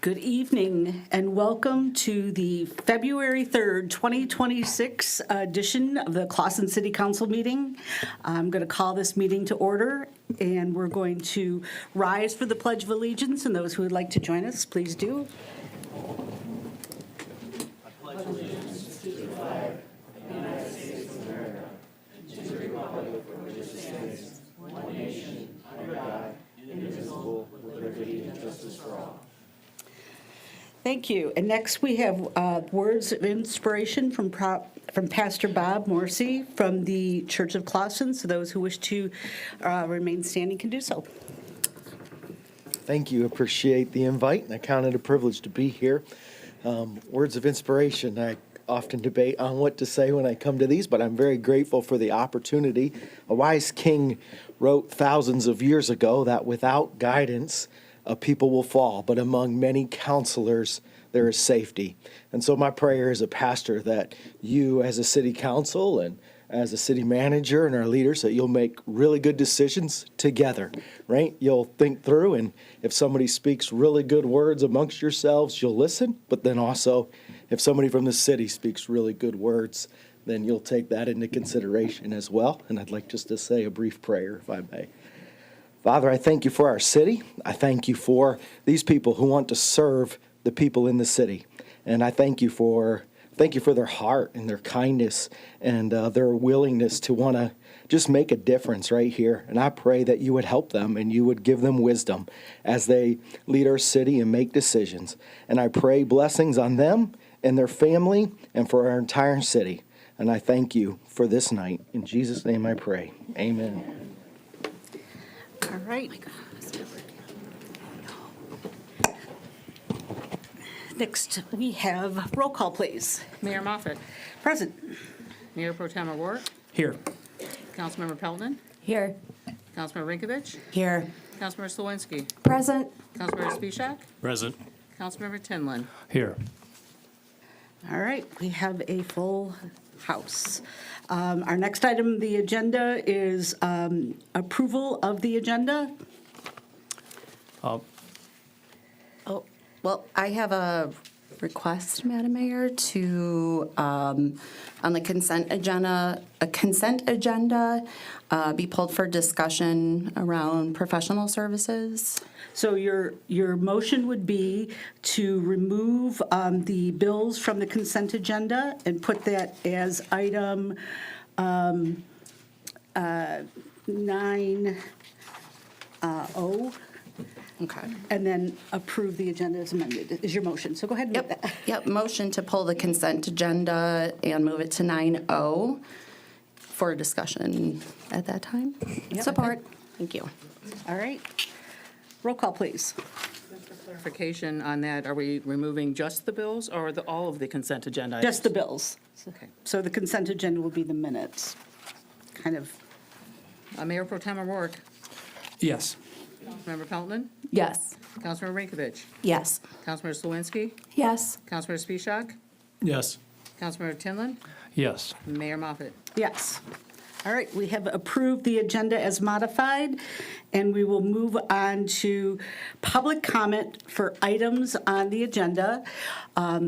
Good evening and welcome to the February 3rd, 2026 edition of the Clawson City Council meeting. I'm going to call this meeting to order and we're going to rise for the Pledge of Allegiance, and those who would like to join us, please do. Thank you. And next we have words of inspiration from Pastor Bob Morrissey from the Church of Clawson. So those who wish to remain standing can do so. Thank you. Appreciate the invite, and I count it a privilege to be here. Words of inspiration. I often debate on what to say when I come to these, but I'm very grateful for the opportunity. A wise king wrote thousands of years ago that without guidance, a people will fall, but among many counselors, there is safety. And so my prayer as a pastor that you as a city council and as a city manager and our leaders, that you'll make really good decisions together, right? You'll think through, and if somebody speaks really good words amongst yourselves, you'll listen. But then also, if somebody from the city speaks really good words, then you'll take that into consideration as well. And I'd like just to say a brief prayer, if I may. Father, I thank you for our city. I thank you for these people who want to serve the people in the city. And I thank you for their heart and their kindness and their willingness to want to just make a difference right here. And I pray that you would help them and you would give them wisdom as they lead our city and make decisions. And I pray blessings on them and their family and for our entire city. And I thank you for this night. In Jesus' name I pray. Amen. All right. Next, we have roll call, please. Mayor Moffett. Present. Mayor Pro Tem O'Rourke. Here. Councilmember Pelton. Here. Councilmember Rinkovich. Here. Councilmember Slawinski. Present. Councilmember Spishak. Present. Councilmember Tinlin. Here. All right, we have a full house. Our next item on the agenda is approval of the agenda. Oh, well, I have a request, Madam Mayor, to, on the consent agenda, be pulled for discussion around professional services. So your motion would be to remove the bills from the consent agenda and put that as item 9O, Okay. and then approve the agenda as amended, is your motion. So go ahead and make that. Yep, motion to pull the consent agenda and move it to 9O for discussion at that time. Yep. Support. Thank you. All right. Roll call, please. Clarification on that, are we removing just the bills or all of the consent agenda items? Just the bills. Okay. So the consent agenda will be the minutes. Kind of. Mayor Pro Tem O'Rourke. Yes. Councilmember Pelton. Yes. Councilmember Rinkovich. Yes. Councilmember Slawinski. Yes. Councilmember Spishak. Yes. Councilmember Tinlin. Yes. Mayor Moffett. Yes. All right, we have approved the agenda as modified, and we will move on to public comment for items on the agenda.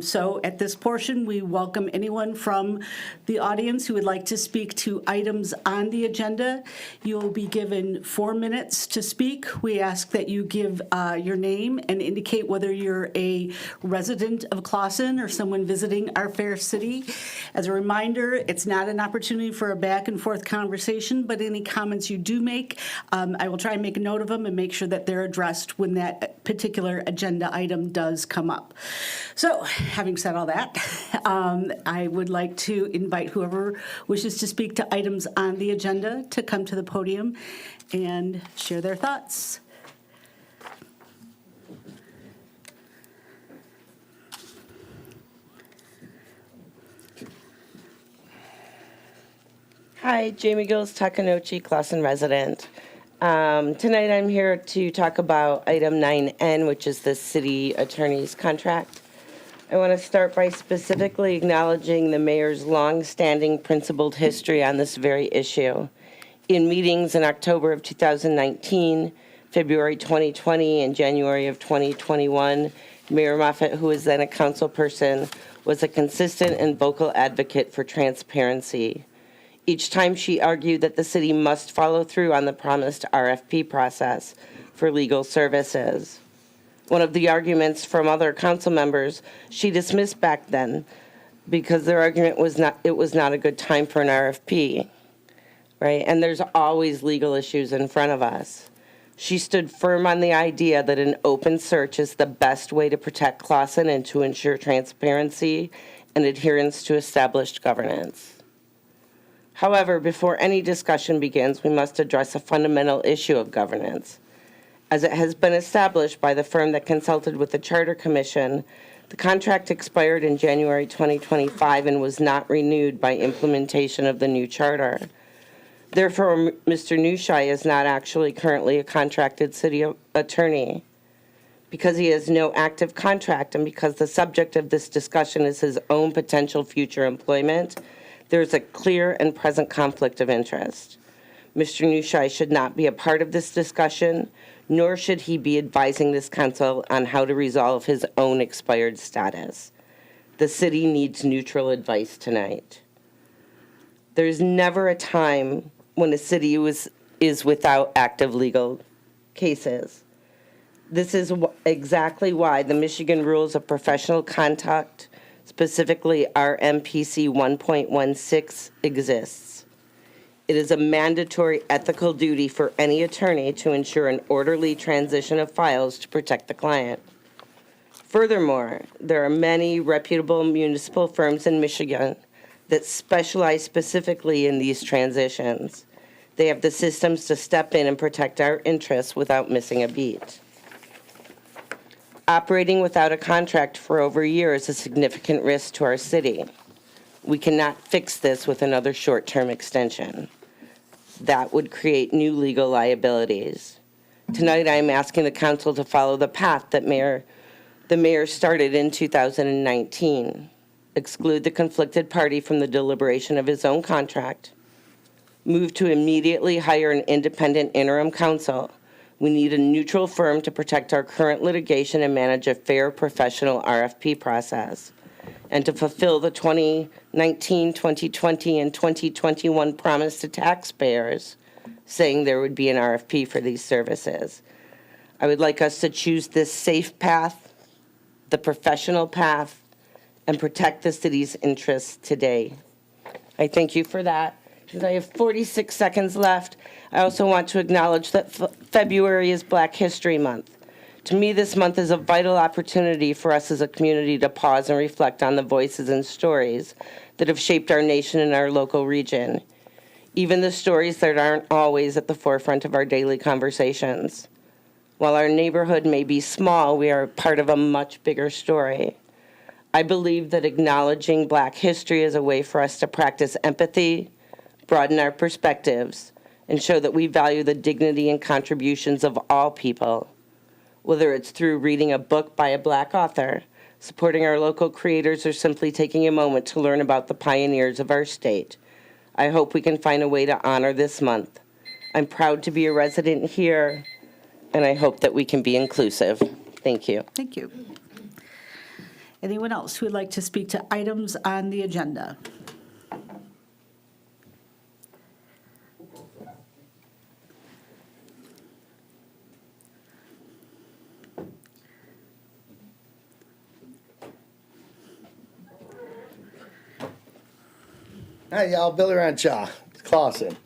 So at this portion, we welcome anyone from the audience who would like to speak to items on the agenda. You'll be given 4 minutes to speak. We ask that you give your name and indicate whether you're a resident of Clawson or someone visiting our fair city. As a reminder, it's not an opportunity for a back and forth conversation, but any comments you do make, I will try and make a note of them and make sure that they're addressed when that particular agenda item does come up. So, having said all that, I would like to invite whoever wishes to speak to items on the agenda to come to the podium and share their thoughts. Hi, Jamie Gills, Takanochi, Clawson resident. Tonight I'm here to talk about item 9N, which is the city attorney's contract. I want to start by specifically acknowledging the mayor's long-standing principled history on this very issue. In meetings in October of 2019, February 2020, and January of 2021, Mayor Moffett, who was then a council person, was a consistent and vocal advocate for transparency. Each time she argued that the city must follow through on the promised RFP process for legal services. One of the arguments from other council members she dismissed back then because their argument was it was not a good time for an RFP, right? And there's always legal issues in front of us. She stood firm on the idea that an open search is the best way to protect Clausen and to ensure transparency and adherence to established governance. However, before any discussion begins, we must address a fundamental issue of governance. As it has been established by the firm that consulted with the Charter Commission, the contract expired in January 2025 and was not renewed by implementation of the new charter. Therefore, Mr. Newshai is not actually currently a contracted city attorney. Because he has no active contract and because the subject of this discussion is his own potential future employment, there is a clear and present conflict of interest. Mr. Newshai should not be a part of this discussion, nor should he be advising this council on how to resolve his own expired status. The city needs neutral advice tonight. There's never a time when a city is without active legal cases. This is exactly why the Michigan Rules of Professional Conduct, specifically RMPC 1.16, exists. It is a mandatory ethical duty for any attorney to ensure an orderly transition of files to protect the client. Furthermore, there are many reputable municipal firms in Michigan that specialize specifically in these transitions. They have the systems to step in and protect our interests without missing a beat. Operating without a contract for over a year is a significant risk to our city. We cannot fix this with another short-term extension. That would create new legal liabilities. Tonight, I am asking the council to follow the path that the mayor started in 2019. Exclude the conflicted party from the deliberation of his own contract. Move to immediately hire an independent interim counsel. We need a neutral firm to protect our current litigation and manage a fair professional RFP process. And to fulfill the 2019, 2020, and 2021 promise to taxpayers, saying there would be an RFP for these services. I would like us to choose this safe path, the professional path, and protect the city's interests today. I thank you for that. And I have 46 seconds left. I also want to acknowledge that February is Black History Month. To me, this month is a vital opportunity for us as a community to pause and reflect on the voices and stories that have shaped our nation and our local region, even the stories that aren't always at the forefront of our daily conversations. While our neighborhood may be small, we are part of a much bigger story. I believe that acknowledging Black history is a way for us to practice empathy, broaden our perspectives, and show that we value the dignity and contributions of all people, whether it's through reading a book by a Black author, supporting our local creators, or simply taking a moment to learn about the pioneers of our state. I hope we can find a way to honor this month. I'm proud to be a resident here, and I hope that we can be inclusive. Thank you. Thank you. Anyone else who would like to speak to items on the agenda? Hi, y'all. Billy Renshaw, Clausen.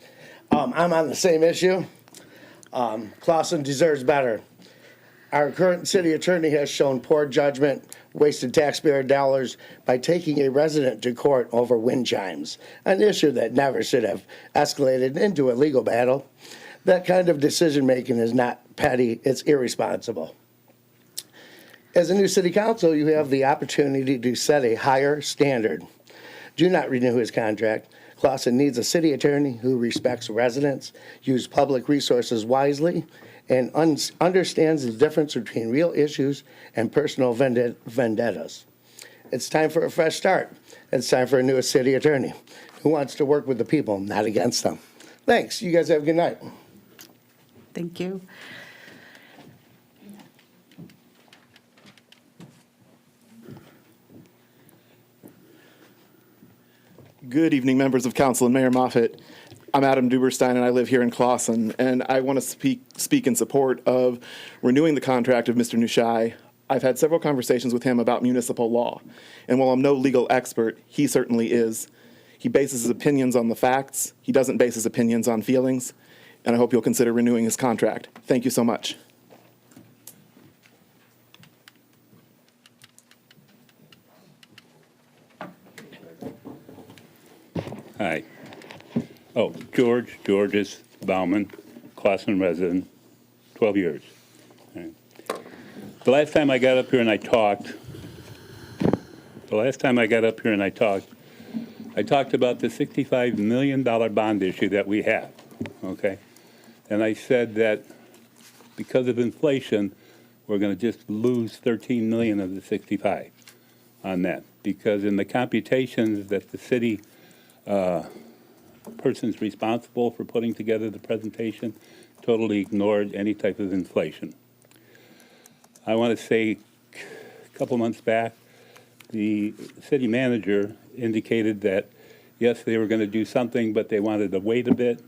I'm on the same issue. Clausen deserves better. Our current city attorney has shown poor judgment, wasted taxpayer dollars by taking a resident to court over wind chimes, an issue that never should have escalated into a legal battle. That kind of decision-making is not petty, it's irresponsible. As a new city council, you have the opportunity to set a higher standard. Do not renew his contract. Clausen needs a city attorney who respects residents, uses public resources wisely, and understands the difference between real issues and personal vendettas. It's time for a fresh start. It's time for a new city attorney who wants to work with the people, not against them. Thanks. You guys have a good night. Thank you. Good evening, members of council and Mayor Moffett. I'm Adam Duberstein, and I live here in Clawson, and I want to speak in support of renewing the contract of Mr. Nushai. I've had several conversations with him about municipal law, and while I'm no legal expert, he certainly is. He bases his opinions on the facts. He doesn't base his opinions on feelings, and I hope you'll consider renewing his contract. Thank you so much. Hi. Oh, Georges Bauman, Clawson resident, 12 years. All right. The last time I got up here and I talked, I talked about the $65 million bond issue that we have, okay? And I said that because of inflation, we're going to just lose 13 million of the 65 on that. Because in the computations that the city persons responsible for putting together the presentation totally ignored any type of inflation. I want to say a couple months back, the city manager indicated that, yes, they were going to do something, but they wanted to wait a bit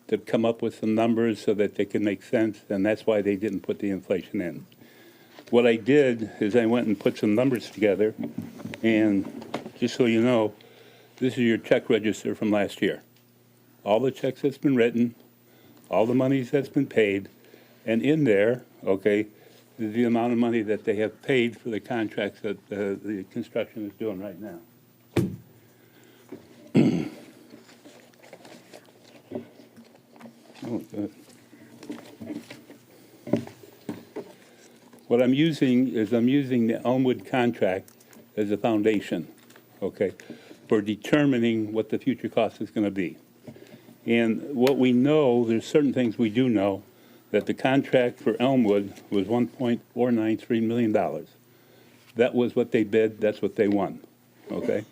to come up with some numbers so that they could make sense, and that's why they didn't put the inflation in. What I did is I went and put some numbers together, and just so you know, this is your check register from last year. All the checks that's been written, all the monies that's been paid, and in there, okay, is the amount of money that they have paid for the contracts that the construction is doing right now. Oh, good. What I'm using is the Elmwood contract as a foundation, okay, for determining what the future cost is going to be. And what we know, there's certain things we do know, that the contract for Elmwood was $1.493 million. That was what they bid, that's what they won, okay?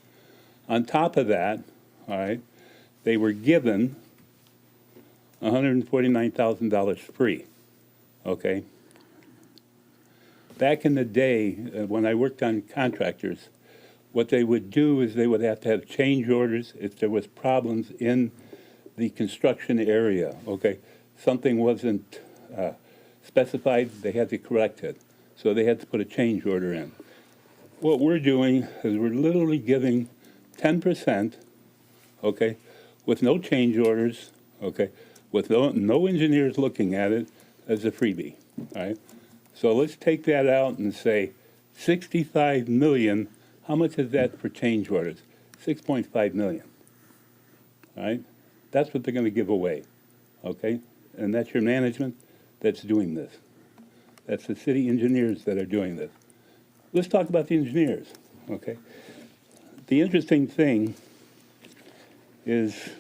On top of that, all right, they were given $149,000 free, okay? Back in the day, when I worked on contractors, what they would do is they would have to have change orders if there was problems in the construction area, okay? Something wasn't specified, they had to correct it. So they had to put a change order in. What we're doing is we're literally giving 10%, okay, with no change orders, okay, with no engineers looking at it as a freebie, all right? So let's take that out and say 65 million, how much is that for change orders? 6.5 million, all right? That's what they're going to give away, okay? And that's your management that's doing this. That's the city engineers that are doing this. Let's talk about the engineers, okay? The interesting thing is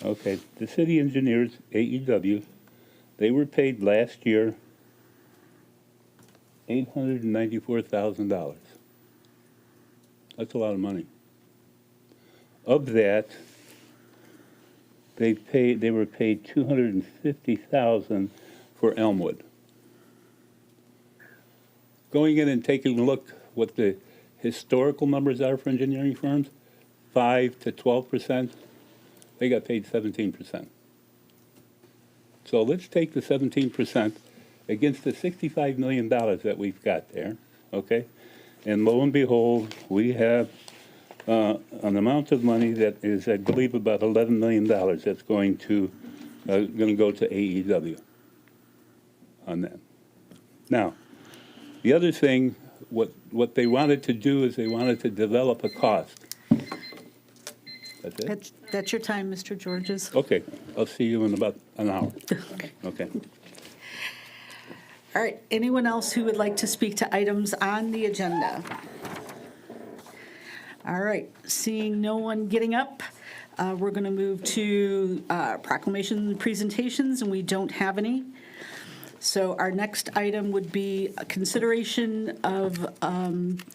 okay, the city engineers, AEW, they were paid last year $894,000. That's a lot of money. Of that, they were paid $250,000 for Elmwood. Going in and taking a look what the historical numbers are for engineering firms, 5 to 12%. They got paid 17%. So let's take the 17% against the $65 million that we've got there, okay? And lo and behold, we have an amount of money that is, I believe, about $11 million that's going to go to AEW on that. Now, the other thing, what they wanted to do is they wanted to develop a cost. That's it? That's your time, Mr. Georges. Okay, I'll see you in about an hour. Okay. All right, anyone else who would like to speak to items on the agenda? All right, seeing no one getting up, we're going to move to proclamation presentations, and we don't have any. So our next item would be a consideration of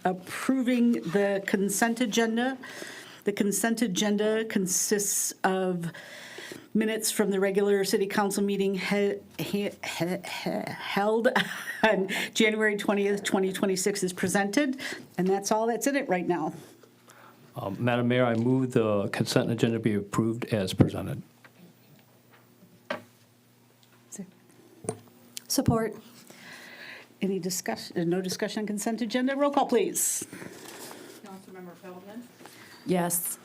approving the consent agenda. The consent agenda consists of minutes from the regular city council meeting held on January 20th, 2026 is presented, and that's all that's in it right now. Madam Mayor, I move the consent agenda be approved as presented. Support. Any discussion, no discussion on consent agenda? Roll call, please. Councilmember Feldman? Yes.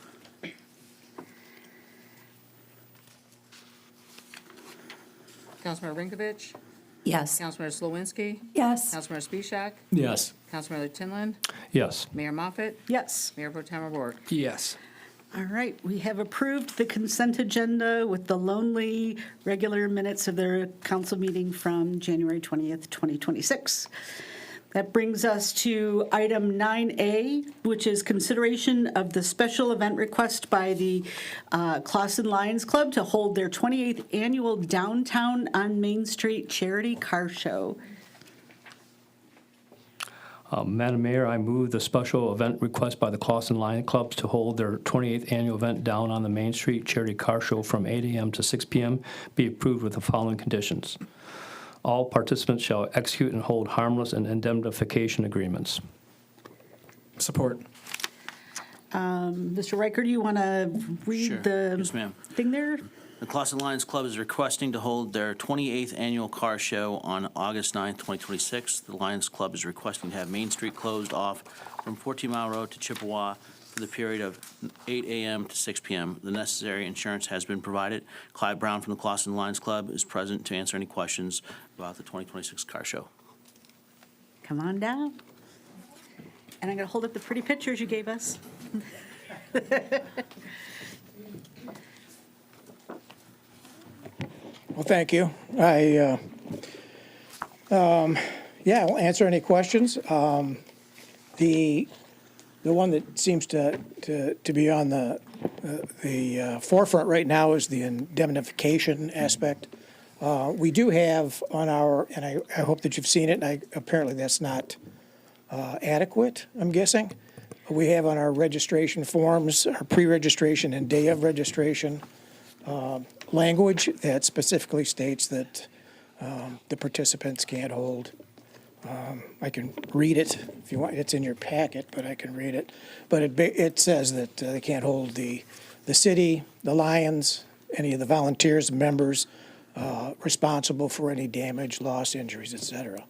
Councilmember Rinkovich? Yes. Councilmember Slawinski? Yes. Councilmember Spishak? Yes. Councilmember Tinlin? Yes. Mayor Moffett? Yes. Mayor Pro Tem O'Rourke? Yes. All right, we have approved the consent agenda with the lonely regular minutes of their council meeting from January 20th, 2026. That brings us to item 9A, which is consideration of the special event request by the Clausen Lions Club to hold their 28th annual Downtown on Main Street charity car show. Madam Mayor, I move the special event request by the Clausen Lion Clubs to hold their 28th annual event down on the Main Street charity car show from 8 a.m. to 6 p.m. be approved with the following conditions. All participants shall execute and hold harmless and indemnification agreements. Support. Mr. Riker, do you want to Sure. read the Yes, ma'am. thing there? The Clausen Lions Club is requesting to hold their 28th annual car show on August 9th, 2026. The Lions Club is requesting to have Main Street closed off from 14 Mile Road to Chippewa for the period of 8 a.m. to 6 p.m. The necessary insurance has been provided. Clyde Brown from the Clausen Lions Club is present to answer any questions about the 2026 car show. Come on down. And I'm going to hold up the pretty pictures you gave us. Well, thank you. Yeah, I'll answer any questions. The one that seems to be on the forefront right now is the indemnification aspect. We do have on our, and I hope that you've seen it, and apparently that's not adequate, I'm guessing. We have on our registration forms, our pre-registration and day of registration, language that specifically states that the participants can't hold. I can read it if you want. It's in your packet, but I can read it. But it says that they can't hold the city, the Lions, any of the volunteers, members responsible for any damage, loss, injuries, et cetera.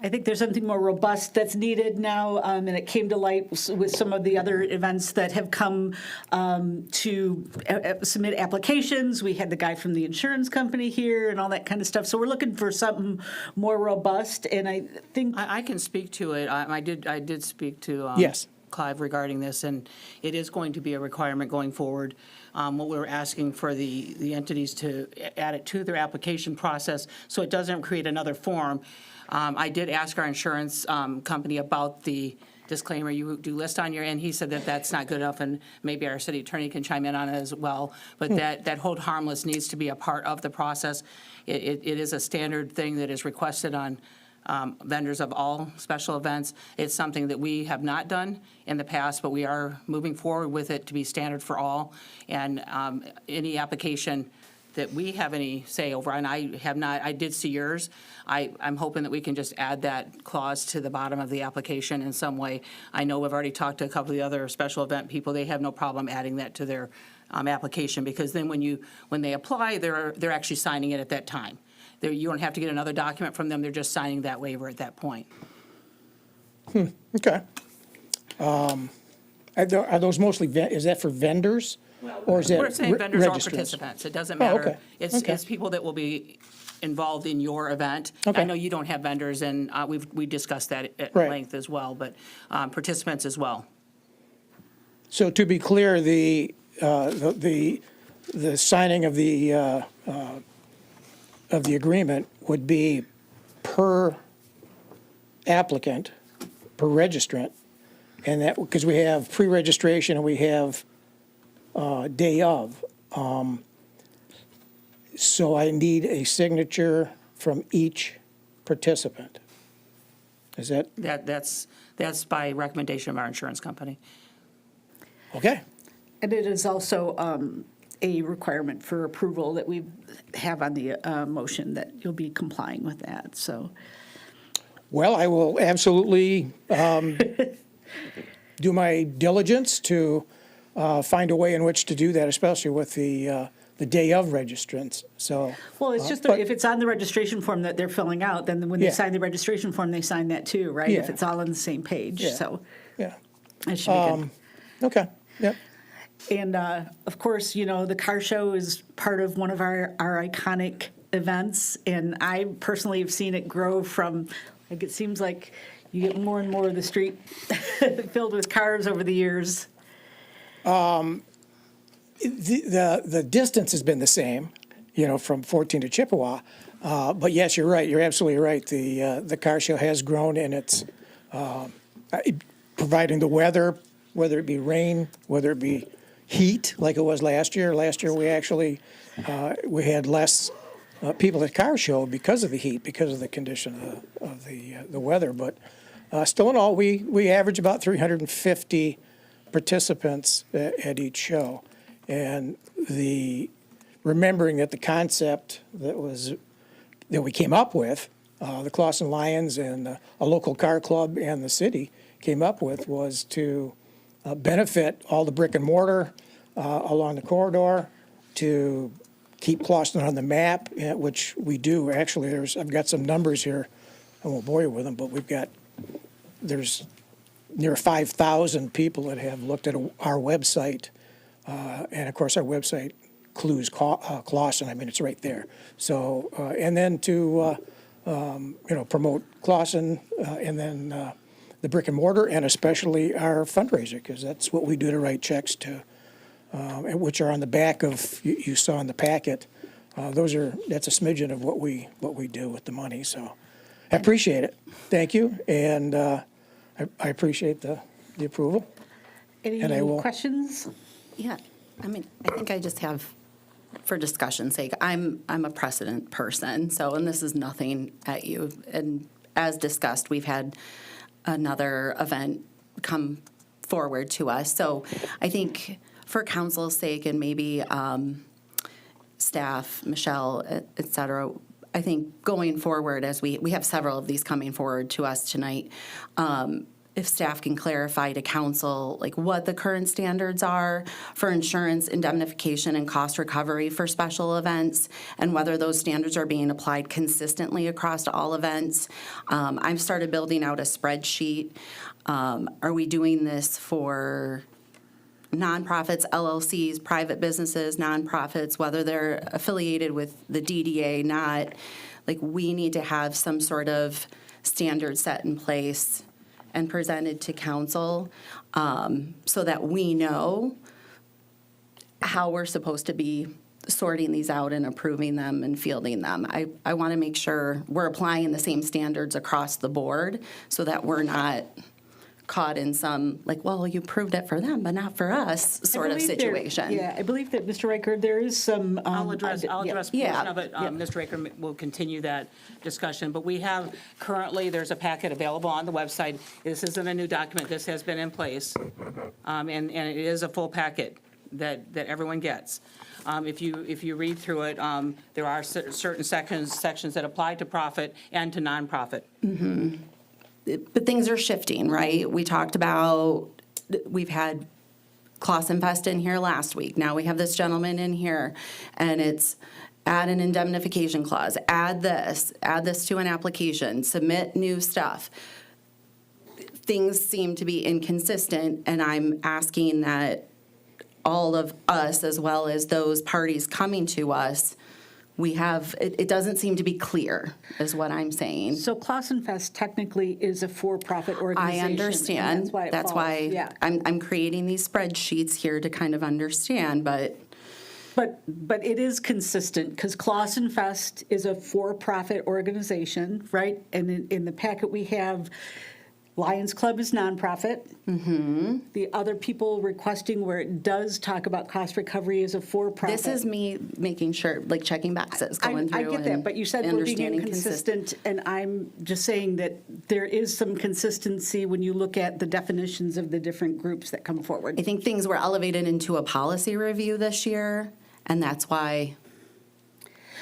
I think there's something more robust that's needed now, and it came to light with some of the other events that have come to submit applications. We had the guy from the insurance company here and all that kind of stuff. So we're looking for something more robust, and I think... I can speak to it. I did speak to Yes. Clive regarding this, and it is going to be a requirement going forward. What we're asking for the entities to add it to their application process so it doesn't create another form. I did ask our insurance company about the disclaimer you do list on your end. He said that that's not good enough, and maybe our city attorney can chime in on it as well. But that hold harmless needs to be a part of the process. It is a standard thing that is requested on vendors of all special events. It's something that we have not done in the past, but we are moving forward with it to be standard for all. And any application that we have any say over, and I have not, I did see yours. I'm hoping that we can just add that clause to the bottom of the application in some way. I know we've already talked to a couple of the other special event people. They have no problem adding that to their application, because then when they apply, they're actually signing it at that time. You don't have to get another document from them. They're just signing that waiver at that point. Okay. Are those mostly, is that for vendors? Or is that We're saying vendors or registrants? participants. It doesn't Oh, matter. okay. It's Okay. people that will be involved in your event. Okay. I know you don't have vendors, and we discussed that at Right. length as well, but participants as well. So to be clear, the signing of the agreement would be per applicant, per registrant, and that, because we have pre-registration and we have day of. So I need a signature from each participant. Is that, That's by recommendation of our insurance company. okay? And it is also a requirement for approval that we have on the motion that you'll be complying with that, so. Well, I will absolutely do my diligence to find a way in which to do that, especially with the day of registrants, so. Well, it's just, but- if it's on the registration form that they're filling out, then when they Yeah. sign the registration form, they sign that too, right? If Yeah. it's all on the same page, Yeah. so Yeah, it should be good. okay, yep. And of course, the car show is part of one of our iconic events. And I personally have seen it grow from, like, it seems like you get more and more of the street filled with cars over the years. The distance has been the same, from 14 to Chippewa. But yes, you're right. You're absolutely right. The car show has grown, and it's providing the weather, whether it be rain, whether it be heat, like it was last year. Last year, we actually we had less people at car show because of the heat, because of the condition of the weather. But still in all, we average about 350 participants at each show. And remembering that the concept that we came up with, the Clausen Lions and a local car club and the city came up with, was to benefit all the brick and mortar along the corridor, to keep Clausen on the map, which we do. Actually, I've got some numbers here. I won't bore you with them, but there's near 5,000 people that have looked at our website. And of course, our website includes Clausen. I mean, it's right there. So, and then to, promote Clausen and then the brick and mortar, and especially our fundraiser, because that's what we do to write checks to, which are on the back of, you saw in the packet. That's a smidgen of what we do with the money. So I appreciate it. Thank you. And I appreciate the approval. Any And I will- questions? Yeah, I mean, I think I just have, for discussion's sake, I'm a precedent person, and this is nothing at you. And as discussed, we've had another event come forward to us. So I think for council's sake and maybe staff, Michelle, et cetera, I think going forward, as we have several of these coming forward to us tonight, if staff can clarify to council, like, what the current standards are for insurance, indemnification, and cost recovery for special events, and whether those standards are being applied consistently across all events. I've started building out a spreadsheet. Are we doing this for nonprofits, LLCs, private businesses, nonprofits, whether they're affiliated with the DDA, not? Like, we need to have some sort of standard set in place and presented to council, so that we know how we're supposed to be sorting these out and approving them and fielding them. I want to make sure we're applying the same standards across the board, so that we're not caught in some, like, well, you proved it for them, but not for us, sort of situation. Yeah, I believe that, Mr. Riker, there is some. I'll address yeah. portion Yeah. of it. Mr. Raker will continue that discussion. But we have, currently, there's a packet available on the website. This isn't a new document. This has been in place. And it is a full packet that everyone gets. If you read through it, there are certain sections that apply to profit and to nonprofit. But things are shifting, right? We talked about, we've had Clausen Fest in here last week. Now we have this gentleman in here, and it's add an indemnification clause, add this to an application, submit new stuff. Things seem to be inconsistent, and I'm asking that all of us, as well as those parties coming to us, it doesn't seem to be clear, is what I'm saying. So Clausen Fest technically is a for-profit organization. I and understand. That's why Yeah. I'm creating these spreadsheets here to kind of understand, but But it is consistent, because Clausen Fest is a for-profit organization, right? And in the packet we have, Lions Club is nonprofit. The other people requesting where it does talk about cost recovery is a for-profit. This is me making sure, like checking boxes, going I through get that, and but you said we're being understanding inconsistent, and I'm just saying that there is some consistency when you look at the definitions of the different groups that come forward. I think things were elevated into a policy review this year, and that's why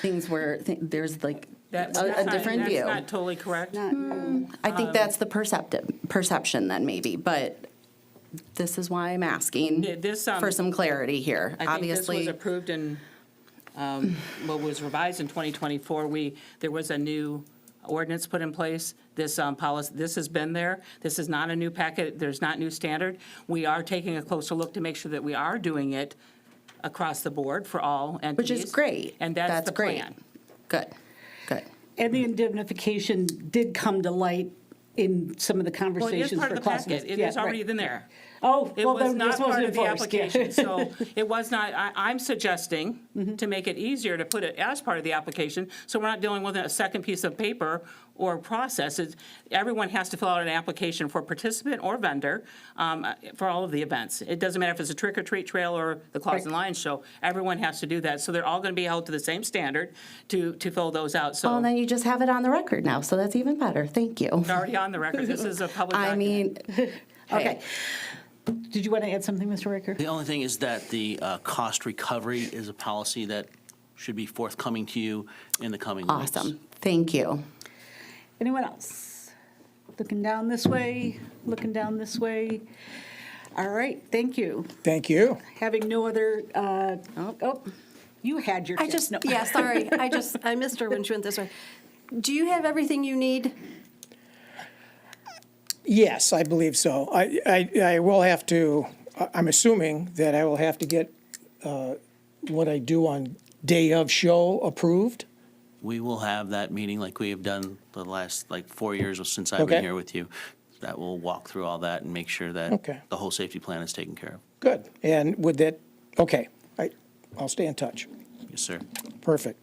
things were, there's like a different view. That's not totally correct. I think that's the perception then maybe, but this is why I'm asking Yeah, this, for some clarity here. I think this was Obviously, approved in, what was revised in 2024. There was a new ordinance put in place. This policy, this has been there. This is not a new packet. There's not new standard. We are taking a closer look to make sure that we are doing it across the board for all which entities. is great. And that's the great. plan. Good, good. And the indemnification did come to light in some of the Well, it is conversations part for of the Clausen. packet. It is already in there. Oh, It well, was then not this part wasn't of the enforced. Yeah. application, so it was not, I'm suggesting to make it easier to put it as part of the application, so we're not dealing with a second piece of paper or process. Everyone has to fill out an application for participant or vendor for all of the events. It doesn't matter if it's a trick or treat trail or the Clausen Lions Show, everyone has to do that. So they're all going to be held to the same standard to fill those out, so. Well, and then you just have it on the record now, so that's even better. Thank you. It's already on the record, this is a public I document. mean, Okay. Did you want to add something, Mr. Riker? The only thing is that the cost recovery is a policy that should be forthcoming to you in the coming weeks. awesome. Thank you. Anyone else? Looking down this way, looking down this way. All right, thank you. Thank you. Having no other, you had your I chance. just, No. yeah, sorry, I missed her when she went this way. Do you have everything you need? Yes, I believe so. I will have to, I'm assuming that I will have to get what I do on day of show approved. We will have that meeting like we have done the last, 4 years since I've Okay. been here with you. That will walk through all that and make sure that Okay. the whole safety plan is taken care of. Good. And would that, okay, I'll stay in touch. Yes, sir. Perfect.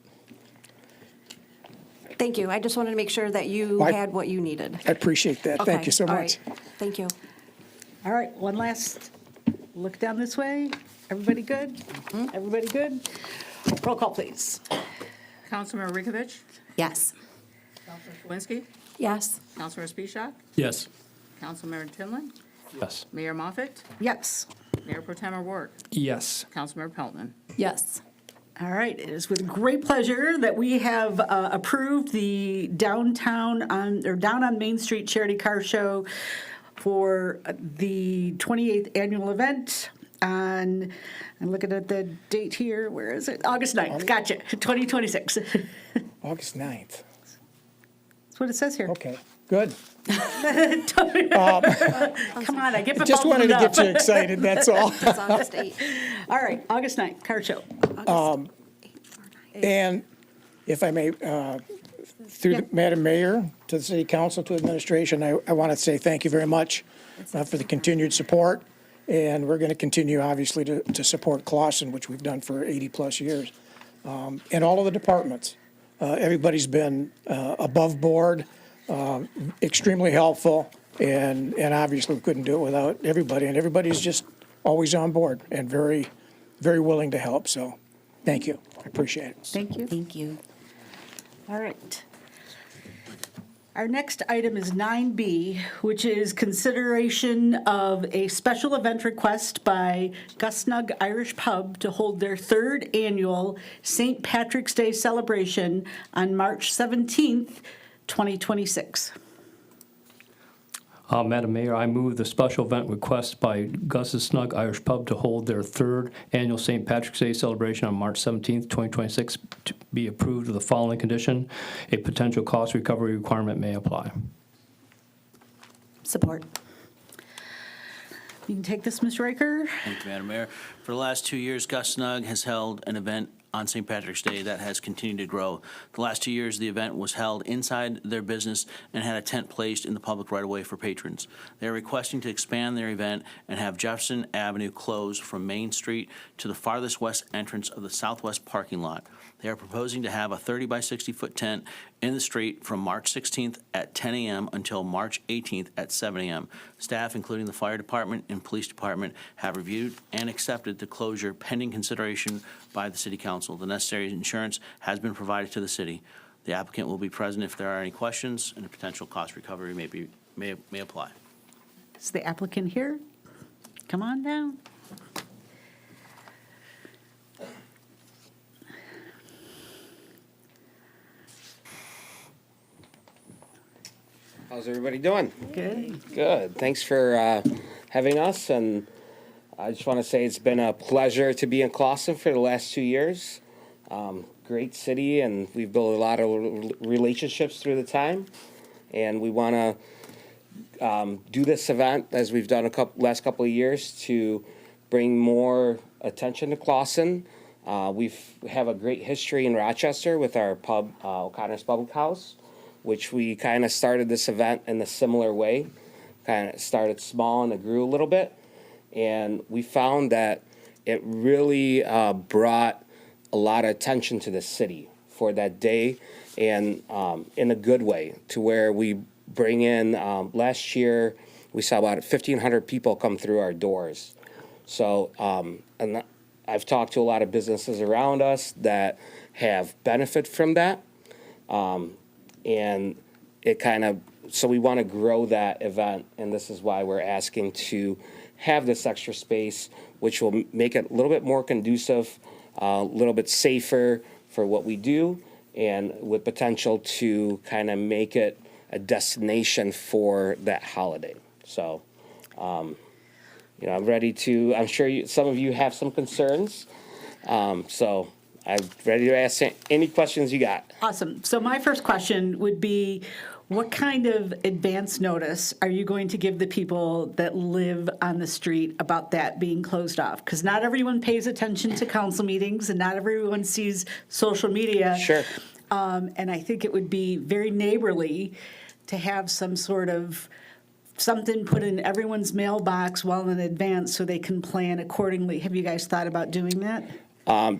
Thank you, I just wanted to make sure that you I- had what you needed. I appreciate that. Thank Okay, you so all much. right. Thank you. All right, one last look down this way. Everybody good? Everybody good? Roll call, please. Councilmember Rikovich, Yes. Councilor Zawinski, Yes. Councilor Spishak, Yes. Councilmember Tinlin, Yes. Mayor Moffett, Yes. Mayor Pro Tem O'Rourke, Yes. Councilmember Pelton. Yes. All right, it is with great pleasure that we have approved the Down on Main Street Charity Car Show for the 28th annual event on, I'm looking at the date here, where is it? August 9th, gotcha, 2026. August 9th. That's what it says here. Okay, good. Come on, I get my Just phone wanted to up. get you excited, that's all. It's August 8th. All right, August 9th, car show. And if I may, through the Madam Mayor, to the City Council, to administration, I want to say thank you very much for the continued support. And we're going to continue, obviously, to support Clausen, which we've done for 80-plus years. And all of the departments. Everybody's been above board, extremely helpful, and obviously we couldn't do it without everybody. And everybody's just always on board and very, very willing to help. So thank you. I appreciate it. Thank you. Thank you. All right. Our next item is 9B, which is consideration of a special event request by Gusnug Irish Pub to hold their third annual St. Patrick's Day celebration on March 17th, 2026. Madam Mayor, I move the special event request by Gus's Snug Irish Pub to hold their third annual St. Patrick's Day celebration on March 17th, 2026, to be approved with the following condition: a potential cost recovery requirement may apply. Support. You can take this, Ms. Riker. Thank you, Madam Mayor. For the last 2 years, Gus Snug has held an event on St. Patrick's Day that has continued to grow. The last 2 years, the event was held inside their business and had a tent placed in the public right-of-way for patrons. They are requesting to expand their event and have Jefferson Avenue closed from Main Street to the farthest west entrance of the southwest parking lot. They are proposing to have a 30 by 60-foot tent in the street from March 16th at 10 a.m. until March 18th at 7 a.m. Staff, including the fire department and police department, have reviewed and accepted the closure pending consideration by the city council. The necessary insurance has been provided to the city. The applicant will be present if there are any questions, and a potential cost recovery may apply. Is the applicant here? Come on down. How's everybody doing? Good. Good. Thanks for having us, and I just want to say it's been a pleasure to be in Clawson for the last 2 years. Great city, and we've built a lot of relationships through the time, and we want to do this event as we've done last couple of years to bring more attention to Clawson. We have a great history in Rochester with our pub, O'Connor's Public House, which we kind of started this event in a similar way. Kind of started small and it grew a little bit. And we found that it really brought a lot of attention to the city for that day, and in a good way, to where we bring in, last year, we saw about 1,500 people come through our doors. So, and I've talked to a lot of businesses around us that have benefit from that. And it kind of, so we want to grow that event, and this is why we're asking to have this extra space, which will make it a little bit more conducive, a little bit safer for what we do, and with potential to kind of make it a destination for that holiday. So, I'm ready to, I'm sure some of you have some concerns, so I'm ready to ask any questions you got. Awesome. So my first question would be, what kind of advance notice are you going to give the people that live on the street about that being closed off? Because not everyone pays attention to council meetings and not everyone sees social media. Sure. And I think it would be very neighborly to have some sort of something put in everyone's mailbox well in advance so they can plan accordingly. Have you guys thought about doing that?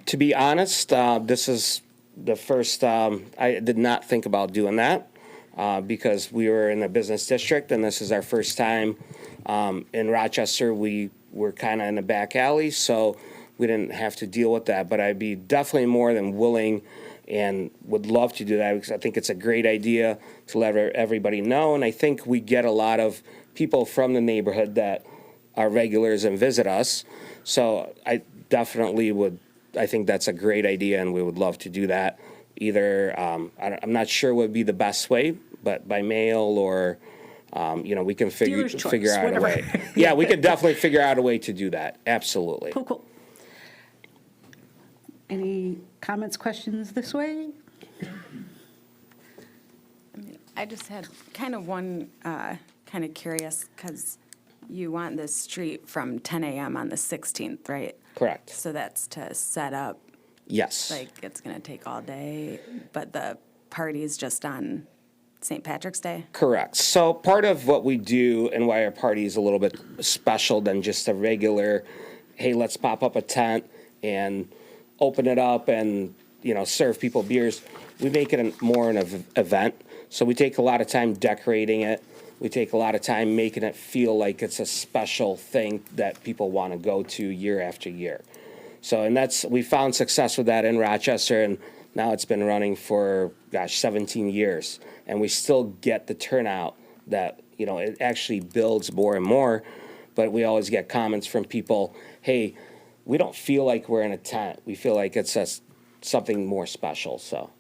To be honest, this is the first, I did not think about doing that because we were in a business district, and this is our first time in Rochester. We were kind of in a back alley, so we didn't have to deal with that. But I'd be definitely more than willing and would love to do that, because I think it's a great idea to let everybody know. And I think we get a lot of people from the neighborhood that are regulars and visit us. So I definitely would, I think that's a great idea, and we would love to do that. Either, I'm not sure what would be the best way, but by mail or, we can figure Dealer's choice, out whatever. a way. Yeah, we could definitely figure out a way to do that. Absolutely. Cool. Any comments, questions this way? I just had kind of one, kind of curious, because you want this street from 10 a.m. on the 16th, right? Correct. So that's to set up, Yes. like, it's going to take all day, but the party's just on St. Patrick's Day? Correct. So part of what we do and why our party is a little bit special than just a regular, hey, let's pop up a tent and open it up and, serve people beers, we make it more an event. So we take a lot of time decorating it. We take a lot of time making it feel like it's a special thing that people want to go to year after year. So, and we found success with that in Rochester, and now it's been running for, 17 years. And we still get the turnout that, it actually builds more and more. But we always get comments from people, hey, we don't feel like we're in a tent. We feel like it's something more special. So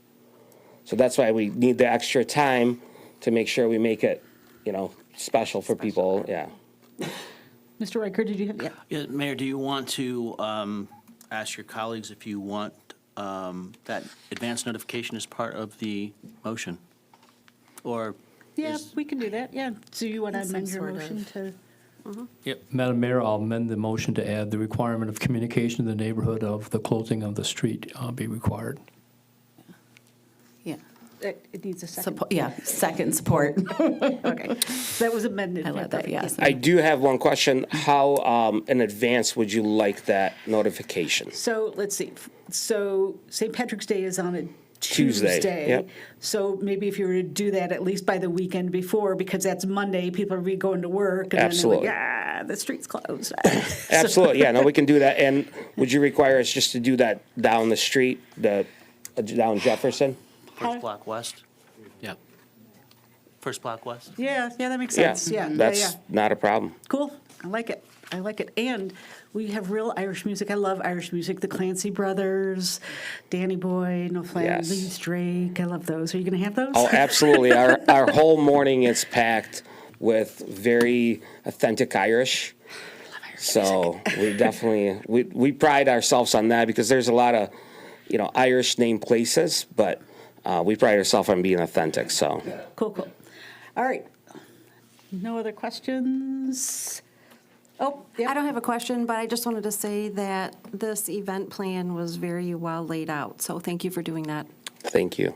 that's why we need the extra time to make sure we make it, special for people. Yeah. Mr. Riker, did you have? Yeah. Yeah, Mayor, do you want to ask your colleagues if you want that advance notification as part of the motion? Or Yeah, is- we can do that, yeah. So you want to Some amend your sort motion of- to? Yep. Madam Mayor, I'll amend the motion to add the requirement of communication to the neighborhood of the closing of the street be required. Yeah. It needs a second. Yeah, second support. Okay, that was amended. I love that, yes. I do have one question. How in advance would you like that notification? So let's see. So St. Patrick's Day is on a Tuesday, Tuesday. yep. So maybe if you were to do that at least by the weekend before, because that's Monday, people are going to work. And Absolutely. Then they're like, the street's closed. Absolutely, yeah, no, we can do that. And would you require us just to do that down the street, down Jefferson? First block west? Yeah. First block west? Yeah, that makes sense. Yeah, That's not a problem. Cool. I like it. And we have real Irish music. I love Irish music. The Clancy Brothers, Danny Boy, No Flag, Yes. Leeds Drake. I love those. Are you going to have those? Oh, absolutely. Our whole morning is packed with very authentic Irish. So we definitely, we pride ourselves on that because there's a lot of, Irish named places, but we pride ourselves on being authentic, so. Cool. All right. No other questions? Oh, I don't have a question, but I just wanted to say that this event plan was very well laid out, so thank you for doing that. Thank you.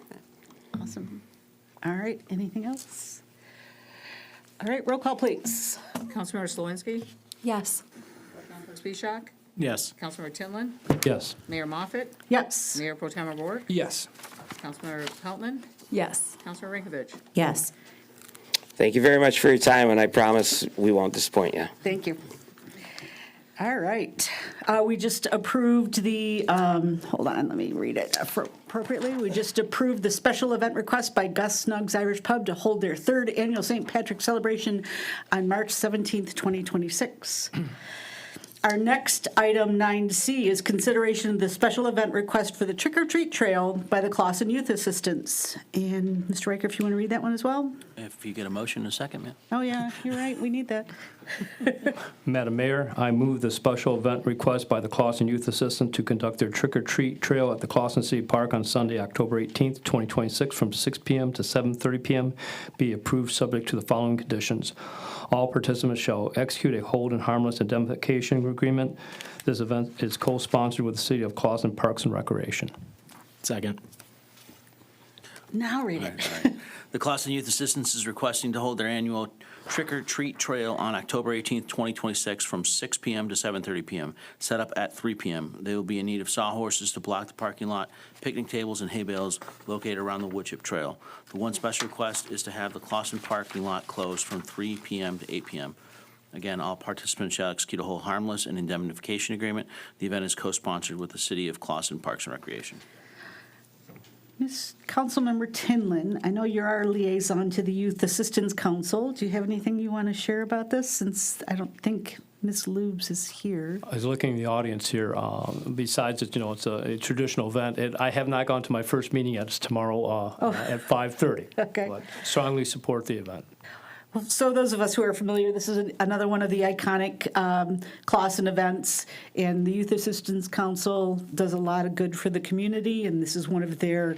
Awesome. All right, anything else? All right, roll call, please. Councilmember Slawinski, Yes. Councilmember Spisak, Yes. Councilmember Tinlin, Yes. Mayor Moffett, Yes. Mayor Pro Tem Rourke, Yes. Councilmember Peltman, Yes. Councilmember Rinkovich. Yes. Thank you very much for your time, and I promise we won't disappoint you. Thank you. All right. We just approved the, hold on, let me read it appropriately. We just approved the special event request by Gus Snuggs Irish Pub to hold their third annual St. Patrick's celebration on March 17th, 2026. Our next item, 9C, is consideration of the special event request for the Trick or Treat Trail by the Clausen Youth Assistance. And Mr. Riker, if you want to read that one as well? If you get a motion in a second, ma'am. Oh, yeah, you're right, we need that. Madam Mayor, I move the special event request by the Clausen Youth Assistant to conduct their trick-or-treat trail at the Clausen City Park on Sunday, October 18th, 2026, from 6 p.m. to 7:30 p.m. be approved subject to the following conditions. All participants shall execute a hold and harmless indemnification agreement. This event is co-sponsored with the City of Clausen Parks and Recreation. Second. Now read it. All right. The Clausen Youth Assistance is requesting to hold their annual Trick or Treat Trail on October 18th, 2026, from 6 p.m. to 7:30 p.m., set up at 3 p.m. They will be in need of sawhorses to block the parking lot, picnic tables, and hay bales located around the wood chip trail. The one special request is to have the Clausen parking lot closed from 3 p.m. to 8 p.m. Again, all participants shall execute a hold harmless and indemnification agreement. The event is co-sponsored with the City of Clausen Parks and Recreation. Ms. Councilmember Tinlin, I know you're our liaison to the Youth Assistance Council. Do you have anything you want to share about this, since I don't think Ms. Lubes is here? I was looking in the audience here. Besides, it's a traditional event. I have not gone to my first meeting yet. It's tomorrow at 5:30. Okay. But strongly support the event. Well, so those of us who are familiar, this is another one of the iconic Clausen events, and the Youth Assistance Council does a lot of good for the community, and this is one of their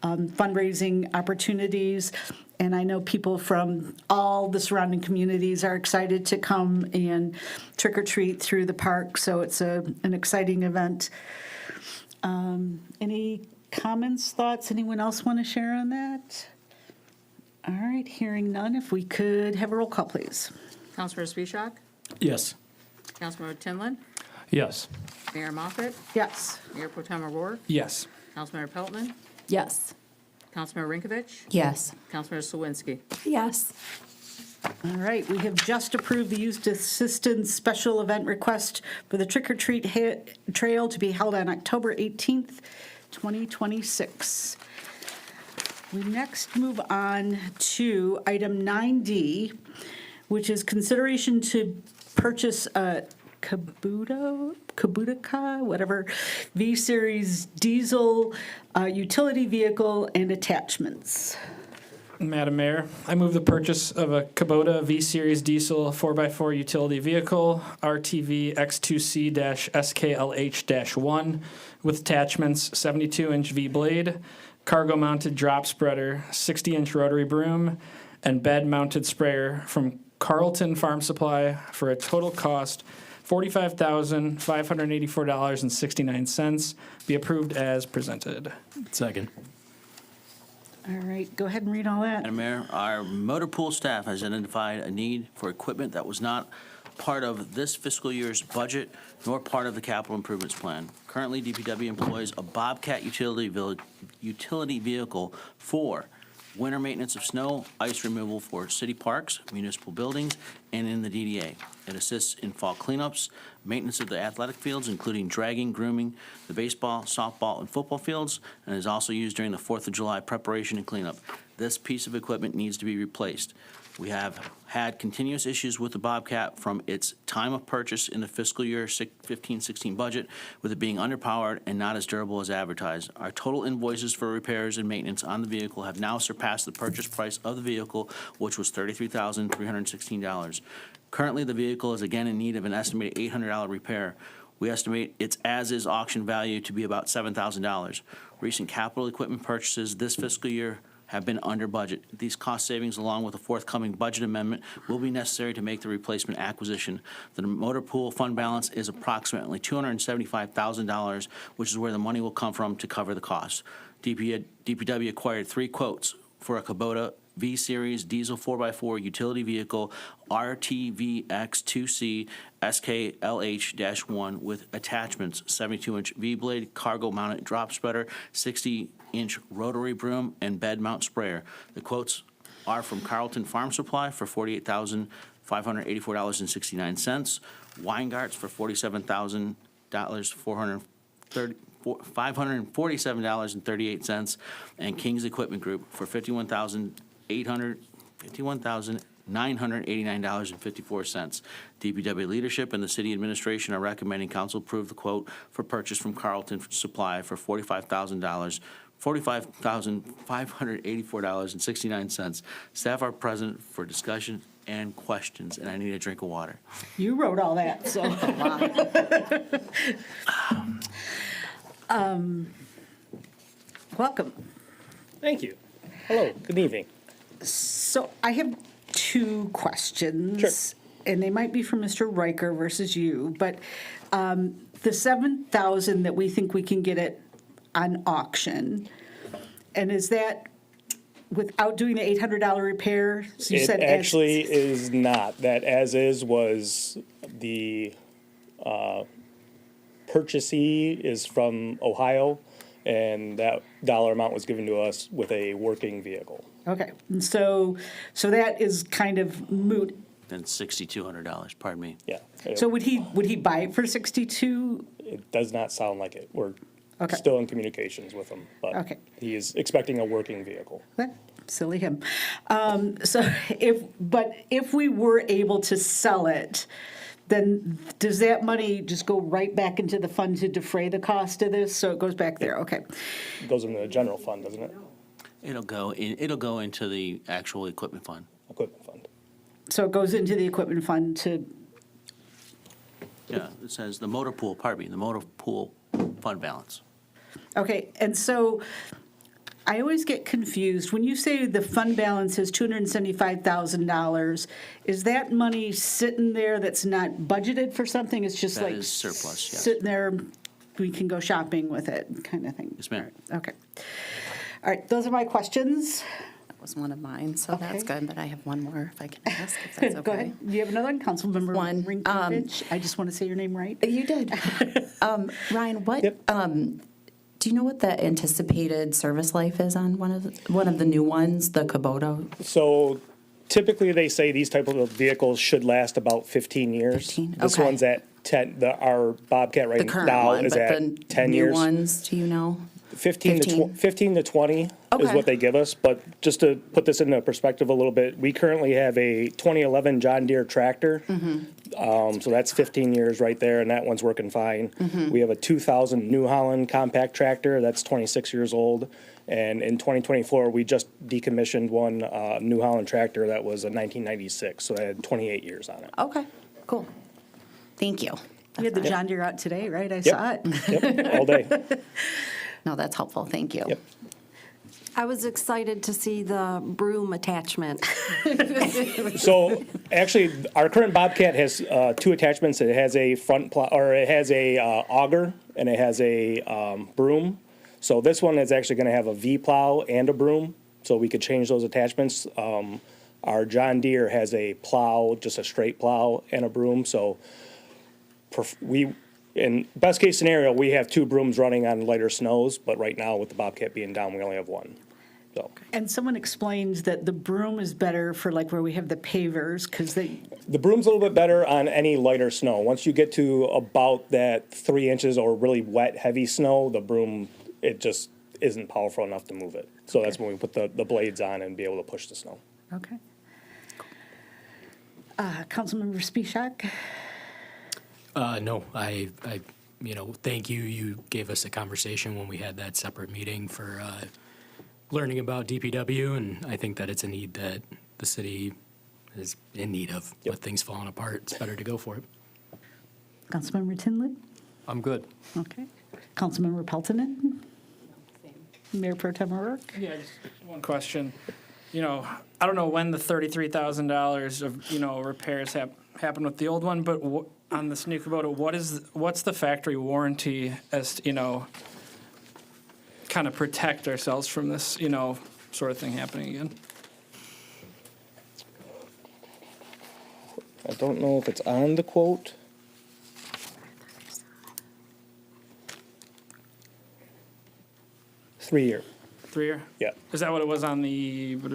fundraising opportunities. And I know people from all the surrounding communities are excited to come and trick or treat through the park, so it's an exciting event. Any comments, thoughts? Anyone else want to share on that? All right, hearing none, if we could have a roll call, please. Councilmember Spisak, Yes. Councilmember Tinlin, Yes. Mayor Moffett, Yes. Mayor Pro Tem Rourke, Yes. Councilmember Peltman, Yes. Councilmember Rinkovich, Yes. Councilmember Slawinski. Yes. All right, we have just approved the Youth Assistance Special Event Request for the Trick or Treat Trail to be held on October 18th, 2026. We next move on to item 9D, which is consideration to purchase a Kubota, whatever, V-Series diesel utility vehicle and attachments. Madam Mayor, I move the purchase of a Kubota V-Series diesel 4x4 utility vehicle, RTV X2C-SKLH-1, with attachments 72-inch V-blade, cargo-mounted drop spreader, 60-inch rotary broom, and bed-mounted sprayer from Carlton Farm Supply for a total cost $45,584.69. Be approved as presented. Second. All right, go ahead and read all that. Madam Mayor, our motor pool staff has identified a need for equipment that was not part of this fiscal year's budget nor part of the capital improvements plan. Currently, DPW employs a Bobcat utility vehicle for winter maintenance of snow, ice removal for city parks, municipal buildings, and in the DDA. It assists in fall cleanups, maintenance of the athletic fields, including dragging, grooming, the baseball, softball, and football fields, and is also used during the 4th of July preparation and cleanup. This piece of equipment needs to be replaced. We have had continuous issues with the Bobcat from its time of purchase in the fiscal year 15-16 budget, with it being underpowered and not as durable as advertised. Our total invoices for repairs and maintenance on the vehicle have now surpassed the purchase price of the vehicle, which was $33,316. Currently, the vehicle is again in need of an estimated $800 repair. We estimate its as-is auction value to be about $7,000. Recent capital equipment purchases this fiscal year have been under budget. These cost savings, along with a forthcoming budget amendment, will be necessary to make the replacement acquisition. The motor pool fund balance is approximately $275,000, which is where the money will come from to cover the cost. DPW acquired 3 quotes for a Kubota V-Series diesel 4x4 utility vehicle RTVX2C SKLH-1 with attachments, 72-inch V-blade, cargo-mounted drop spreader, 60-inch rotary broom, and bed mount sprayer. The quotes are from Carlton Farm Supply for $48,584.69, Weingarts for $547.38, and King's Equipment Group for $51,989.54. DPW leadership and the city administration are recommending council approve the quote for purchase from Carlton Supply for $45,584.69. Staff are present for discussion and questions, and I need a drink of water. You wrote all that, so. Welcome. Thank you. Hello, good evening. So I have 2 questions. Sure. And they might be for Mr. Riker versus you, but the 7,000 that we think we can get it on auction, and is that without doing the $800 repair? So you It said actually is not. That as is was the purchasee is from Ohio, and that dollar amount was given to us with a working vehicle. Okay, and so that is kind of moot. Then $6,200, pardon me. Yeah. So would he buy it for 62? It does not sound like it. We're Okay. still in communications with him, but Okay. he is expecting a working vehicle. Silly him. So if we were able to sell it, then does that money just go right back into the fund to defray the cost of this? So it goes back there, okay. It goes into the general fund, doesn't it? It'll go into the actual equipment fund. Equipment fund. So it goes into the equipment fund to, Yeah, it says the motor pool fund balance. okay, and so I always get confused. When you say the fund balance is $275,000, is that money sitting there that's not budgeted for something? It's just That like is surplus, yes. sitting there, we can go shopping with it, kind of thing? Yes, ma'am. Okay. All right, those are my questions. That was one of mine, so that's Okay. good, but I have one more if I can ask, if that's okay. Go ahead. Do you have another one? Councilmember One, Rinkovich? I just want to say your name right. You did. Ryan, what, do you know what the anticipated service life is on one of the new ones, the Kubota? So typically they say these type of vehicles should last about 15 years. 15, This okay. one's at 10, our Bobcat The right current now one, is but at the 10 new years. ones, do you know? 15 to 20 is Okay. what they give us, but just to put this into perspective a little bit, we currently have a 2011 John Deere tractor. So that's 15 years right there, and that one's working fine. We have a 2000 New Holland compact tractor, that's 26 years old. And in 2024, we just decommissioned one New Holland tractor that was a 1996, so that had 28 years on it. Okay, cool. Thank you. You had the John Deere out today, right? I saw it. Yep, all day. No, that's helpful, thank you. Yep. I was excited to see the broom attachment. So actually, our current Bobcat has 2 attachments. It has a front plow, or it has a auger, and it has a broom. So this one is actually going to have a V plow and a broom. so we could change those attachments. Our John Deere has a plow, just a straight plow and a broom, so in best case scenario, we have 2 brooms running on lighter snows, but right now with the Bobcat being down, we only have 1. So And someone explains that the broom is better for like where we have the pavers, because they, the broom's a little bit better on any lighter snow. Once you get to about that 3 inches or really wet, heavy snow, the broom, it just isn't powerful enough to move it. So that's when we put the blades on and be able to push the snow. okay. Councilmember Spishak? No, I, thank you. You gave us a conversation when we had that separate meeting for learning about DPW, and I think that it's a need that the city is in need of. With things falling apart, it's better to go for it. Councilmember Tinley? I'm good. Okay. Councilmember Peltonen? Mayor Pro Tem O'Rourke? Yeah, just one question. I don't know when the $33,000 of, repairs happened with the old one, but on this new Kubota, what's the factory warranty as, kind of protect ourselves from this, sort of thing happening again? I don't know if it's on the quote. Three-year. 3-year? Yeah. Is that what it was on the, what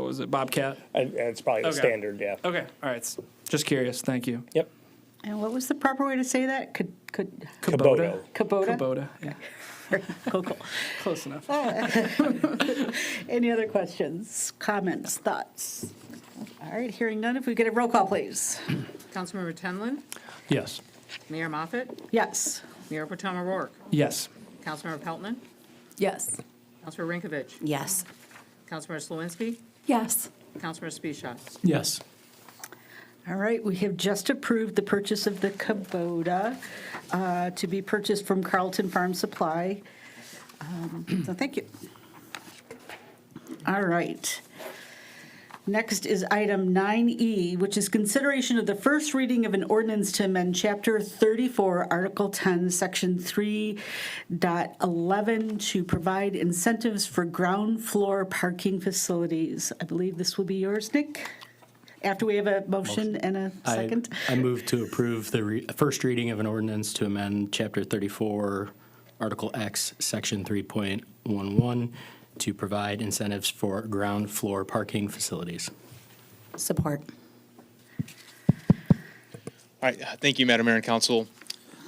was it, Bobcat? It's probably the Okay. standard, yeah. Okay, all right. Just curious, thank you. Yep. And what was the proper way to say that? Kubota. Kubota? Kubota, yeah. Cool. Close enough. Any other questions, comments, thoughts? All right, hearing none, if we get a roll call, please. Councilmember Tenlin, Yes. Mayor Moffett, Yes. Mayor Pro Tem O'Rourke, Yes. Councilmember Peltonen, Yes. Councilmember Rinkovich, Yes. Councilmember Slawinski, Yes. Councilmember Spishak. Yes. All right, we have just approved the purchase of the Kubota to be purchased from Carlton Farm Supply. So thank you. All right. Next is item 9E, which is consideration of the first reading of an ordinance to amend Chapter 34, Article 10, Section 3.11 to provide incentives for ground floor parking facilities. I believe this will be yours, Nick, after we have a motion and a second. I move to approve the first reading of an ordinance to amend Chapter 34, Article X, Section 3.11, to provide incentives for ground floor parking facilities. Support. All right, thank you, Madam Mayor and Council.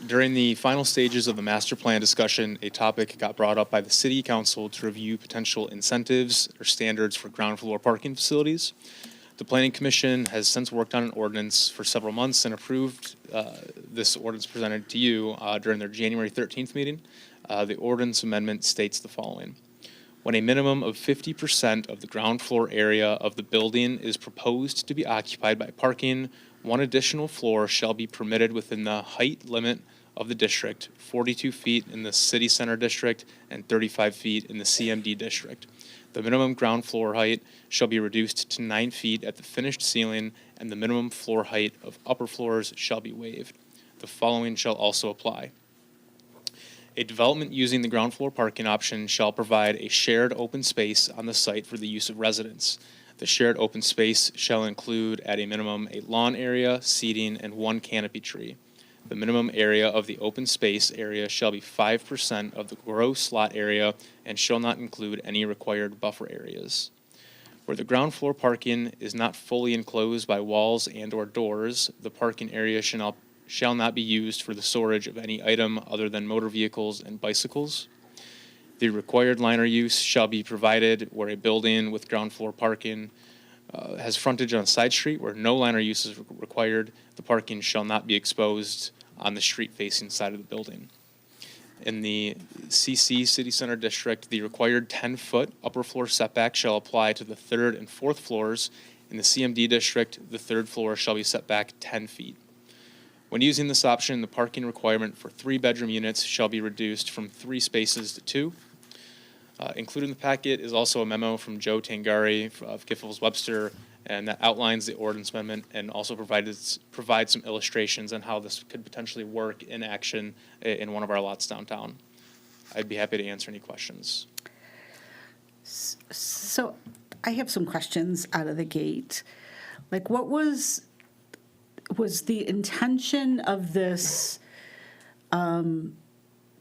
During the final stages of the master plan discussion, a topic got brought up by the City Council to review potential incentives or standards for ground floor parking facilities. The Planning Commission has since worked on an ordinance for several months and approved this ordinance presented to you during their January 13th meeting. The ordinance amendment states the following. When a minimum of 50% of the ground floor area of the building is proposed to be occupied by parking, one additional floor shall be permitted within the height limit of the district, 42 feet in the city center district and 35 feet in the CMD district. The minimum ground floor height shall be reduced to 9 feet at the finished ceiling, and the minimum floor height of upper floors shall be waived. The following shall also apply. A development using the ground floor parking option shall provide a shared open space on the site for the use of residents. The shared open space shall include, at a minimum, a lawn area, seating, and 1 canopy tree. The minimum area of the open space area shall be 5% of the gross lot area and shall not include any required buffer areas. Where the ground floor parking is not fully enclosed by walls and/or doors, the parking area shall not be used for the storage of any item other than motor vehicles and bicycles. The required liner use shall be provided where a building with ground floor parking has frontage on a side street where no liner use is required. The parking shall not be exposed on the street-facing side of the building. In the CC City Center District, the required 10-foot upper floor setback shall apply to the 3rd and 4th floors. In the CMD District, the 3rd floor shall be set back 10 feet. When using this option, the parking requirement for 3-bedroom units shall be reduced from 3 spaces to 2. Included in the packet is also a memo from Joe Tangari of Giffords Webster, and that outlines the ordinance amendment and also provides some illustrations on how this could potentially work in action in one of our lots downtown. I'd be happy to answer any questions. So I have some questions out of the gate. Like, what was the intention of this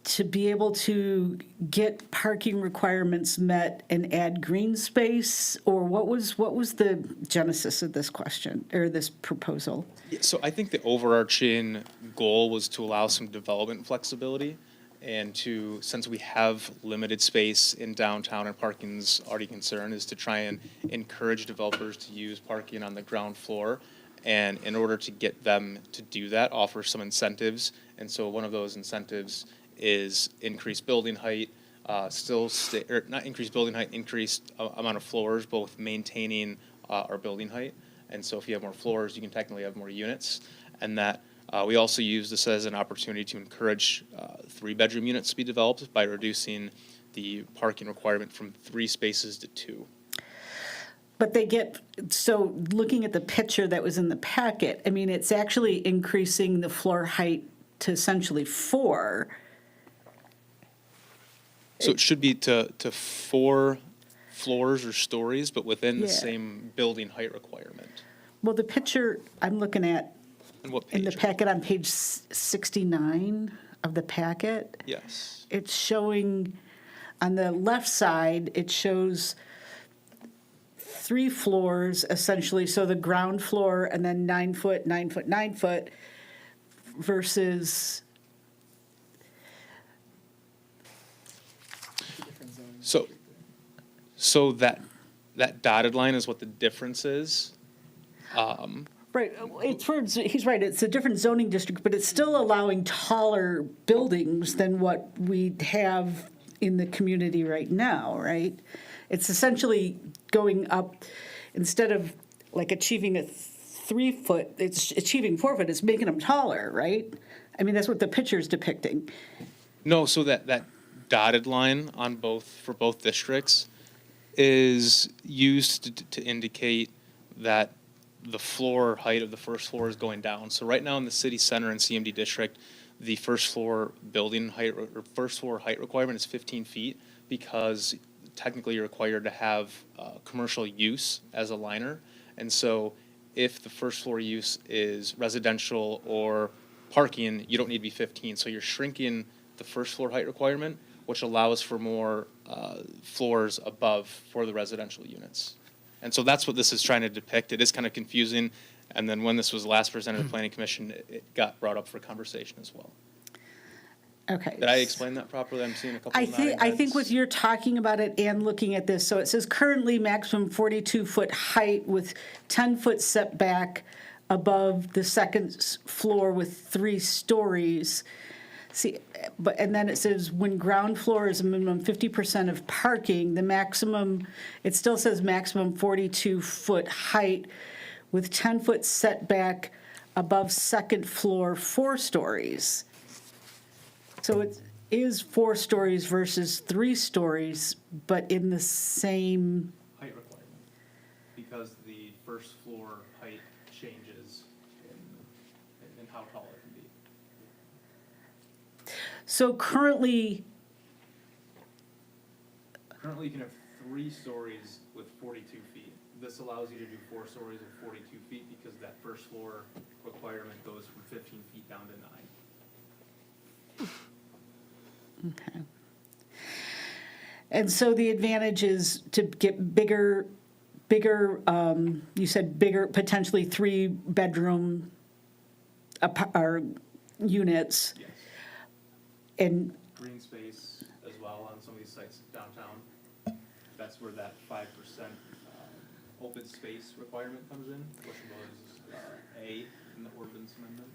to be able to get parking requirements met and add green space? Or what was the genesis of this question, or this proposal? So I think the overarching goal was to allow some development flexibility and to, since we have limited space in downtown and parking's already concerned, is to try and encourage developers to use parking on the ground floor. And in order to get them to do that, offer some incentives. And so one of those incentives is increased building height, not increased building height, increased amount of floors, both maintaining our building height. And so if you have more floors, you can technically have more units. And that we also use this as an opportunity to encourage 3-bedroom units to be developed by reducing the parking requirement from 3 spaces to 2. But so looking at the picture that was in the packet, I mean, it's actually increasing the floor height to essentially 4. So it should be to 4 floors or stories, but within the Yeah. same building height requirement. Well, the picture I'm looking at And what in the page? packet on page 69 of the packet, Yes. it's showing, on the left side, it shows 3 floors essentially, so the ground floor and then 9 foot, 9 foot, 9 foot versus, So that dotted line is what the difference is. right, he's right, it's a different zoning district, but it's still allowing taller buildings than what we have in the community right now, right? It's essentially going up, instead of like achieving a 3 foot, it's achieving 4 foot, it's making them taller, right? I mean, that's what the picture's depicting. No, so that dotted line on for both districts is used to indicate that the floor height of the first floor is going down. So right now in the city center and CMD district, the first floor building height or first floor height requirement is 15 feet because technically you're required to have commercial use as a liner. And so if the first floor use is residential or parking, you don't need to be 15. So you're shrinking the first floor height requirement, which allows for more floors above for the residential units. And so that's what this is trying to depict. It is kind of confusing. And then when this was last presented to the Planning Commission, it got brought up for conversation as well. Okay. Did I explain that properly? I'm seeing a couple I of nodding think heads. with you're talking about it and looking at this, so it says currently maximum 42-foot height with 10-foot setback above the second floor with 3 stories. See, and then it says when ground floor is a minimum 50% of parking, the maximum, it still says maximum 42-foot height with 10-foot setback above second floor 4 stories. So it is 4 stories versus 3 stories, but in the same, Height requirement, because the first floor height changes in how tall it can be. so currently, Currently, you can have 3 stories with 42 feet. This allows you to do 4 stories with 42 feet because that first floor requirement goes from 15 feet down to 9. okay. And so the advantage is to get bigger, you said bigger, potentially 3-bedroom or units. Yes. And Green space as well on some of these sites downtown. That's where that 5% open space requirement comes in, which was A in the ordinance amendment.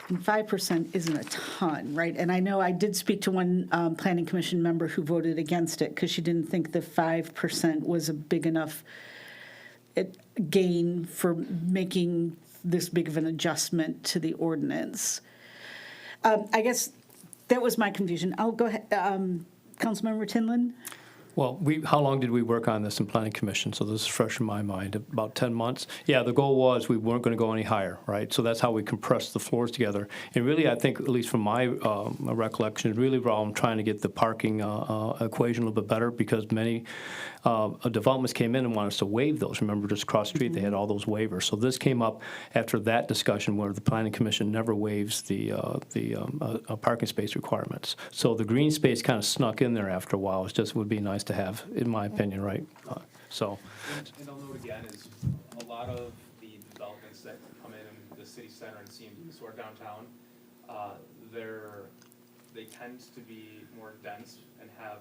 And 5% isn't a ton, right? And I know I did speak to one planning commission member who voted against it because she didn't think the 5% was a big enough gain for making this big of an adjustment to the ordinance. I guess that was my confusion. I'll go ahead. Councilmember Tinlin? Well, how long did we work on this in Planning Commission? So this is fresh in my mind, about 10 months. Yeah, the goal was we weren't going to go any higher, right? So that's how we compressed the floors together. And really, I think, at least from my recollection, really, I'm trying to get the parking equation a little bit better because many developments came in and wanted us to waive those. Remember, just across the street, they had all those waivers. So this came up after that discussion where the Planning Commission never waives the parking space requirements. So the green space kind of snuck in there after a while. It just would be nice to have, in my opinion, right? So. And I'll note again is a lot of the developments that come in the city center and CMDs or downtown, they tend to be more dense and have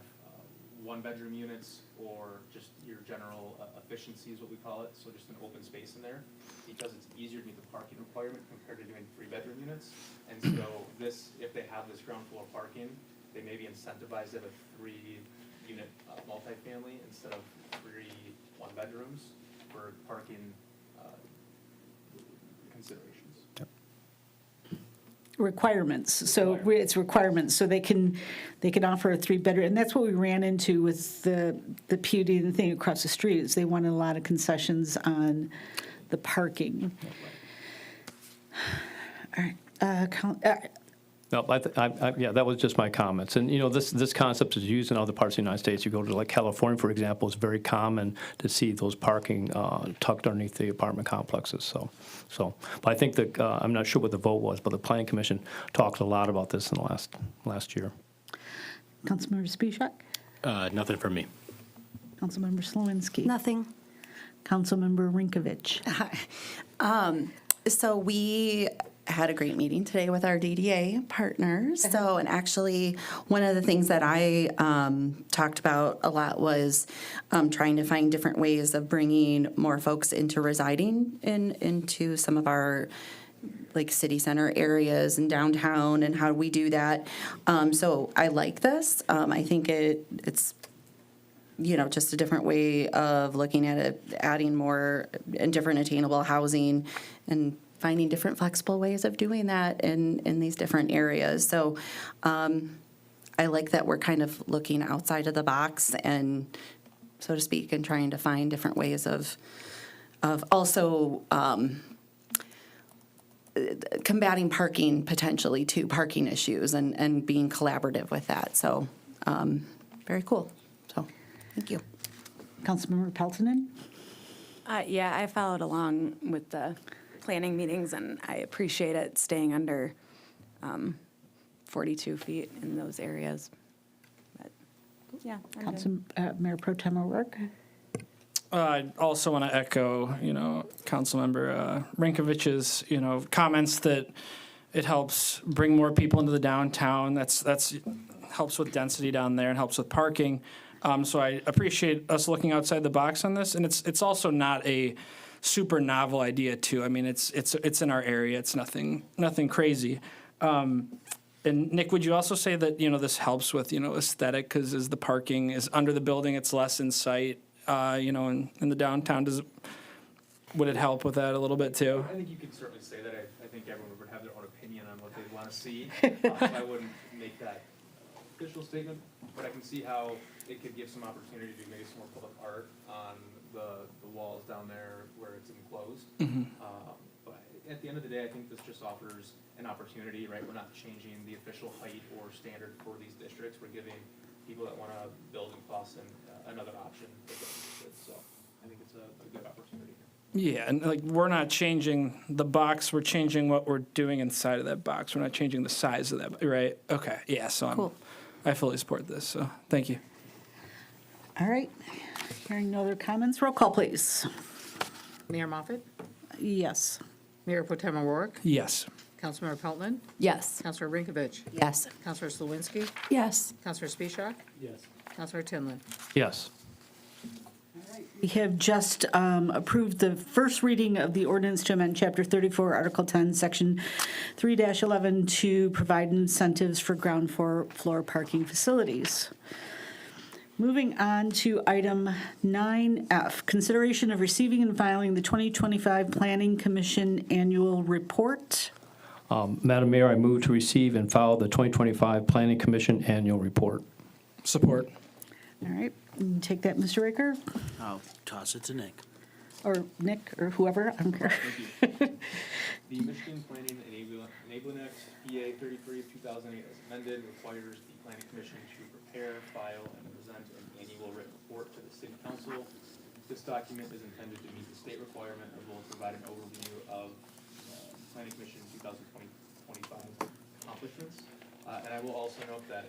one-bedroom units or just your general efficiency is what we call it, so just an open space in there, because it's easier to meet the parking requirement compared to doing 3-bedroom units. And so this, if they have this ground floor parking, they may be incentivized to have a 3-unit multifamily instead of 3 one-bedrooms for parking considerations. Requirements, so it's requirements, so they can offer a 3-bedroom, and that's what we ran into with the PUD and the thing across the street, is they wanted a lot of concessions on the parking. All right, No, yeah, that was just my comments. And, you know, this concept is used in other parts of the United States. You go to, like, California, for example, it's very common to see those parking tucked underneath the apartment complexes. So, but I think that, I'm not sure what the vote was, but the Planning Commission talked a lot about this in the last year. Councilmember Spisak? Nothing from me. Councilmember Slawinski? Nothing. Councilmember Rinkovich? So we had a great meeting today with our DDA partners. So, and actually, one of the things that I talked about a lot was trying to find different ways of bringing more folks into residing into some of our like city center areas and downtown, and how do we do that. So I like this. I think it's just a different way of looking at it, adding more and different attainable housing and finding different flexible ways of doing that in these different areas. So I like that we're kind of looking outside of the box and, so to speak, and trying to find different ways of also combating parking potentially too, parking issues and being collaborative with that. So very cool. So thank you. Councilmember Peltonen? Yeah, I followed along with the planning meetings, and I appreciate it staying under 42 feet in those areas. But, yeah. Mayor Pro Tem O'Rourke? I also want to echo, Councilmember Rinkovich's, comments that it helps bring more people into the downtown. That's helps with density down there and helps with parking. So I appreciate us looking outside the box on this, and it's also not a super novel idea too. I mean, it's in our area. It's nothing crazy. And Nick, would you also say that this helps with aesthetic, because as the parking is under the building, it's less in sight. In the downtown, would it help with that a little bit too? I think you could certainly say that. I think everyone would have their own opinion on what they'd want to see. I wouldn't make that official statement, but I can see how it could give some opportunity to maybe some more public art on the walls down there where it's enclosed. But at the end of the day, I think this just offers an opportunity, right? We're not changing the official height or standard for these districts. We're giving people that want to build in Clawson another option. So I think it's a good opportunity. Yeah, and we're not changing the box. We're changing what we're doing inside of that box. We're not changing the size of that, right? Okay, yeah, so Cool. I fully support this, so thank you. All right. Hearing no other comments, roll call, please. Mayor Moffett? Yes. Mayor Pro Tem O'Rourke? Yes. Councilmember Peltman? Yes. Councilor Rinkovich? Yes. Councilor Slawinski? Yes. Councilor Spisak? Yes. Councilor Tinlin? Yes. We have just approved the first reading of the ordinance to amend Chapter 34, Article 10, Section 3-11 to provide incentives for ground floor parking facilities. Moving on to item 9F, consideration of receiving and filing the 2025 Planning Commission Annual Report. Madam Mayor, I move to receive and file the 2025 Planning Commission Annual Report. Support. All right, You take that, Mr. Raker, I'll toss it to Nick. or Nick, or whoever, I don't care. The Michigan Planning Enabling Act, PA 33 of 2008 as amended, requires the Planning Commission to prepare, file, and present an annual written report to the City Council. This document is intended to meet the state requirement as well as provide an overview of Planning Commission 2025 accomplishments. And I will also note that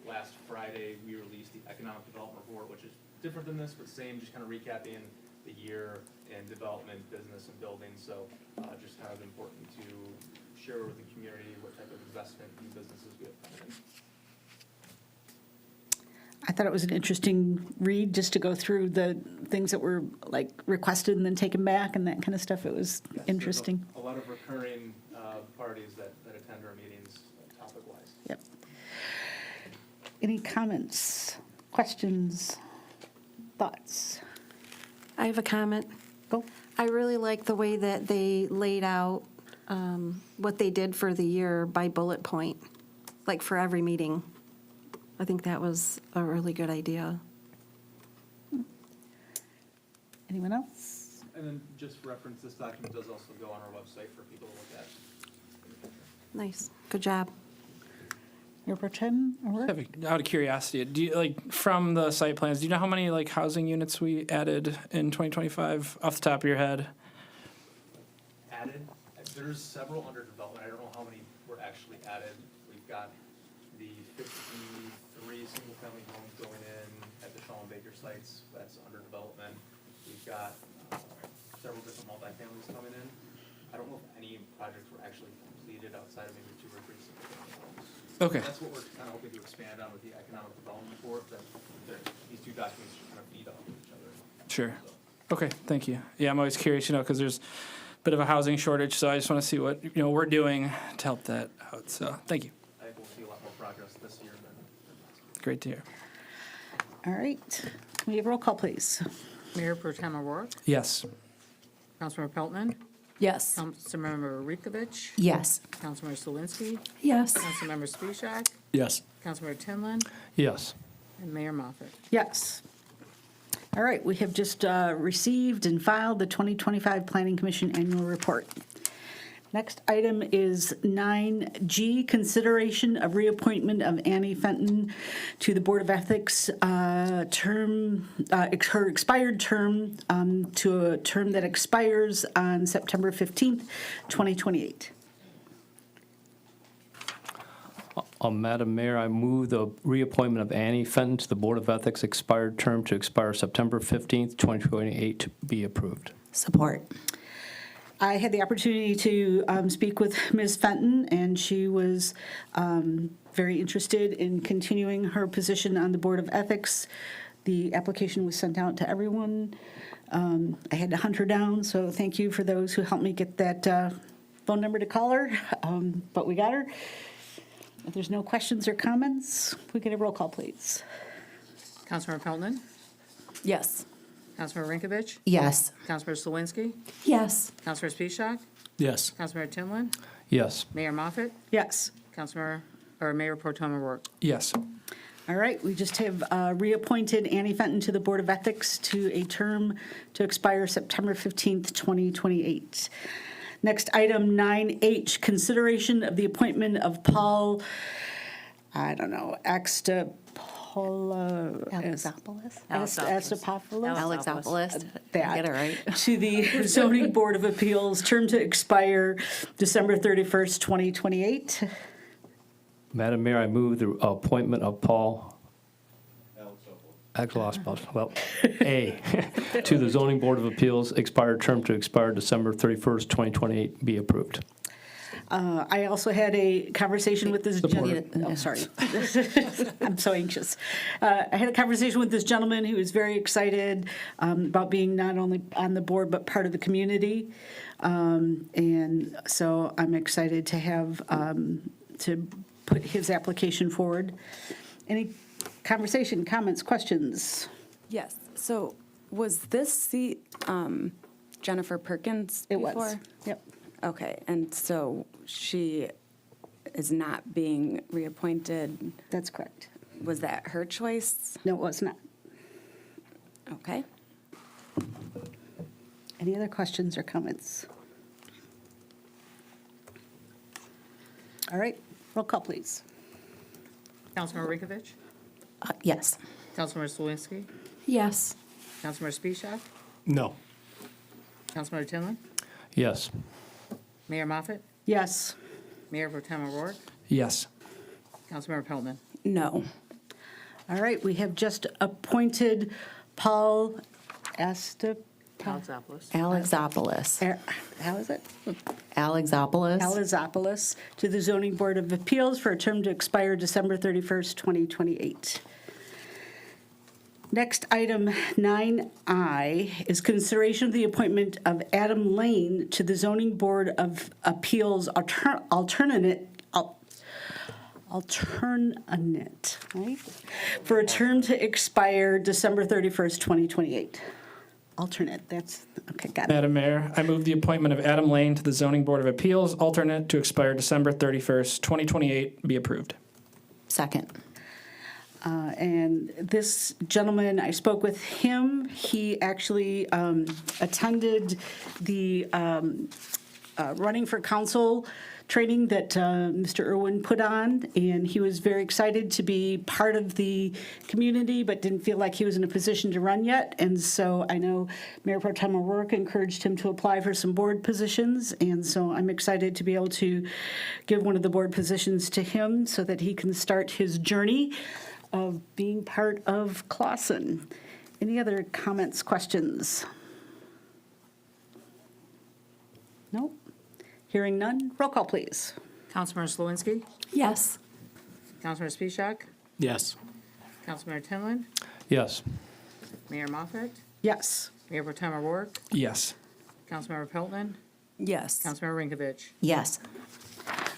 last Friday, we released the Economic Development Report, which is different than this, but same, just kind of recapping the year in development, business, and building. So just kind of important to share with the community what type of investment and businesses we have coming in. I thought it was an interesting read, just to go through the things that were like requested and then taken back and that kind of stuff. It was Yes, there's interesting. A lot of recurring parties that attend our meetings topic-wise. Yep. Any comments, questions, thoughts? I have a comment. Go. I really like the way that they laid out what they did for the year by bullet point, like for every meeting. I think that was a really good idea. Anyone else? And then just reference, this document does also go on our website for people to look at. Nice. Good job. Your Tim, or? Out of curiosity, do you, like, from the site plans, do you know how many, like, housing units we added in 2025 off the top of your head? Added, there's several under development. I don't know how many were actually added. We've got the 53 single-family homes going in at the Shaw and Baker sites. That's under development. We've got several different multifamilies coming in. I don't know if any projects were actually completed outside of maybe 2 or 3 single-family homes. Okay. That's what we're kind of hoping to expand on with the economic development report, that these two documents should kind of feed off of each other. Sure. Okay, thank you. Yeah, I'm always curious, because there's a bit of a housing shortage, so I just want to see what, we're doing to help that out. So, thank you. I think we'll see a lot more progress this year than last year. Great to hear. All right. Can we have a roll call, please? Mayor Pro Tem O'Rourke, Yes. Councilmember Peltman, Yes. Councilmember Rikovich, Yes. Councilmember Slawinski, Yes. Councilmember Spishak, Yes. Councilmember Tinlin, Yes. and Mayor Moffett. Yes. All right, we have just received and filed the 2025 Planning Commission Annual Report. Next item is 9G, consideration of reappointment of Annie Fenton to the Board of Ethics her expired term to a term that expires on September 15th, 2028. Madam Mayor, I move the reappointment of Annie Fenton to the Board of Ethics expired term to expire September 15th, 2028 to be approved. Support. I had the opportunity to speak with Ms. Fenton, and she was very interested in continuing her position on the Board of Ethics. The application was sent out to everyone. I had to hunt her down, so thank you for those who helped me get that phone number to call her, but we got her. If there's no questions or comments, we get a roll call, please. Councilmember Peltman, Yes. Councilmember Rikovich, Yes. Councilmember Slawinski, Yes. Councilmember Spishak, Yes. Councilmember Tinlin, Yes. Mayor Moffett, Yes. Mayor Pro Tem O'Rourke. Yes. All right, we just have reappointed Annie Fenton to the Board of Ethics to a term to expire September 15th, 2028. Next item, 9H, consideration of the appointment of Paul, Alexopoulos. Alexopoulos. That. Get it right. To the Zoning Board of Appeals, term to expire December 31st, 2028. Madam Mayor, I move the appointment of Paul Alexopoulos, to the Zoning Board of Appeals expired term to expire December 31st, 2028 be approved. I also had a conversation with this gentleman. Oh, sorry. I'm so anxious. I had a conversation with this gentleman who was very excited about being not only on the board but part of the community. And so I'm excited to have to put his application forward. Any conversation, comments, questions? Yes. So was this seat Jennifer Perkins It before? was. Yep. Okay, and so she is not being reappointed? That's correct. Was that her choice? No, it was not. Okay. Any other questions or comments? All right, roll call, please. Councilmember Rinkovich? Yes. Councilmember Slawinski? Yes. Councilmember Spisak? No. Councilmember Tinlin? Yes. Mayor Moffett? Yes. Mayor Pro Tem O'Rourke? Yes. Councilmember Peltman? No. All right, we have just appointed Paul Alexopoulos? Alexopoulos. How is it? Alexopoulos. Alexopoulos to the Zoning Board of Appeals for a term to expire December 31st, 2028. Next, item 9I is consideration of the appointment of Adam Lane to the Zoning Board of Appeals alternate, right? For a term to expire December 31st, 2028. Alternate, that's, okay, got it. Madam Mayor, I move the appointment of Adam Lane to the Zoning Board of Appeals, alternate to expire December 31st, 2028, be approved. Second. And this gentleman, I spoke with him. He actually attended the running for council training that Mr. Irwin put on, and he was very excited to be part of the community, but didn't feel like he was in a position to run yet. And so I know Mayor Pro Tem O'Rourke encouraged him to apply for some board positions, and so I'm excited to be able to give one of the board positions to him so that he can start his journey of being part of Clausen. Any other comments, questions? Nope. Hearing none, roll call, please. Councilmember Slawinski? Yes. Councilmember Spisak? Yes. Councilmember Tinlin? Yes. Mayor Moffett? Yes. Mayor Pro Tem O'Rourke? Yes. Councilmember Peltman? Yes. Councilmember Rinkovich? Yes.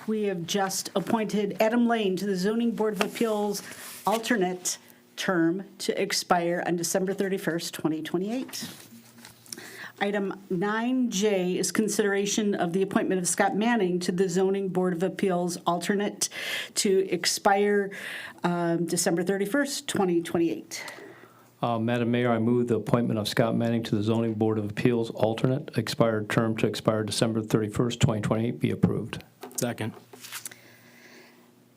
We have just appointed Adam Lane to the Zoning Board of Appeals alternate term to expire on December 31st, 2028. Item 9J is consideration of the appointment of Scott Manning to the Zoning Board of Appeals alternate to expire December 31st, 2028. Madam Mayor, I move the appointment of Scott Manning to the Zoning Board of Appeals alternate, expired term to expire December 31st, 2028, be approved. Second.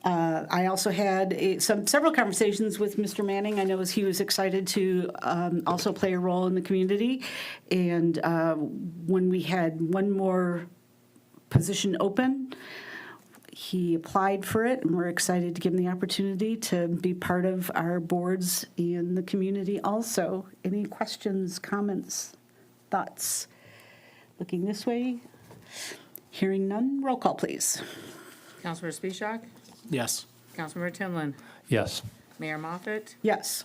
I also had several conversations with Mr. Manning. I know he was excited to also play a role in the community. And when we had one more position open, he applied for it, and we're excited to give him the opportunity to be part of our boards in the community also. Any questions, comments, thoughts? Looking this way. Hearing none, roll call, please. Councilmember Spisak? Yes. Councilmember Tinlin? Yes. Mayor Moffett? Yes.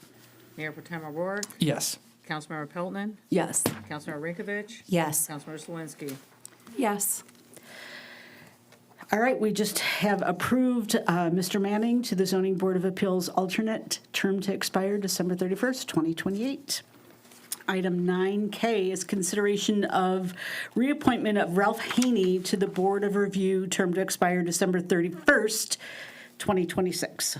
Mayor Pro Tem O'Rourke? Yes. Councilmember Peltman? Yes. Councilmember Rinkovich? Yes. Councilmember Slawinski? Yes. All right, we just have approved Mr. Manning to the Zoning Board of Appeals alternate, term to expire December 31st, 2028. Item 9K is consideration of reappointment of Ralph Haney to the Board of Review, term to expire December 31st, 2026.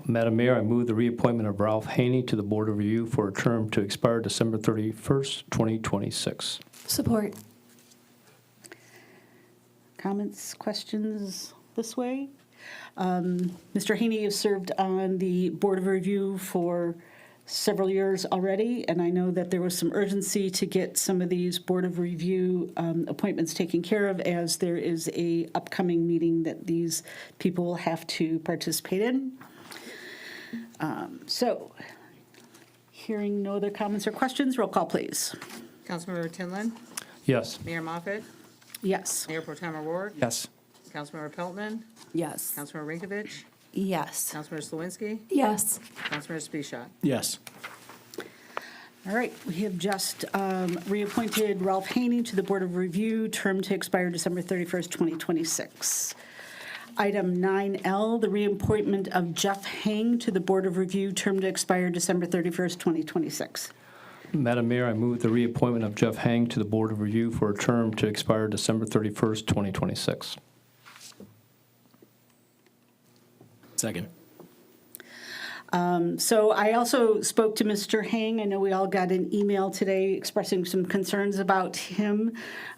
Madam Mayor, I move the reappointment of Ralph Haney to the Board of Review for a term to expire December 31st, 2026. Support. Comments, questions this way? Mr. Haney has served on the Board of Review for several years already, and I know that there was some urgency to get some of these Board of Review appointments taken care of, as there is a upcoming meeting that these people will have to participate in. So, hearing no other comments or questions, roll call, please. Councilmember Tinlin? Yes. Mayor Moffett? Yes. Mayor Pro Tem O'Rourke? Yes. Councilmember Peltman? Yes. Councilmember Rinkovich? Yes. Councilmember Slawinski? Yes. Councilmember Spisak? Yes. All right, we have just reappointed Ralph Haney to the Board of Review, term to expire December 31st, 2026. Item 9L, the reappointment of Jeff Hang to the Board of Review, term to expire December 31st, 2026. Madam Mayor, I move the reappointment of Jeff Hang to the Board of Review for a term to expire December 31st, 2026. Second. So I also spoke to Mr. Hang. I know we all got an email today expressing some concerns about him.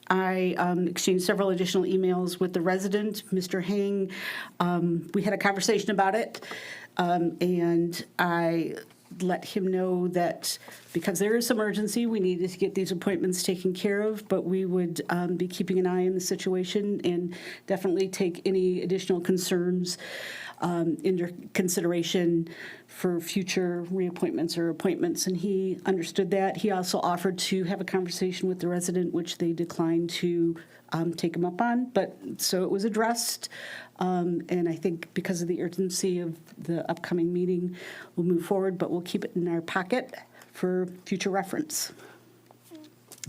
I exchanged several additional emails with the resident, Mr. Hang. We had a conversation about it, and I let him know that because there is some urgency, we needed to get these appointments taken care of, but we would be keeping an eye on the situation and definitely take any additional concerns into consideration for future reappointments or appointments, and he understood that. He also offered to have a conversation with the resident, which they declined to take him up on, but so it was addressed. And I think because of the urgency of the upcoming meeting, we'll move forward, but we'll keep it in our pocket for future reference.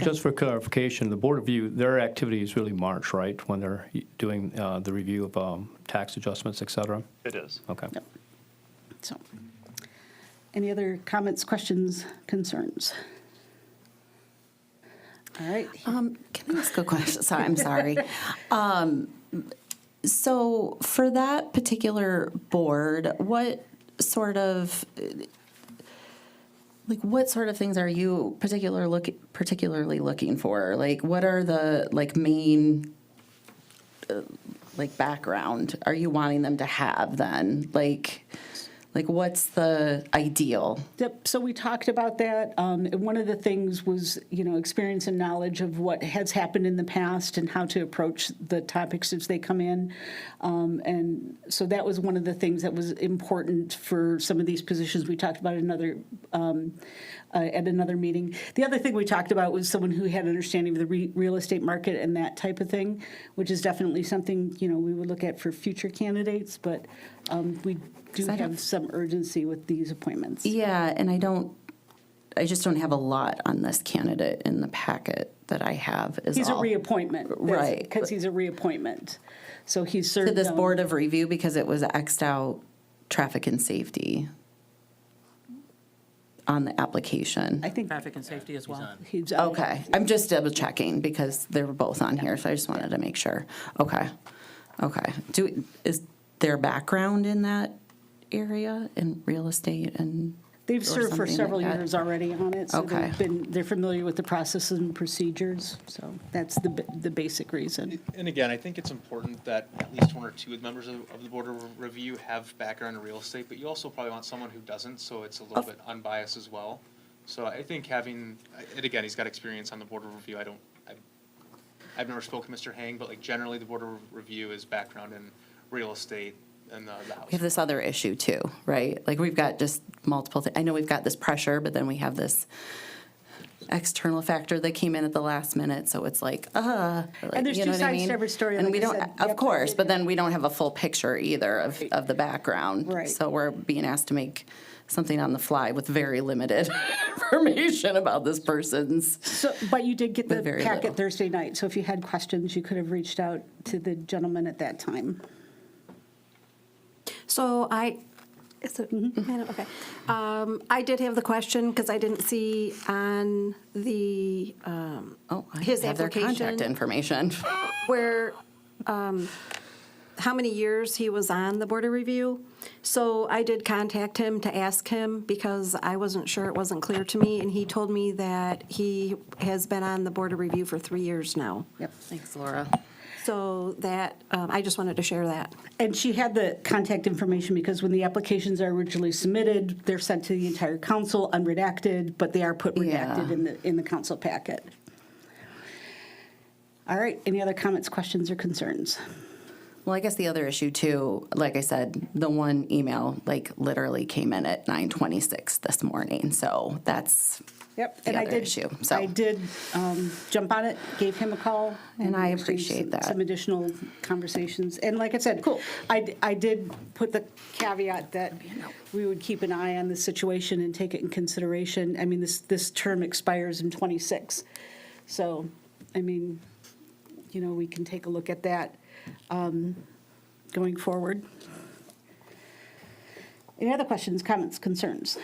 Just for clarification, the Board of Review, their activity is really March, right? When they're doing the review of tax adjustments, et cetera? It is. Okay. Yep. So, any other comments, questions, concerns? All right. Can I ask a question? Sorry, I'm sorry. So for that particular board, what sort of things are you particularly looking for? Like, what are the main background are you wanting them to have then? Like what's the ideal? Yep, so we talked about that. And one of the things was, experience and knowledge of what has happened in the past and how to approach the topics as they come in. And so that was one of the things that was important for some of these positions we talked about at another meeting. The other thing we talked about was someone who had understanding of the real estate market and that type of thing, which is definitely something, we would look at for future candidates, but we do have some urgency with these appointments. Yeah, and I just don't have a lot on this candidate in the packet that I have. He's a reappointment. Right. Because he's a reappointment. So he's served To this on- Board of Review because it was X'd out traffic and safety on the application. I think Traffic and safety as well. he's on. Okay, I'm just double checking because they were both on here, so I just wanted to make sure. Okay. Is their background in that area, in real estate and? They've or served for something several like that? years already on it. So Okay. they're familiar with the processes and procedures. So that's the basic reason. And again, I think it's important that at least one or two members of the Board of Review have background in real estate, but you also probably want someone who doesn't, so it's a little bit unbiased as well. So I think having, and again, he's got experience on the Board of Review. I've never spoken to Mr. Hang, but generally the Board of Review is background in real estate and the house. We have this other issue too, right? Like we've got just multiple, I know we've got this pressure, but then we have this external factor that came in at the last minute, so it's like, And there's you two know what I sides mean? to every story, And like we I don't, said. of Yep. course, but then we don't have a full picture either of the background. Right. So we're being asked to make something on the fly with very limited information about this person's. So, but you did get the But very packet little. Thursday night, so if you had questions, you could have reached out to the gentleman at that time. So is it, okay. I did have the question because I didn't see on the, his Have their contact application information. where, how many years he was on the Board of Review. So I did contact him to ask him because I wasn't sure, it wasn't clear to me, and he told me that he has been on the Board of Review for 3 years now. Yep. Thanks, Laura. So that, I just wanted to share that. And she had the contact information because when the applications are originally submitted, they're sent to the entire council unredacted, but they are put redacted in the council packet. All right, any other comments, questions, or concerns? Well, I guess the other issue too, like I said, the one email literally came in at 9:26 this morning, so that's Yep, the and I other did, issue. So I did jump on it, gave him a call. And I exchanged appreciate that. Some additional conversations. And like I said, cool. I did put the caveat that we would keep an eye on the situation and take it in consideration. I mean, this term expires in '26. So, I mean, we can take a look at that going forward. Any other questions, comments, concerns?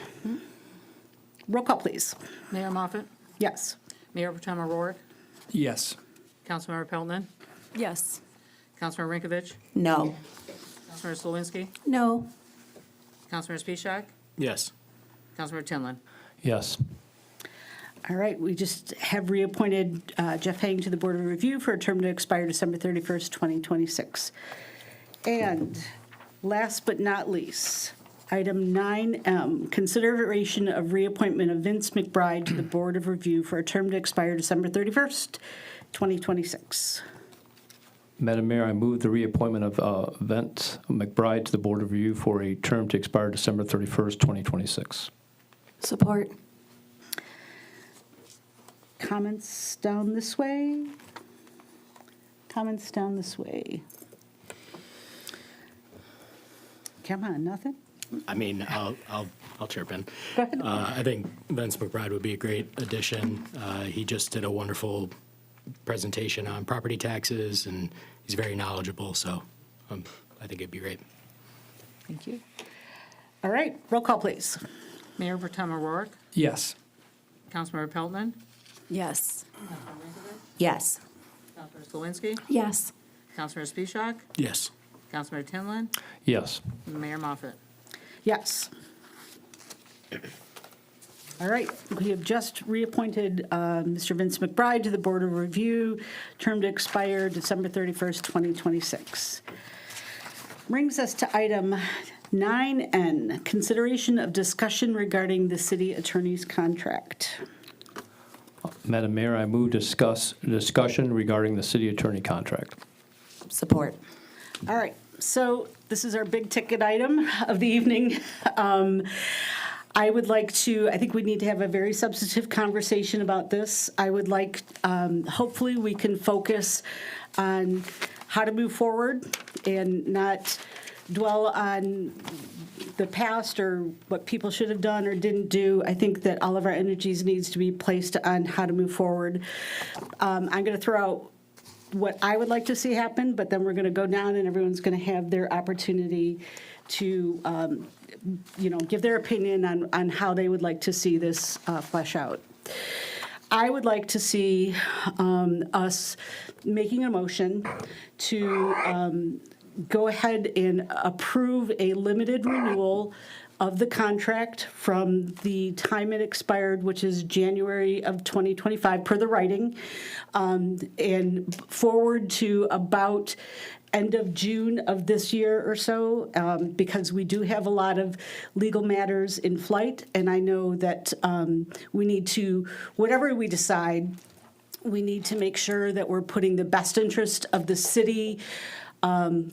Roll call, please. Mayor Moffett? Yes. Mayor Potem O'Rourke? Yes. Councilmember Pelton? Yes. Councilmember Rinkovich? no. Councilmember Slawinski? No. Councilmember Spishak? Yes. Councilmember Tinlin? Yes. All right, we just have reappointed Jeff Hang to the Board of Review for a term to expire December 31st, 2026. And last but not least, item 9M, consideration of reappointment of Vince McBride to the Board of Review for a term to expire December 31st, 2026. Madam Mayor, I move the reappointment of Vince McBride to the Board of Review for a term to expire December 31st, 2026. Support. Comments down this way? Comments down this way? Come on, nothing? I mean, I'll chirp in. Go ahead. I think Vince McBride would be a great addition. He just did a wonderful presentation on property taxes, and he's very knowledgeable, so I think it'd be great. Thank you. All right, roll call, please. Mayor Pro Tem O'Rourke? Yes. Councilmember Peltman? Yes. Councilmember Rinkovich? Yes. Councilmember Slawinski? Yes. Councilmember Spisak? Yes. Councilmember Tinlin? Yes. Mayor Moffett? Yes. All right, we have just reappointed Mr. Vince McBride to the Board of Review, term to expire December 31st, 2026. Brings us to item 9N, consideration of discussion regarding the city attorney's contract. Madam Mayor, I move discussion regarding the city attorney contract. Support. All right, so this is our big ticket item of the evening. I would like to, I think we need to have a very substantive conversation about this. I would like, hopefully we can focus on how to move forward and not dwell on the past or what people should have done or didn't do. I think that all of our energies needs to be placed on how to move forward. I'm going to throw out what I would like to see happen, but then we're going to go down and everyone's going to have their opportunity to, give their opinion on how they would like to see this flesh out. I would like to see us making a motion to go ahead and approve a limited renewal of the contract from the time it expired, which is January of 2025, per the writing, and forward to about end of June of this year or so, because we do have a lot of legal matters in flight, and I know that we need to, whatever we decide, we need to make sure that we're putting the best interest of the city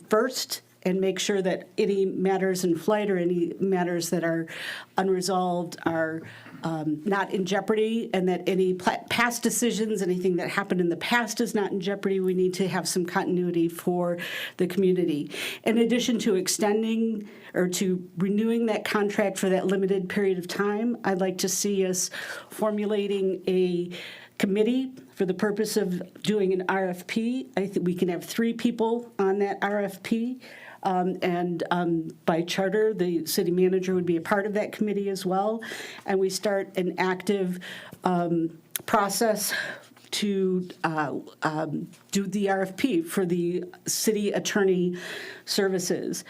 first, and make sure that any matters in flight or any matters that are unresolved are not in jeopardy, and that any past decisions, anything that happened in the past is not in jeopardy. We need to have some continuity for the community. In addition to extending or to renewing that contract for that limited period of time, I'd like to see us formulating a committee for the purpose of doing an RFP. I think we can have 3 people on that RFP. By charter, the city manager would be a part of that committee as well. And we start an active process to do the RFP for the city attorney services.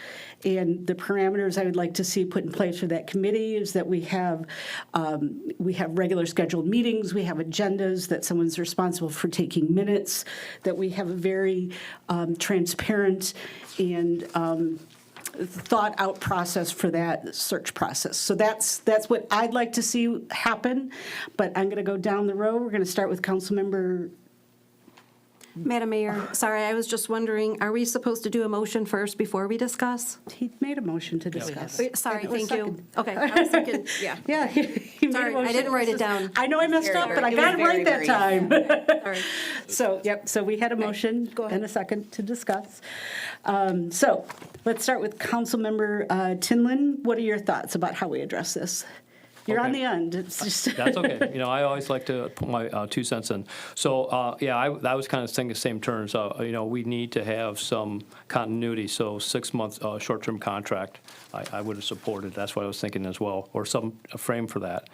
And the parameters I would like to see put in place for that committee is that we have regular scheduled meetings, we have agendas, that someone's responsible for taking minutes, that we have a very transparent and thought-out process for that search process. So that's what I'd like to see happen, but I'm going to go down the road. We're going to start with Councilmember. Madam Mayor, sorry, I was just wondering, are we supposed to do a motion first before we discuss? He made a motion to discuss. Wait, sorry, And it was thank you. seconded. Okay, I was thinking, yeah. Yeah. he made a Sorry, I motion. didn't write it down. I know I messed up, but I got it right that time. Sorry. So we had a motion and a second to discuss. So let's start with Councilmember Tinlin. What are your thoughts about how we address this? You're on the end. It's just. That's okay. I always like to put my 2 cents in. So, I was kind of thinking the same terms. We need to have some continuity. So 6-month short-term contract, I would have supported. That's what I was thinking as well, or a frame for that.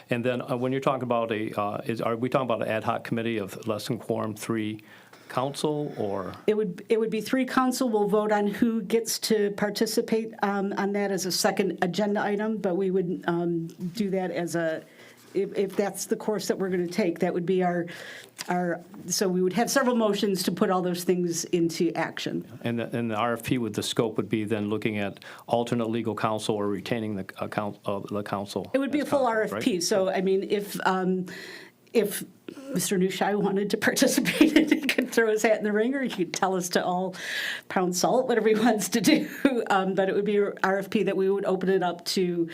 And then when you're talking about are we talking about an ad hoc committee of less than quorum, 3 council, or? It would be 3 council. We'll vote on who gets to participate on that as a second agenda item, but we would do that as if that's the course that we're going to take, that would be so we would have several motions to put all those things into action. And the RFP with the scope would be then looking at alternate legal counsel or retaining the counsel? It would be a as full counsel, RFP. right? So, I mean, if Mr. Nushai wanted to participate, he could throw his hat in the ring, or he could tell us to all pound salt, whatever he wants to do. But it would be an RFP that we would open it up to,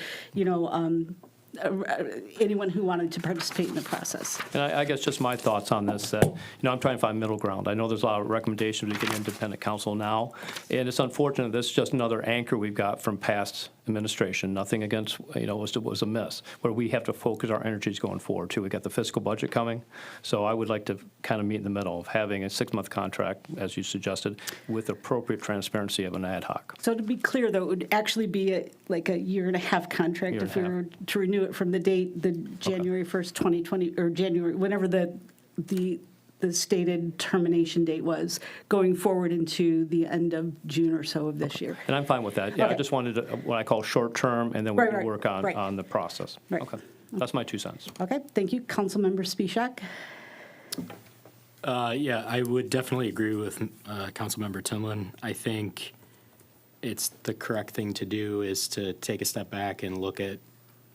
anyone who wanted to participate in the process. And I guess just my thoughts on this, that, I'm trying to find middle ground. I know there's a lot of recommendations to get independent counsel now, and it's unfortunate this is just another anchor we've got from past administration. Nothing against, was a miss, where we have to focus our energies going forward, too. We got the fiscal budget coming, so I would like to kind of meet in the middle of having a 6-month contract, as you suggested, with appropriate transparency of an ad hoc. So to be clear, though, it would actually be like a year-and-a-half contract if we were to renew it from the date, the January 1st, 2020, or January, whenever the stated termination date was, going forward into the end of June or so of this year. And I'm fine with that. Yeah, I Okay. just wanted to, what I call short-term, and then we Right, can right, work right. on the process. Right. Okay, that's my 2 cents. Okay, thank you. Councilmember Spishak? Yeah, I would definitely agree with Councilmember Timlin. I think it's the correct thing to do is to take a step back and look at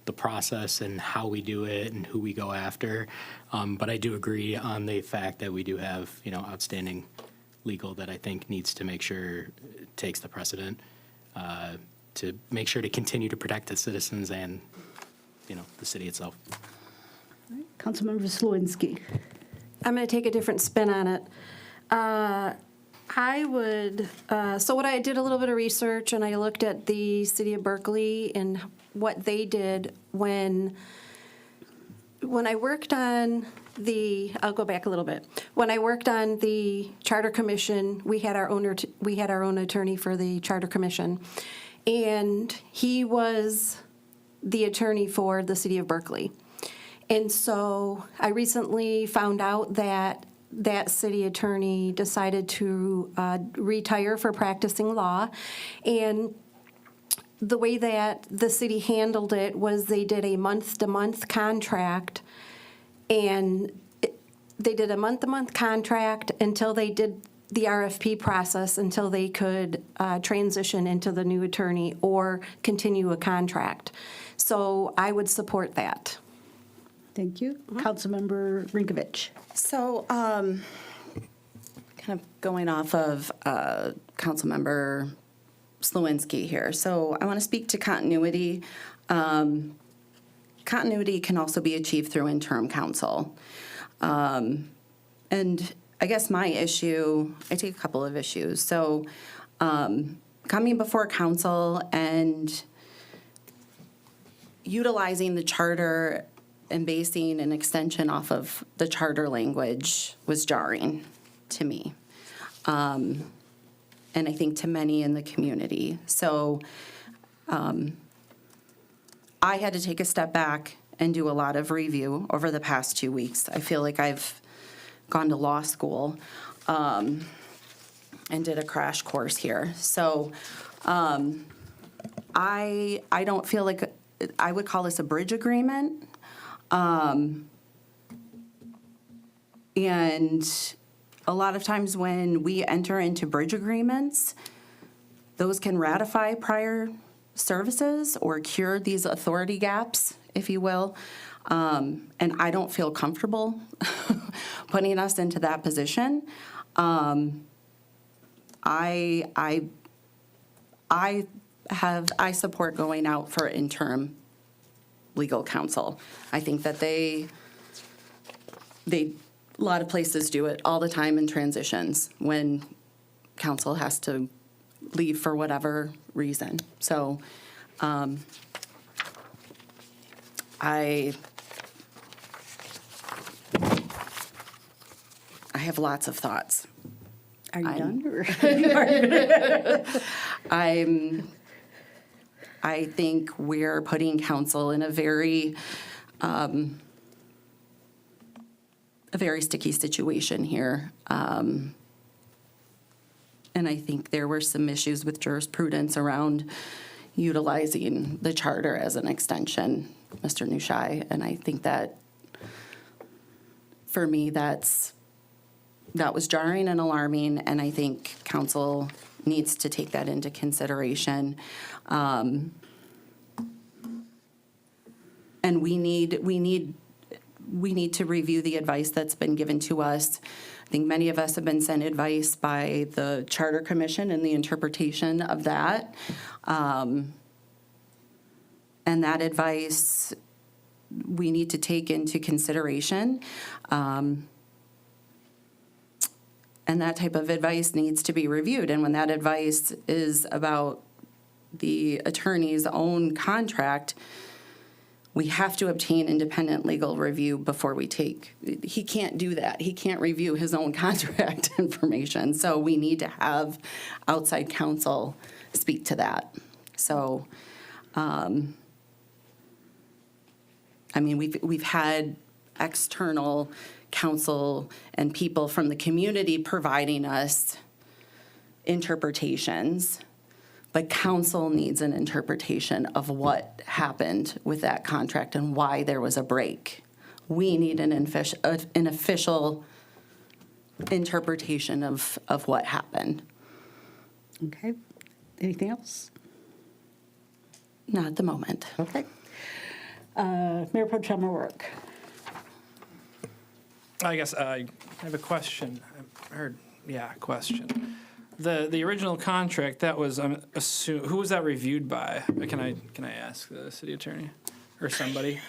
the process and how we do it and who we go after. But I do agree on the fact that we do have, outstanding legal that I think needs to make sure it takes the precedent to make sure to continue to protect the citizens and, the city itself. Councilmember Slawinski? I'm going to take a different spin on it. I would, so what I did a little bit of research, and I looked at the city of Berkeley and what they did when I worked on I'll go back a little bit. When I worked on the Charter Commission, we had our own attorney for the Charter Commission, and he was the attorney for the city of Berkeley. And so I recently found out that that city attorney decided to retire for practicing law. And the way that the city handled it was they did a month-to-month contract, and they did a month-to-month contract until they did the RFP process, until they could transition into the new attorney or continue a contract. So I would support that. Thank you. Councilmember Rinkovich? So, kind of going off of Councilmember Slawinski here. So I want to speak to continuity. Continuity can also be achieved through interim counsel. And I guess my issue, I take a couple of issues. So coming before council and utilizing the charter and basing an extension off of the charter language was jarring to me. And I think to many in the community. So I had to take a step back and do a lot of review over the past 2 weeks. I feel like I've gone to law school and did a crash course here. So I don't feel like, I would call this a bridge agreement. And a lot of times when we enter into bridge agreements, those can ratify prior services or cure these authority gaps, if you will. And I don't feel comfortable putting us into that position. I support going out for interim legal counsel. I think that a lot of places do it all the time in transitions when counsel has to leave for whatever reason. So I have lots of thoughts. Are you done? I think we're putting council in a very a very sticky situation here. And I think there were some issues with jurisprudence around utilizing the charter as an extension, Mr. Nushai. And I think that, for me, that was jarring and alarming, and I think council needs to take that into consideration. And we need to review the advice that's been given to us. I think many of us have been sent advice by the Charter Commission and the interpretation of that. And that advice we need to take into consideration. And that type of advice needs to be reviewed. And when that advice is about the attorney's own contract, we have to obtain independent legal review before we he can't do that. He can't review his own contract information. So we need to have outside counsel speak to that. So, I mean, we've had external counsel and people from the community providing us interpretations, but council needs an interpretation of what happened with that contract and why there was a break. We need an official interpretation of what happened. Okay. Anything else? Not at the moment. Okay. Mayor Pro Tem O'Rourke. I guess I have a question. Question. The original contract, that was, who was that reviewed by? Can I ask the city attorney or somebody?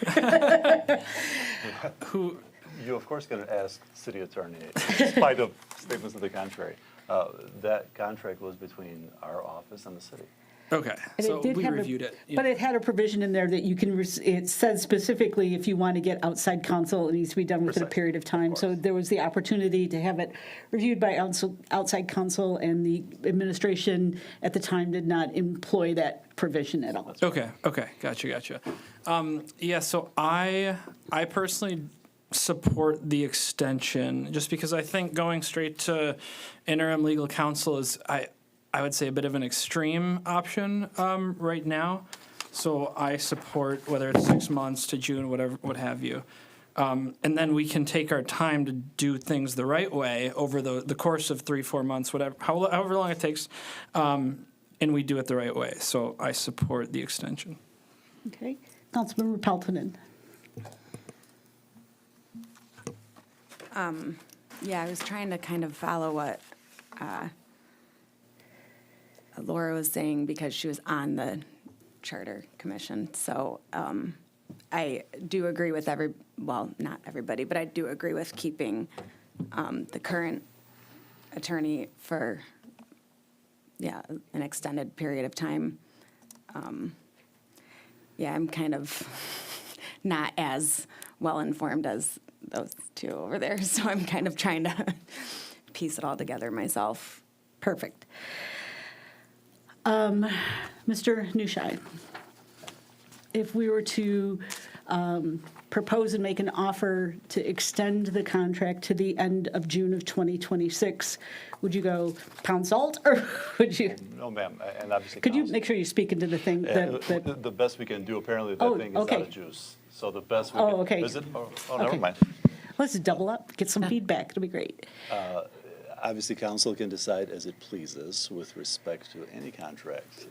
Who? You, of course, going to ask the city attorney, in spite of statements to the contrary. That contract was between our office and the city. Okay, And so it did we have reviewed it. But it had a provision in there that you can, it said specifically if you want to get outside counsel, it needs to be done within a period of time. So there was the opportunity to have it reviewed by outside counsel, and the administration at the time did not employ that provision at all. Okay, gotcha. So I personally support the extension, just because I think going straight to interim legal counsel is, I would say, a bit of an extreme option right now. So I support whether it's 6 months to June, whatever, what have you. And then we can take our time to do things the right way over the course of 3-4 months, whatever, however long it takes, and we do it the right way. So I support the extension. Okay. Councilmember Peltonen. Yeah, I was trying to kind of follow what Laura was saying, because she was on the Charter Commission. So I do agree with not everybody, but I do agree with keeping the current attorney for, an extended period of time. I'm kind of not as well-informed as those two over there, so I'm kind of trying to piece it all together myself. Perfect. Mr. Nushai, if we were to propose and make an offer to extend the contract to the end of June of 2026, would you go pound salt, or would you? No, ma'am, and obviously. Could you make sure you speak into the thing? The best we can do, apparently, that thing is out of juice. So the best we can. Is it? Never mind. Let's double up, get some feedback, it'll be great. Obviously, council can decide as it pleases with respect to any contract,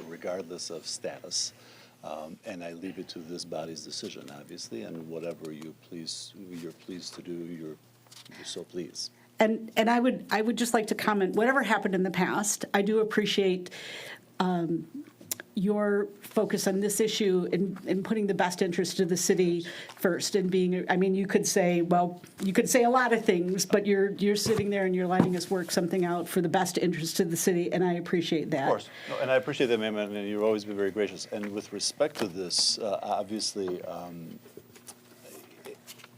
regardless of status. And I leave it to this body's decision, obviously, and whatever you're pleased to do, you're so pleased. And I would just like to comment, whatever happened in the past, I do appreciate your focus on this issue in putting the best interest of the city first, and being, I mean, you could say a lot of things, but you're sitting there and you're letting us work something out for the best interest of the city, and I appreciate that. Of course, no, and I appreciate that, ma'am, and you've always been very gracious. And with respect to this, obviously,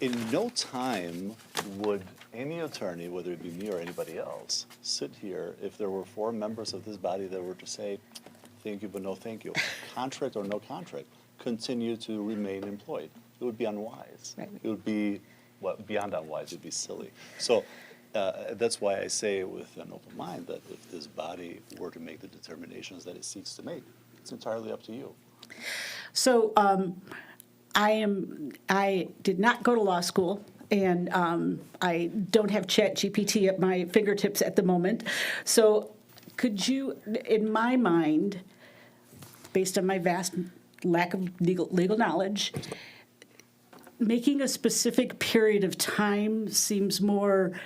in no time would any attorney, whether it be me or anybody else, sit here if there were 4 members of this body that were to say, thank you, but no thank you. Contract or no contract, continue to remain employed. It would be unwise. Right. It would be beyond unwise, it'd be silly. So that's why I say with an open mind that if this body were to make the determinations that it seeks to make, it's entirely up to you. So I did not go to law school, and I don't have ChatGPT at my fingertips at the moment. So could you, in my mind, based on my vast lack of legal knowledge, making a specific period of time seems more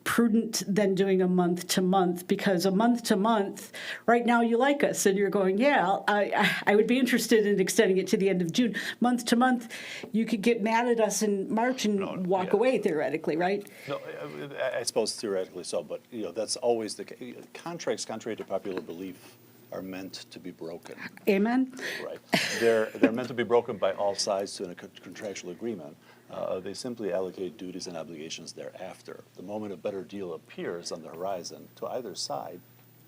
prudent than doing a month to month, because a month to month, right now you like us and you're going, yeah, I would be interested in extending it to the end of June. Month to month, you could get mad at us in March and walk away theoretically, right? No, I suppose theoretically so, but that's always the case. Contracts, contrary to popular belief, are meant to be broken. Amen? Right. They're meant to be broken by all sides to a contractual agreement. They simply allocate duties and obligations thereafter. The moment a better deal appears on the horizon to either side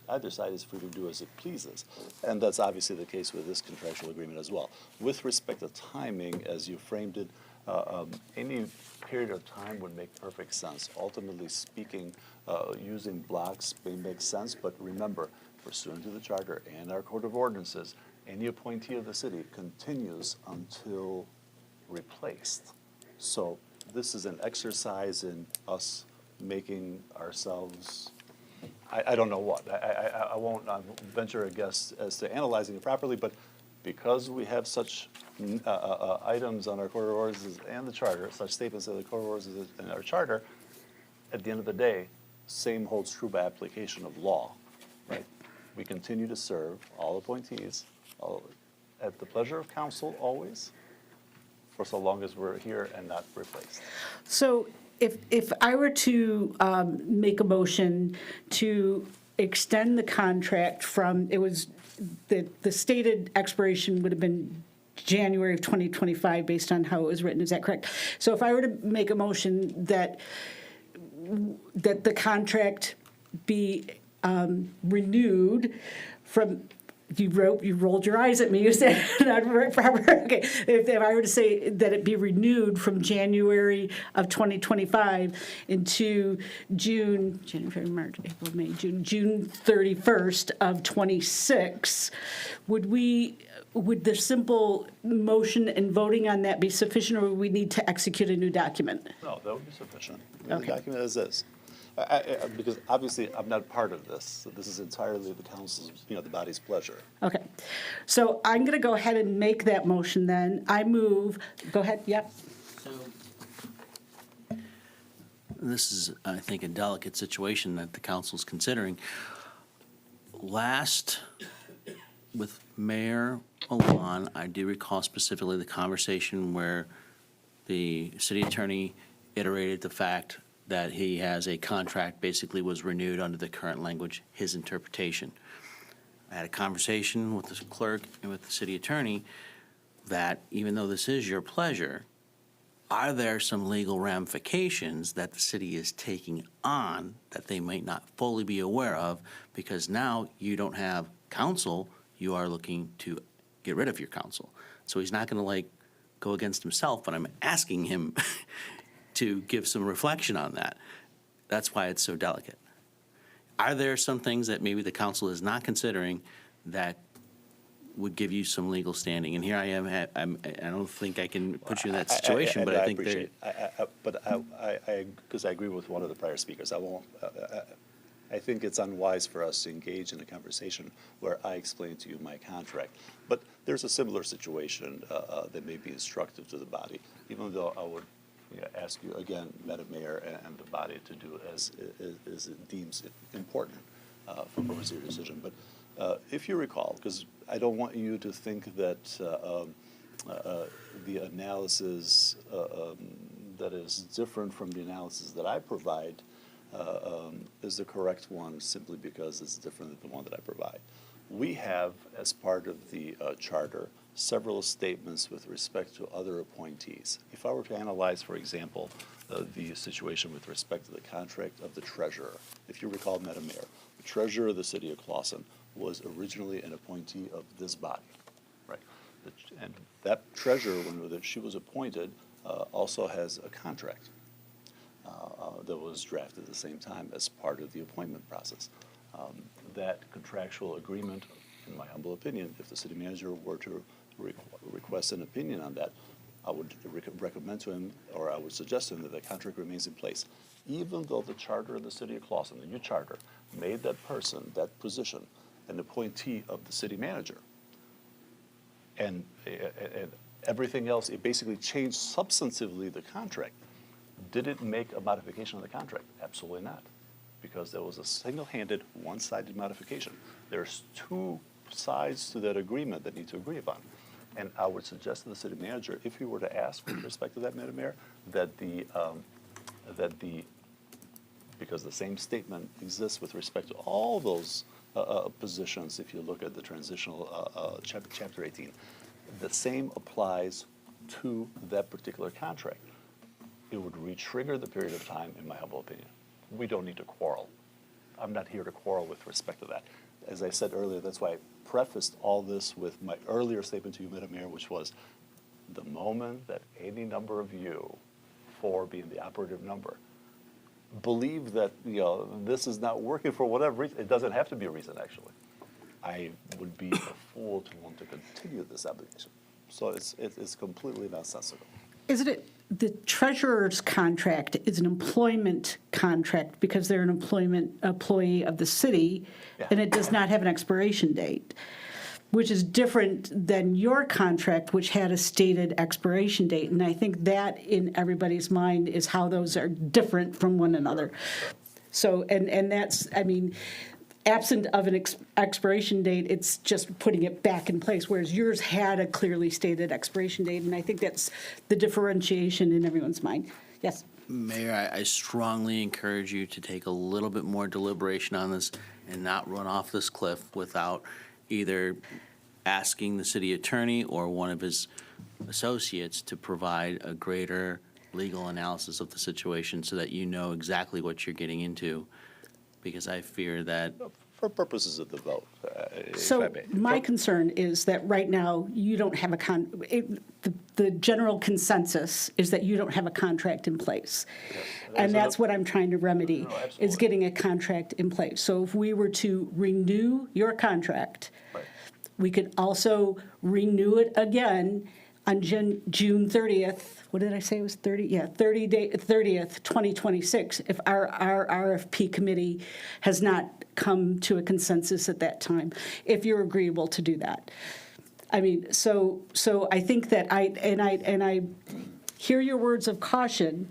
is free to do as it pleases. And that's obviously the case with this contractual agreement as well. With respect to timing, as you framed it, any period of time would make perfect sense. Ultimately speaking, using blocks may make sense, but remember, pursuant to the charter and our code of ordinances, any appointee of the city continues until replaced. So this is an exercise in us making ourselves, I don't know what. I won't venture a guess as to analyzing it properly, but because we have such items on our code of ordinances and the charter, such statements in the code of ordinances and our charter, at the end of the day, same holds true by application of law, right? We continue to serve all appointees at the pleasure of council always, for so long as we're here and not replaced. So if I were to make a motion to extend the contract from, it was, the stated expiration would have been January of 2025 based on how it was written, is that correct? So if I were to make a motion that the contract be renewed from, you rolled your eyes at me, you said not proper. Okay, if I were to say that it be renewed from January of 2025 into June, January, March, April, May, June 31st of 26, would the simple motion and voting on that be sufficient, or would we need to execute a new document? No, that would be sufficient. Okay. The document as is. Because obviously I'm not part of this, so this is entirely the council's, the body's pleasure. Okay, so I'm going to go ahead and make that motion then. I move, go ahead, yep. So this is, I think, a delicate situation that the council's considering. Last, with Mayor Milan, I do recall specifically the conversation where the city attorney iterated the fact that he has a contract, basically was renewed under the current language, his interpretation. I had a conversation with the clerk and with the city attorney that even though this is your pleasure, are there some legal ramifications that the city is taking on that they might not fully be aware of, because now you don't have counsel, you are looking to get rid of your counsel. So he's not going to go against himself, but I'm asking him to give some reflection on that. That's why it's so delicate. Are there some things that maybe the council is not considering that would give you some legal standing? And here I am, I don't think I can put you in that situation, but I think appreciate because I agree with one of the prior speakers, I think it's unwise for us to engage in a conversation where I explain to you my contract. But there's a similar situation that may be instructive to the body, even though I would ask you again, Madam Mayor, and the body to do as it deems important for purpose of your decision. But if you recall, because I don't want you to think that the analysis that is different from the analysis that I provide is the correct one simply because it's different than the one that I provide. We have, as part of the charter, several statements with respect to other appointees. If I were to analyze, for example, the situation with respect to the contract of the treasurer, if you recall, Madam Mayor, the treasurer of the city of Clawson was originally an appointee of this body, right? And that treasurer, when she was appointed, also has a contract that was drafted at the same time as part of the appointment process. That contractual agreement, in my humble opinion, if the city manager were to request an opinion on that, I would recommend to him, or I would suggest to him, that the contract remains in place, even though the charter of the city of Clawson, the new charter, made that person, that position, an appointee of the city manager. And everything else, it basically changed substantively the contract. Did it make a modification of the contract? Absolutely not, because there was a single-handed, one-sided modification. There's two sides to that agreement that need to agree upon. And I would suggest to the city manager, if he were to ask with respect to that, Madam Mayor, that because the same statement exists with respect to all those positions, if you look at the transitional chapter 18, the same applies to that particular contract. It would re-trigger the period of time, in my humble opinion. We don't need to quarrel. I'm not here to quarrel with respect to that. As I said earlier, that's why I prefaced all this with my earlier statement to you, Madam Mayor, which was the moment that any number of you, 4 being the operative number, believe that this is not working for whatever reason, it doesn't have to be a reason actually, I would be a fool to want to continue this obligation. So it's completely nonsensical. Isn't it, the treasurer's contract is an employment contract because they're an employee of the city, and it does not have an expiration date, which is different than your contract, which had a stated expiration date. And I think that, in everybody's mind, is how those are different from one another. So, and that's, I mean, absent of an expiration date, it's just putting it back in place, whereas yours had a clearly stated expiration date, and I think that's the differentiation in everyone's mind. Yes? Mayor, I strongly encourage you to take a little bit more deliberation on this and not run off this cliff without either asking the city attorney or one of his associates to provide a greater legal analysis of the situation so that you know exactly what you're getting into, because I fear that... For purposes of the vote, if I So may. my concern is that right now, you don't have the general consensus is that you don't have a contract in place. And that's what I'm trying to remedy, is getting a contract in place. So if we were to renew your contract, we could also renew it again on June 30th. What did I say it was 30? Yeah, 30th, 2026, if our RFP committee has not come to a consensus at that time, if you're agreeable to do that. I mean, so I think that I hear your words of caution,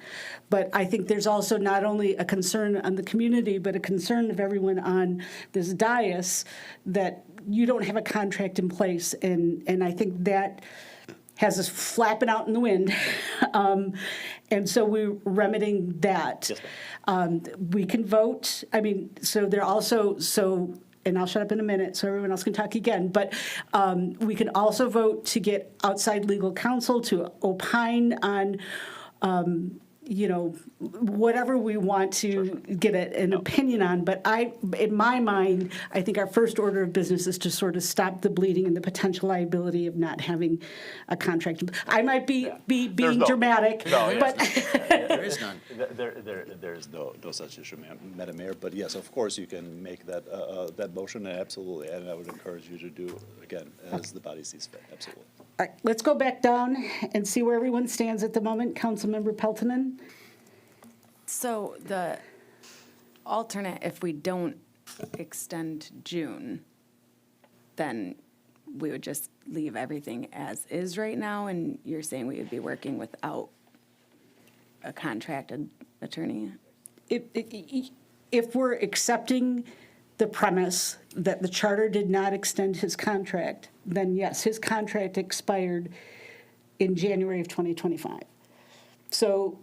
but I think there's also not only a concern on the community, but a concern of everyone on this dais that you don't have a contract in place, and I think that has us flapping out in the wind. And so we're remedying that. We can vote, I mean, so they're also, and I'll shut up in a minute so everyone else can talk again, but we can also vote to get outside legal counsel to opine on, whatever we want to get an opinion on. But in my mind, I think our first order of business is to sort of stop the bleeding and the potential liability of not having a contract. I might be being dramatic, but There is none. There's no such issue, Madam Mayor. But yes, of course, you can make that motion, absolutely. And I would encourage you to do, again, as the body sees fit, absolutely. All right, let's go back down and see where everyone stands at the moment. Councilmember Peltonen? So the alternate, if we don't extend June, then we would just leave everything as is right now, and you're saying we would be working without a contracted attorney? If we're accepting the premise that the charter did not extend his contract, then yes, his contract expired in January of 2025. So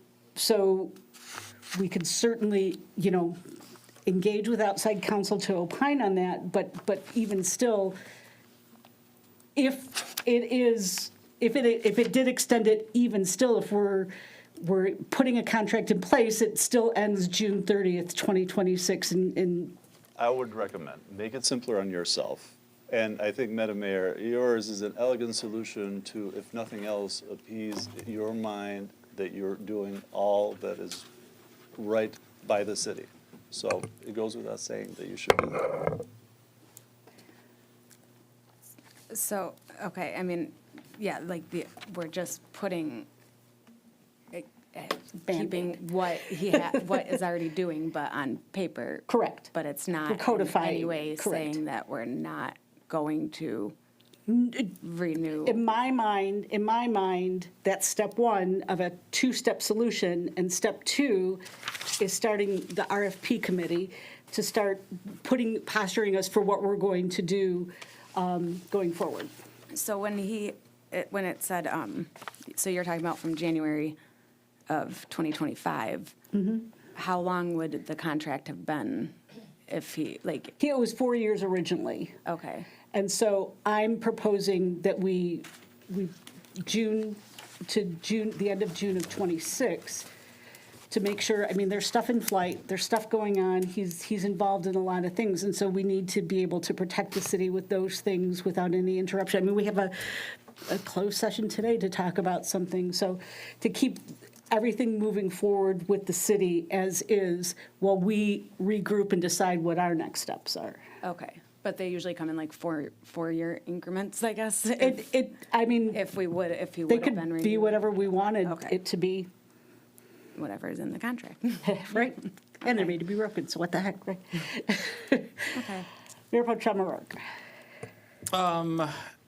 we could certainly, engage with outside counsel to opine on that, but even still, if it did extend it, even still, if we're putting a contract in place, it still ends June 30th, 2026, and I would recommend, make it simpler on yourself. And I think, Madam Mayor, yours is an elegant solution to, if nothing else, appease your mind that you're doing all that is right by the city. So it goes without saying that you should do that. So, okay, I mean, yeah, like we're just putting, keeping what what is already doing, but on paper. Correct. But it's not We're codifying, in any way correct. saying that we're not going to renew. In my mind, that's step one of a two-step solution, and step two is starting the RFP committee to start posturing us for what we're going to do going forward. So when it said, so you're talking about from January of 2025, how long would the contract have been if it was 4 years originally. Okay. And so I'm proposing that we the end of June of '26, to make sure, I mean, there's stuff in flight, there's stuff going on, he's involved in a lot of things, and so we need to be able to protect the city with those things without any interruption. I mean, we have a closed session today to talk about something, so to keep everything moving forward with the city as is while we regroup and decide what our next steps are. Okay. But they usually come in like four-year increments, I guess. I mean, if he would they have been could renewed. be whatever we wanted it to be. Whatever is in the contract. Right. And they're made to be broken, so what the heck, right? Okay. Mayor Pro Tem O'Rourke.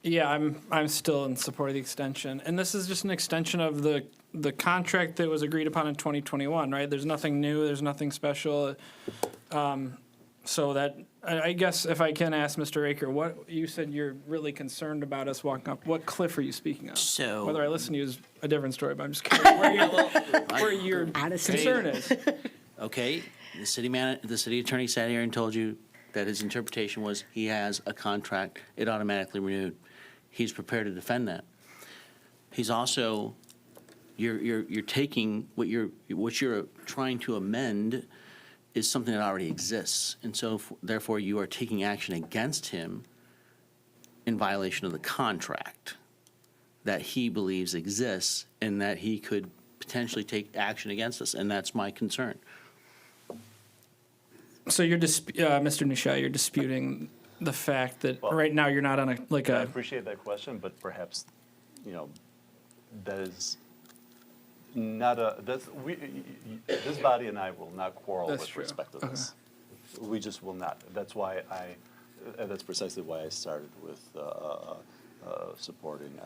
Yeah, I'm still in support of the extension, and this is just an extension of the contract that was agreed upon in 2021, right? There's nothing new, there's nothing special. So that, I guess if I can ask Mr. Raker, what, you said you're really concerned about us walking up, what cliff are you speaking of? So- Whether I listen to you is a different story, but I'm just curious where your concern is. Okay, the city attorney sat here and told you that his interpretation was he has a contract, it automatically renewed. He's prepared to defend that. He's also, you're taking, what you're trying to amend is something that already exists. And so therefore you are taking action against him in violation of the contract that he believes exists and that he could potentially take action against us. And that's my concern. So you're, Mr. Nushai, you're disputing the fact that right now you're not on I appreciate that question, but perhaps, that is not this body and I will not quarrel That's with true. respect to this. We just will not. That's precisely why I started with supporting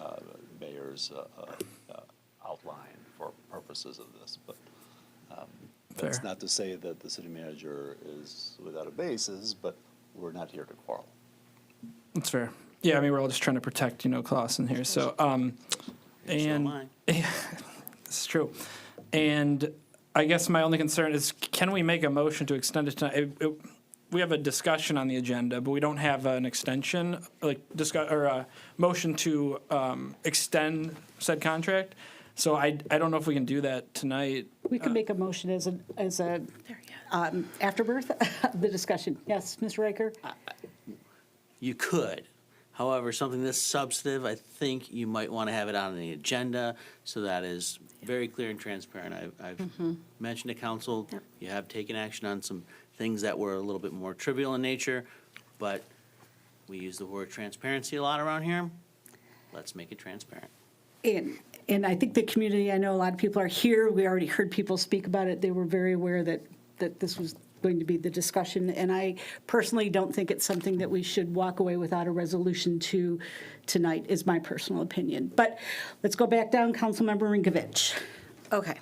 Mayor's outline for purposes of this. But that's Fair. not to say that the city manager is without a basis, but we're not here to quarrel. That's fair. Yeah, I mean, we're all just trying to protect, Clausen here. So, and it's true. And I guess my only concern is, can we make a motion to extend it tonight? We have a discussion on the agenda, but we don't have an extension, or a motion to extend said contract. So I don't know if we can do that tonight. We can make a motion as a afterbirth of the discussion. Yes, Mr. Raker? You could. However, something this substantive, I think you might want to have it on the agenda so that is very clear and transparent. I've mentioned to council, you have taken action on some things that were a little bit more trivial in nature, but we use the word transparency a lot around here. Let's make it transparent. And I think the community, I know a lot of people are here. We already heard people speak about it. They were very aware that this was going to be the discussion. And I personally don't think it's something that we should walk away without a resolution to tonight, is my personal opinion. But let's go back down, Councilmember Rinkovich. Okay.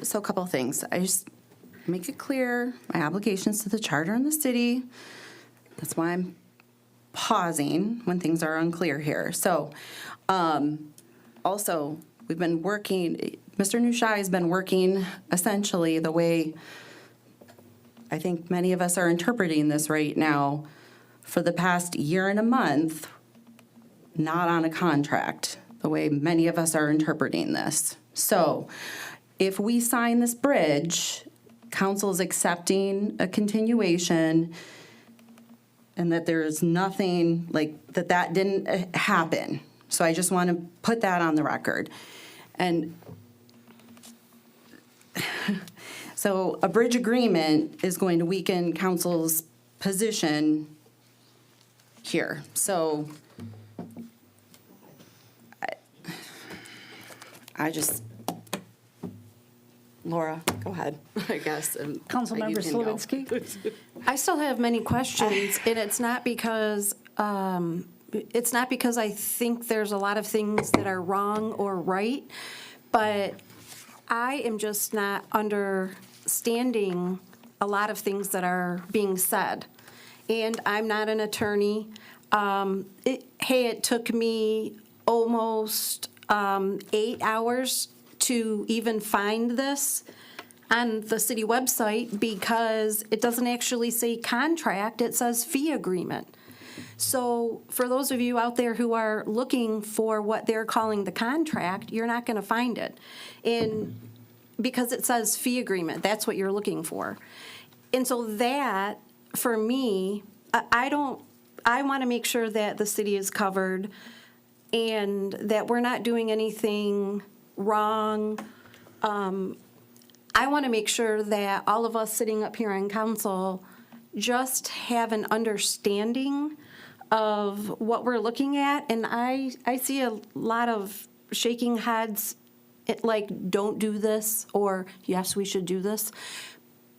So a couple of things. I just make it clear, my obligations to the charter and the city. That's why I'm pausing when things are unclear here. So, also, we've been working, Mr. Nushai has been working essentially the way I think many of us are interpreting this right now for the past year and a month, not on a contract, the way many of us are interpreting this. So if we sign this bridge, council is accepting a continuation and that there is nothing, that didn't happen. So I just want to put that on the record. And so a bridge agreement is going to weaken council's position here. So I just, Laura, go ahead, I guess. Councilmember Slawinski? I still have many questions, and it's not because I think there's a lot of things that are wrong or right, but I am just not understanding a lot of things that are being said. And I'm not an attorney. It took me almost 8 hours to even find this on the city website because it doesn't actually say contract, it says fee agreement. So for those of you out there who are looking for what they're calling the contract, you're not going to find it. And because it says fee agreement, that's what you're looking for. And so that, for me, I want to make sure that the city is covered and that we're not doing anything wrong. I want to make sure that all of us sitting up here on council just have an understanding of what we're looking at. And I see a lot of shaking heads, like, don't do this, or yes, we should do this.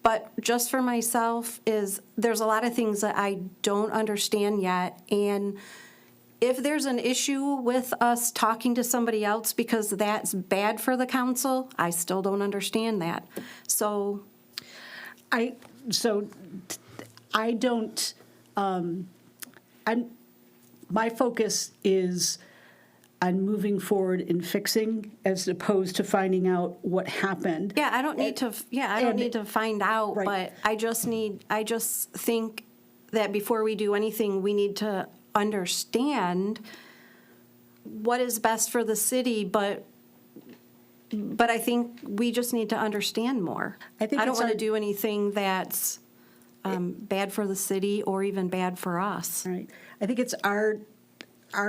But just for myself there's a lot of things that I don't understand yet. And if there's an issue with us talking to somebody else because that's bad for the council, I still don't understand that. So I don't, my focus is on moving forward and fixing as opposed to finding out what happened. yeah, I don't need to find out, Right. but I just think that before we do anything, we need to understand what is best for the city, but I think we just need to understand more. I think I don't it's want to our- do anything that's bad for the city or even bad for us. Right. I think it's our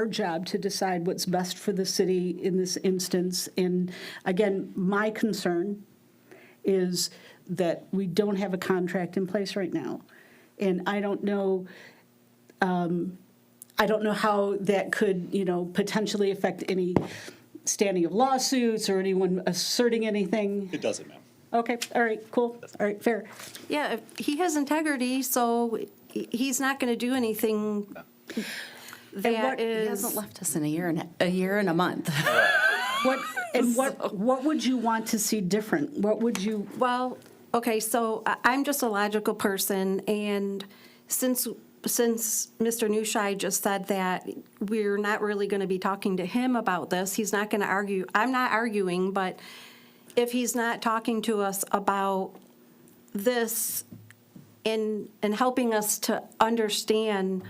job to decide what's best for the city in this instance. And again, my concern is that we don't have a contract in place right now. And I don't know how that could, potentially affect any standing of lawsuits or anyone asserting anything. It doesn't, ma'am. Okay, all right, cool, all right, fair. Yeah, he has integrity, so he's not going to do anything that He is. hasn't left us in a year and a month. What would you want to see different? What would you? Well, okay, so I'm just a logical person, and since Mr. Nushai just said that we're not really going to be talking to him about this, he's not going to argue. I'm not arguing, but if he's not talking to us about this and helping us to understand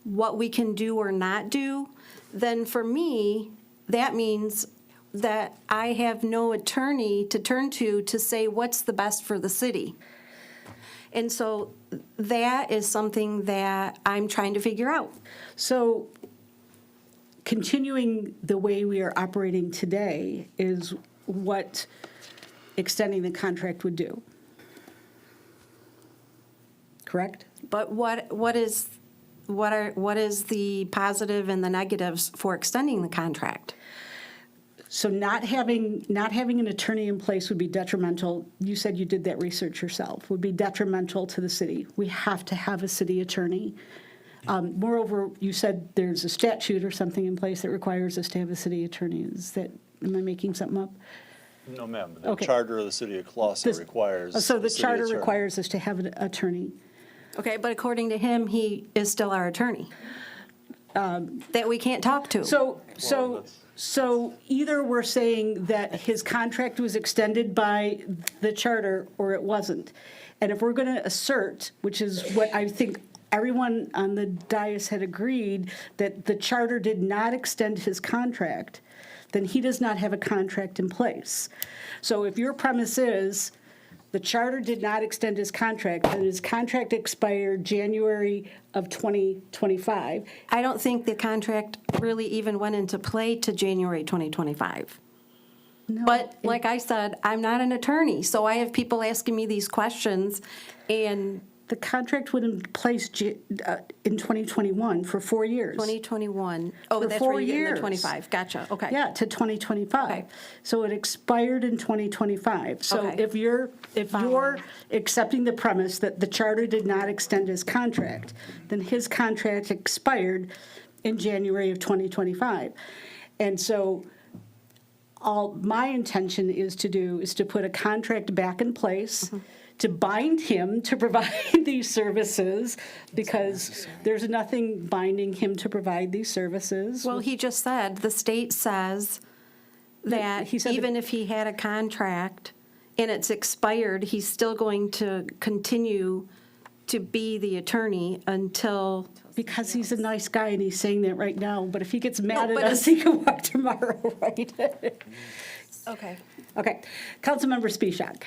what we can do or not do, then for me, that means that I have no attorney to turn to say what's the best for the city. And so that is something that I'm trying to figure out. So continuing the way we are operating today is what extending the contract would do. Correct? But what is the positive and the negatives for extending the contract? So not having an attorney in place would be detrimental. You said you did that research yourself, would be detrimental to the city. We have to have a city attorney. Moreover, you said there's a statute or something in place that requires us to have a city attorney. Am I making something up? No, ma'am. The Okay. charter of the city of Clawson requires. So a the city charter attorney. requires us to have an attorney. Okay, but according to him, he is still our attorney. That we can't talk to. So either we're saying that his contract was extended by the charter or it wasn't. And if we're going to assert, which is what I think everyone on the dais had agreed, that the charter did not extend his contract, then he does not have a contract in place. So if your premise is the charter did not extend his contract, and his contract expired January of 2025. I don't think the contract really even went into play to January 2025. But like I said, I'm not an attorney, so I have people asking me these questions, and The contract went in place in 2021 for 4 years. 2021, oh, For that's 4 where you get in years. the 25, gotcha, okay. Yeah, to 2025. Okay. So it expired in 2025. So Okay. if you're accepting the premise that the charter did not extend his contract, then his contract expired in January of 2025. And so all my intention is to put a contract back in place, to bind him to provide these services, because there's nothing binding him to provide these services. Well, he just said, the state says that He said even if he had a contract and it's expired, he's still going to continue to be the attorney until. Because he's a nice guy and he's saying that right now, but if he gets mad at but us, he can walk tomorrow, right? Okay. Okay. Councilmember Spishak.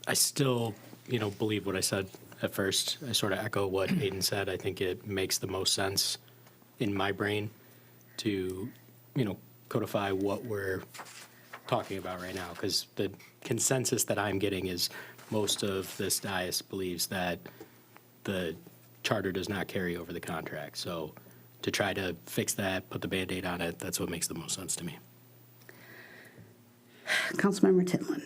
I still, believe what I said at first. I sort of echo what Aiden said. I think it makes the most sense in my brain to, codify what we're talking about right now. Because the consensus that I'm getting is most of this dais believes that the charter does not carry over the contract. So to try to fix that, put the Band-Aid on it, that's what makes the most sense to me. Councilmember Tinlin.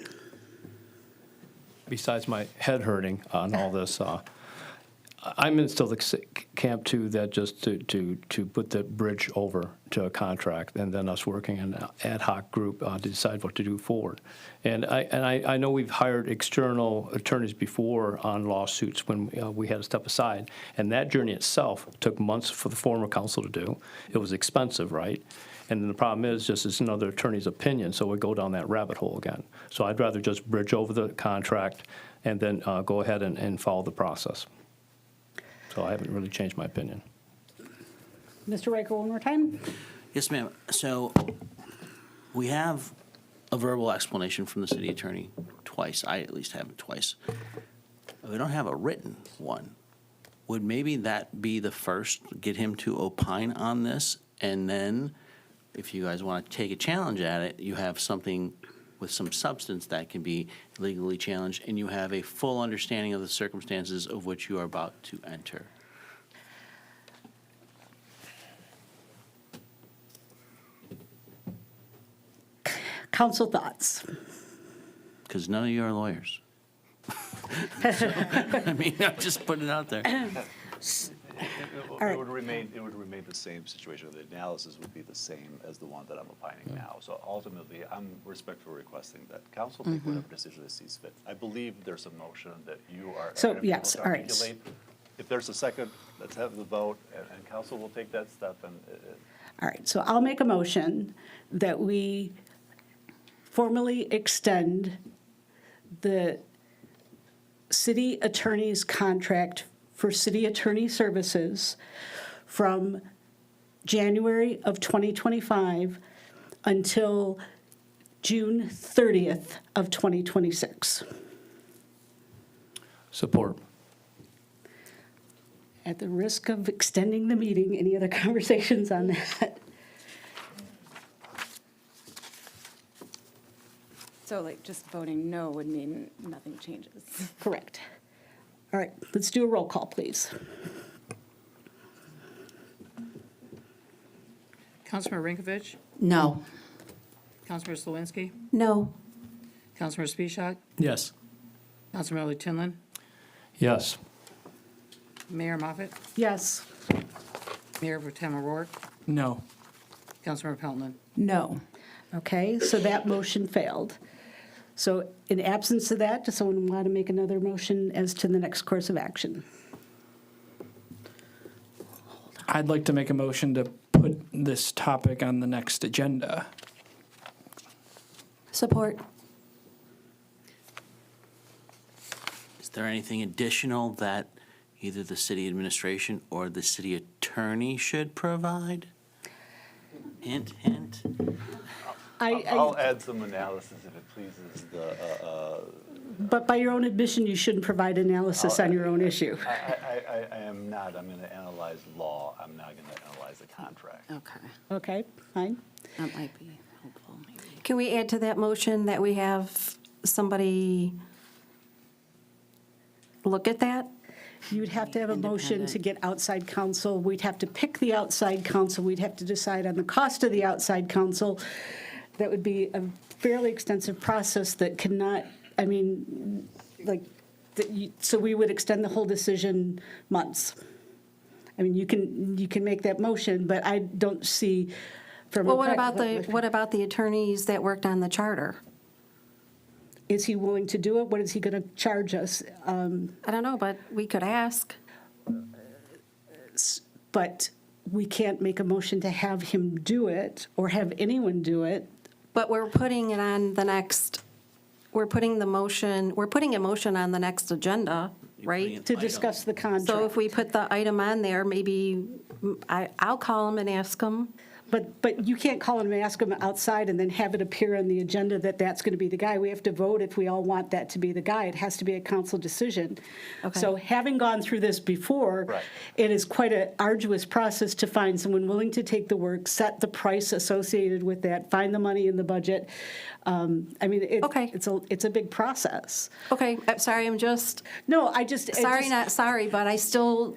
Besides my head hurting on all this, I'm in still the camp too, that just to put the bridge over to a contract, and then us working in an ad hoc group to decide what to do forward. And I know we've hired external attorneys before on lawsuits when we had to step aside, and that journey itself took months for the former council to do. It was expensive, right? And then the problem is, just it's another attorney's opinion, so we go down that rabbit hole again. So I'd rather just bridge over the contract and then go ahead and follow the process. So I haven't really changed my opinion. Mr. Riker, one more time. Yes, ma'am. So we have a verbal explanation from the city attorney twice. I at least have it twice. We don't have a written one. Would maybe that be the first, get him to opine on this, and then if you guys want to take a challenge at it, you have something with some substance that can be legally challenged, and you have a full understanding of the circumstances of which you are about to enter. Council thoughts. Because none of you are lawyers. So, I mean, I'm just putting it out there. It would remain the same situation. The analysis would be the same as the one that I'm opining now. So ultimately, I'm respectfully requesting that council take whatever decision it sees fit. I believe there's a motion that you are So, going to be able yes, to all right. articulate. If there's a second, let's have the vote, and council will take that step. And All right, so I'll make a motion that we formally extend the city attorney's contract for city attorney services from January of 2025 until June 30th of 2026. Support. At the risk of extending the meeting, any other conversations on that? So like just voting no would mean nothing changes. Correct. All right, let's do a roll call, please. Councilmember Rinkovich, No. Councilmember Slawinski, No. Councilmember Spishak, Yes. Councilmember Tinlin, Yes. Mayor Moffett, Yes. Mayor Pro Tem O'Rourke, No. Councilmember Pelton. No. Okay, so that motion failed. So in absence of that, does someone want to make another motion as to the next course of action? I'd like to make a motion to put this topic on the next agenda. Support. Is there anything additional that either the city administration or the city attorney should provide? Hint, hint. I'll add some analysis if it pleases the. But by your own admission, you shouldn't provide analysis on your own issue. I am not. I'm going to analyze law. I'm not going to analyze a contract. Okay. Okay, fine. That might be helpful, maybe. Can we add to that motion that we have somebody look at that? You'd have to have a motion to get outside counsel. We'd have to pick the outside counsel. We'd have to decide on the cost of the outside counsel. That would be a fairly extensive process that cannot, I mean, like, so we would extend the whole decision months. I mean, you can make that motion, but I don't see from a Well, practical- what about the attorneys that worked on the charter? Is he willing to do it? What is he going to charge us? I don't know, but we could ask. But we can't make a motion to have him do it or have anyone do it. But we're putting it on the next, we're putting a motion on the next agenda, right? To discuss the contract. So if we put the item on there, maybe I'll call him and ask him. But you can't call him and ask him outside and then have it appear on the agenda that that's going to be the guy. We have to vote if we all want that to be the guy. It has to be a council decision. Okay. So having gone through this before, it is quite an arduous process to find someone willing to take the work, set the price associated with that, find the money in the budget. I mean, it's a big process. Okay, I'm sorry, I'm just. No, not sorry, but I still.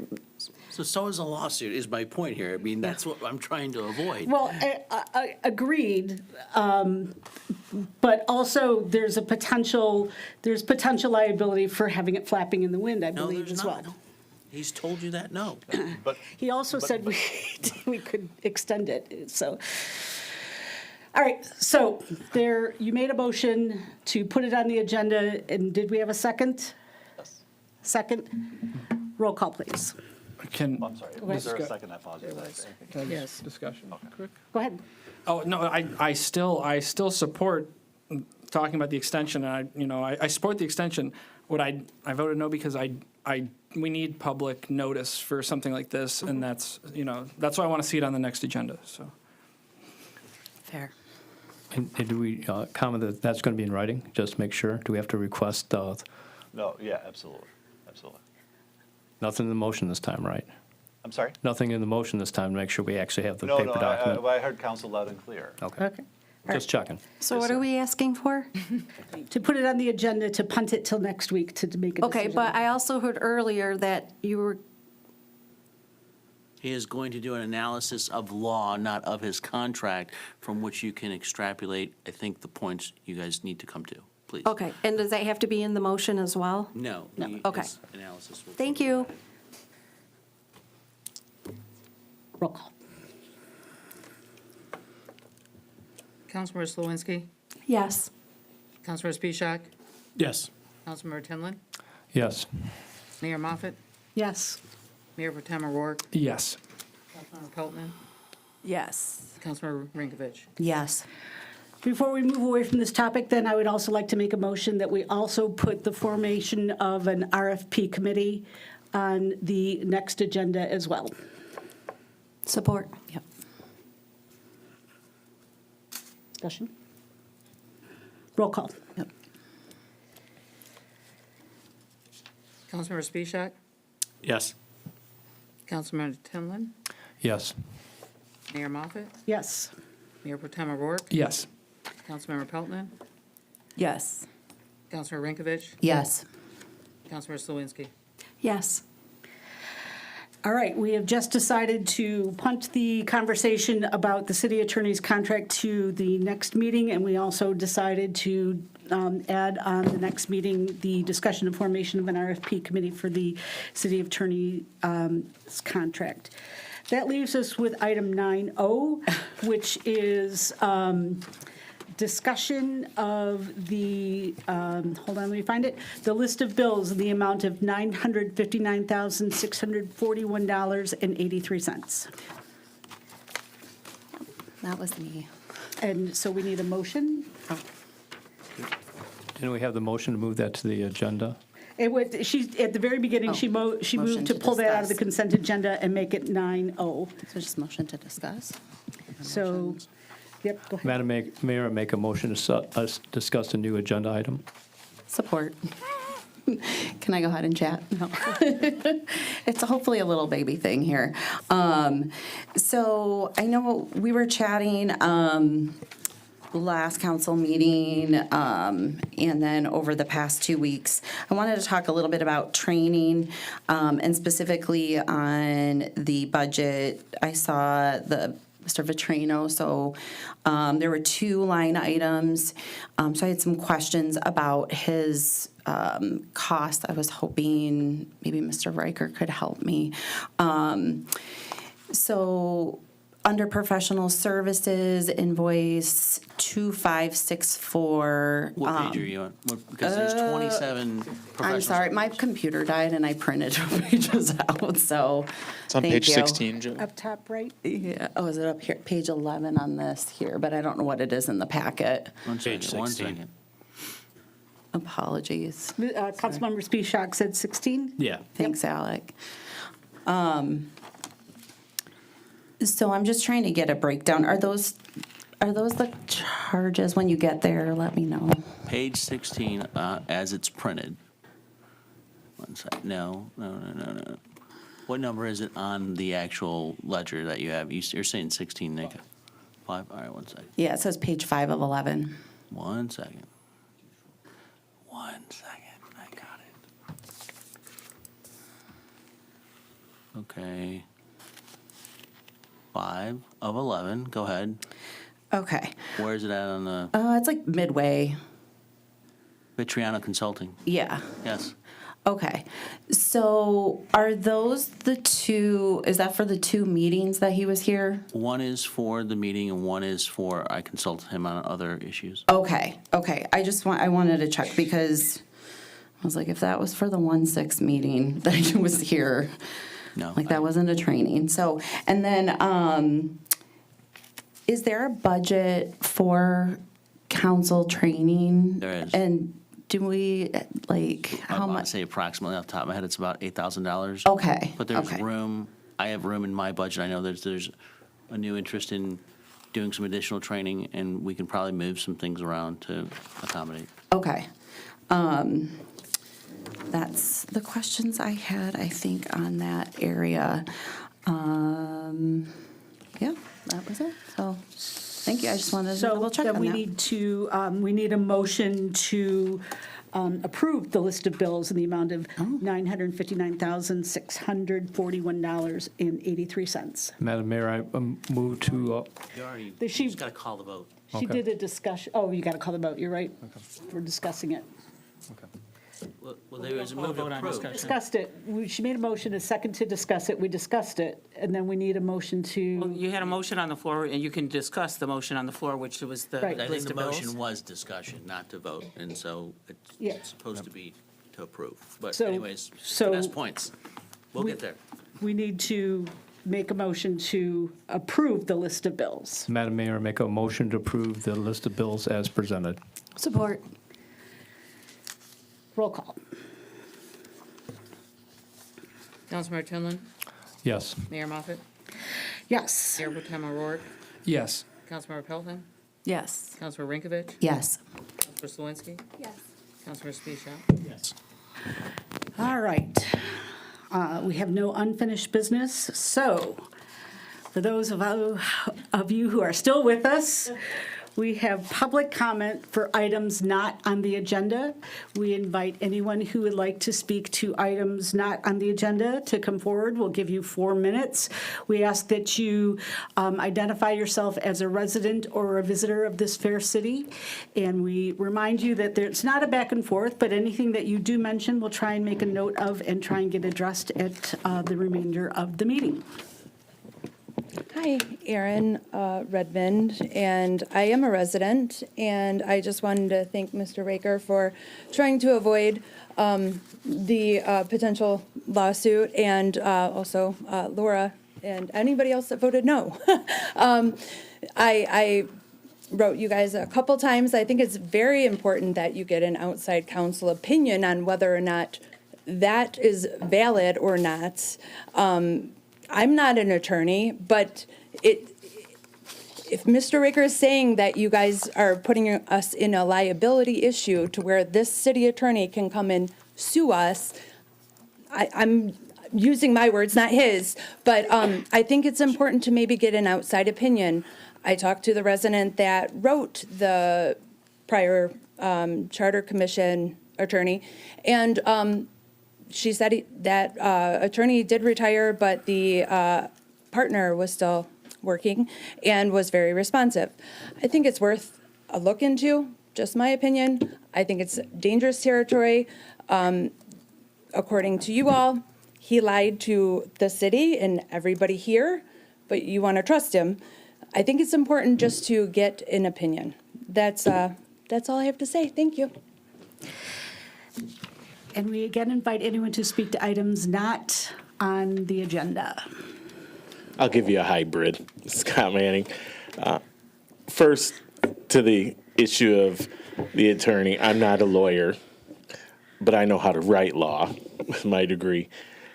So is a lawsuit, is my point here. I mean, that's what I'm trying to avoid. Well, I agreed, but also there's potential liability for having it flapping in the wind, I believe, as well. He's told you that? No. He also said we could extend it, so. All right, so you made a motion to put it on the agenda, and did we have a second? Yes. Second? Roll call, please. I'm sorry, was there a second? I apologize. Yes. Discussion. Quick. Go ahead. Oh, no, I still support talking about the extension, and I support the extension. I voted no because we need public notice for something like this, and that's why I want to see it on the next agenda, so. Fair. And do we comment that that's going to be in writing, just to make sure? Do we have to request, No, yeah, absolutely. nothing in the motion this time, right? I'm sorry? Nothing in the motion this time to make sure we actually have the paper document? I heard counsel loud and clear. Okay. Just checking. So what are we asking for? To put it on the agenda, to punt it till next week to make a decision. Okay, but I also heard earlier that you were. He is going to do an analysis of law, not of his contract, from which you can extrapolate, I think, the points you guys need to come to, please. Okay, and does that have to be in the motion as well? No. Okay. His analysis will. Thank you. Roll call. Councilmember Slawinski, Yes. Councilmember Spishak, Yes. Councilmember Tinlin, Yes. Mayor Moffett, Yes. Mayor Pro Tem O'Rourke, Yes. Councilmember Peltman, Yes. Councilmember Rinkovich. Yes. Before we move away from this topic, then I would also like to make a motion that we also put the formation of an RFP committee on the next agenda as well. Support. Yep. Discussion? Roll call. Yep. Councilmember Spishak, Yes. Councilmember Tinlin, Yes. Mayor Moffett, Yes. Mayor Pro Tem O'Rourke, Yes. Councilmember Peltman, Yes. Councilmember Rinkovich, Yes. Councilmember Slawinski. Yes. All right, we have just decided to punt the conversation about the city attorney's contract to the next meeting, and we also decided to add on the next meeting the discussion and formation of an RFP committee for the city attorney's contract. That leaves us with item 9O, which is discussion of the, hold on, let me find it, the list of bills in the amount of $959,641.83. That was me. And so we need a motion. Didn't we have the motion to move that to the agenda? At the very beginning, she moved to pull that out of the consent agenda and make it 9O. So just motion to discuss? So, yep, go ahead. Madam Mayor, make a motion to discuss a new agenda item. Support. Can I go ahead and chat? No. It's hopefully a little baby thing here. So I know we were chatting last council meeting, and then over the past 2 weeks. I wanted to talk a little bit about training, and specifically on the budget. I saw Mr. Vitrino, so there were 2 line items. So I had some questions about his cost. I was hoping maybe Mr. Riker could help me. So under professional services, invoice 2564. What page are you on? Because there's 27 professional. I'm sorry, my computer died and I printed pages out, so. It's on thank page you. 16, Joe. Up top right? Yeah, oh, is it up here? Page 11 on this here, but I don't know what it is in the packet. One second. Apologies. Councilmember Spisak said 16? Yeah. Thanks, Alec. So I'm just trying to get a breakdown. Are those the charges when you get there? Let me know. Page 16, as it's printed. One sec. No. What number is it on the actual ledger that you have? You're saying 16, Nick? 5? All right, one second. Yeah, it says page 5 of 11. 1 second. I got it. Okay. 5 of 11, go ahead. Okay. Where is it at on the It's like midway. Vitriano Consulting? Yeah. Yes. Okay. So are those the 2, is that for the 2 meetings that he was here? One is for the meeting and one is for, I consulted him on other issues. Okay. I wanted to check because I was like, if that was for the 1/6 meeting that he was here, No. that wasn't a training. So, and then, is there a budget for council training? There is. And do we, how I much? say approximately off the top of my head, it's about $8,000. Okay, But there's okay. room, I have room in my budget. I know there's a new interest in doing some additional training, and we can probably move some things around to accommodate. Okay. That's the questions I had, I think, on that area. Yeah, that was it. So, thank you. I just wanted to double check So on then that. we need a motion to approve the list of bills in the amount of $959,641.83. Madam Mayor, I move to, You just got to call the vote. She Okay. did a discussion, oh, you got to call the vote, you're right. We're discussing it. Well, there was a move to approve. Discussed it. She made a motion, a second to discuss it. We discussed it, and then we need a motion to, You had a motion on the floor, and you can discuss the motion on the floor, which was the Right. I think list the of bills. motion was discussion, not to vote, and so Yeah. it's supposed to be to approve. But So- anyways, so- finesse points. We'll get there. we need to make a motion to approve the list of bills. Madam Mayor, I make a motion to approve the list of bills as presented. Support. Roll call. Councilmember Tinlin? Yes. Mayor Moffett? Yes. Mayor Pro Tem O'Rourke? Yes. Councilmember Pelton? Yes. Councilmember Rinkovich? Yes. Councilmember Slawinski? Yes. Councilmember Spisak? Yes. All right. We have no unfinished business, so for those of you who are still with us, we have public comment for items not on the agenda. We invite anyone who would like to speak to items not on the agenda to come forward. We'll give you 4 minutes. We ask that you identify yourself as a resident or a visitor of this fair city. And we remind you that it's not a back and forth, but anything that you do mention, we'll try and make a note of and try and get addressed at the remainder of the meeting. Hi, Erin Redmond, and I am a resident, and I just wanted to thank Mr. Raker for trying to avoid the potential lawsuit, and also Laura and anybody else that voted no. I wrote you guys a couple times. I think it's very important that you get an outside counsel opinion on whether or not that is valid or not. I'm not an attorney, but if Mr. Raker is saying that you guys are putting us in a liability issue to where this city attorney can come and sue us, I'm using my words, not his, but I think it's important to maybe get an outside opinion. I talked to the resident that wrote the prior Charter Commission attorney, and she said that attorney did retire, but the partner was still working and was very responsive. I think it's worth a look into, just my opinion. I think it's dangerous territory. According to you all, he lied to the city and everybody here, but you want to trust him. I think it's important just to get an opinion. That's all I have to say. Thank you. And we again invite anyone to speak to items not on the agenda. I'll give you a hybrid, Scott Manning. First, to the issue of the attorney, I'm not a lawyer, but I know how to write law with my degree.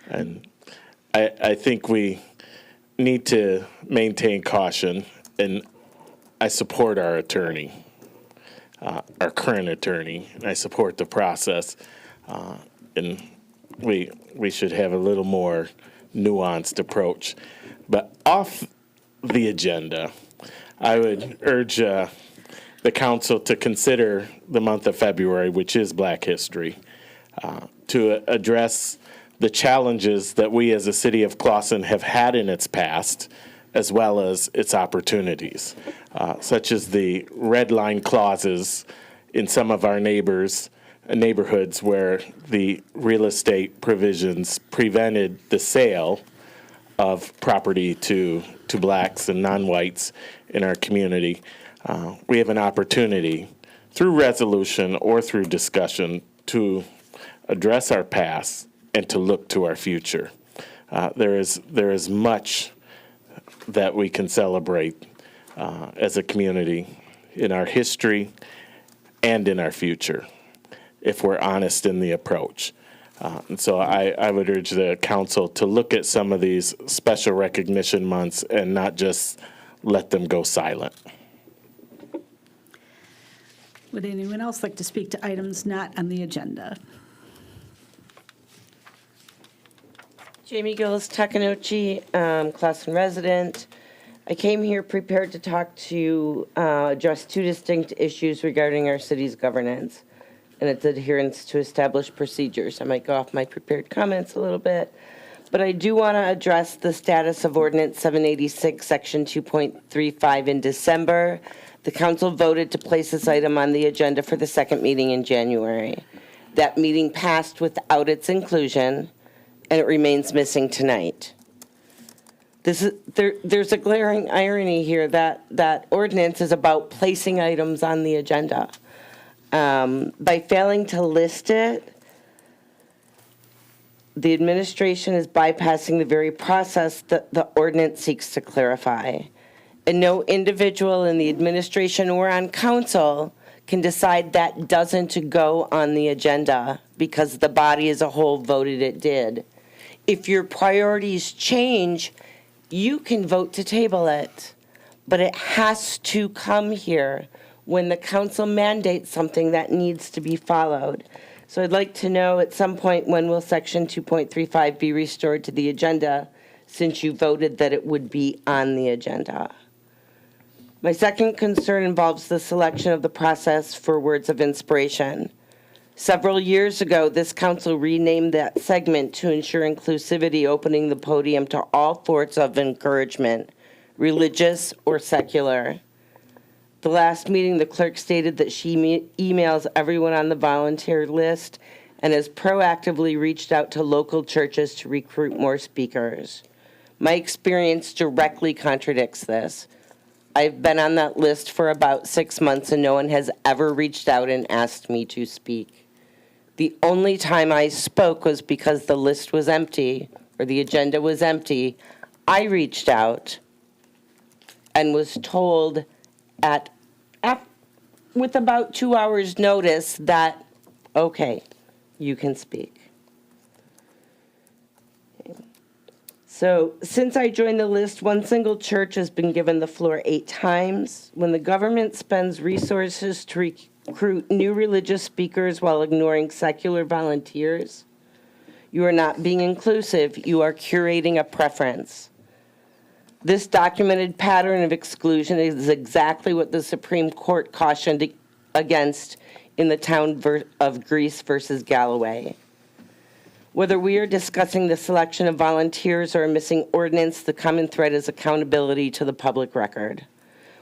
And I think we need to maintain caution, and I support our attorney, our current attorney, and I support the process. And we should have a little more nuanced approach. But off the agenda, I would urge the council to consider the month of February, which is Black History, to address the challenges that we as a city of Clawson have had in its past, as well as its opportunities, such as the red line clauses in some of our neighborhoods where the real estate provisions prevented the sale of property to blacks and non-whites in our community. We have an opportunity through resolution or through discussion to address our past and to look to our future. There is much that we can celebrate as a community in our history and in our future, if we're honest in the approach. And so I would urge the council to look at some of these special recognition months and not just let them go silent. Would anyone else like to speak to items not on the agenda? Jamie Gillis, Takanochi, Clawson resident. I came here prepared to talk to address two distinct issues regarding our city's governance and its adherence to established procedures. I might go off my prepared comments a little bit, but I do want to address the status of Ordinance 786, Section 2.35 in December. The council voted to place this item on the agenda for the second meeting in January. That meeting passed without its inclusion, and it remains missing tonight. There's a glaring irony here that ordinance is about placing items on the agenda. By failing to list it, the administration is bypassing the very process that the ordinance seeks to clarify. And no individual in the administration or on council can decide that doesn't go on the agenda because the body as a whole voted it did. If your priorities change, you can vote to table it, but it has to come here when the council mandates something that needs to be followed. So I'd like to know at some point, when will Section 2.35 be restored to the agenda, since you voted that it would be on the agenda? My second concern involves the selection of the process for words of inspiration. Several years ago, this council renamed that segment to ensure inclusivity, opening the podium to all sorts of encouragement, religious or secular. The last meeting, the clerk stated that she emails everyone on the volunteer list and has proactively reached out to local churches to recruit more speakers. My experience directly contradicts this. I've been on that list for about 6 months and no one has ever reached out and asked me to speak. The only time I spoke was because the list was empty or the agenda was empty. I reached out and was told with about 2 hours notice that, okay, you can speak. So since I joined the list, one single church has been given the floor 8 times. When the government spends resources to recruit new religious speakers while ignoring secular volunteers, you are not being inclusive, you are curating a preference. This documented pattern of exclusion is exactly what the Supreme Court cautioned against in the town of Greece versus Galloway. Whether we are discussing the selection of volunteers or a missing ordinance, the common thread is accountability to the public record.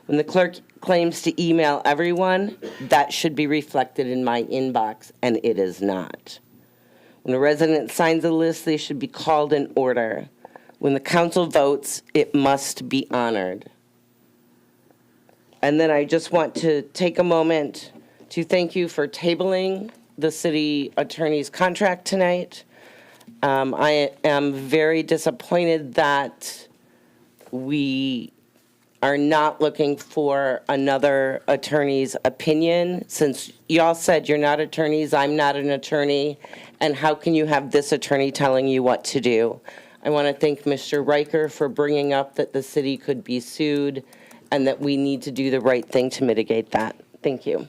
When the clerk claims to email everyone, that should be reflected in my inbox, and it is not. When a resident signs a list, they should be called in order. When the council votes, it must be honored. And then I just want to take a moment to thank you for tabling the city attorney's contract tonight. I am very disappointed that we are not looking for another attorney's opinion. Since y'all said you're not attorneys, I'm not an attorney, and how can you have this attorney telling you what to do? I want to thank Mr. Riker for bringing up that the city could be sued and that we need to do the right thing to mitigate that. Thank you.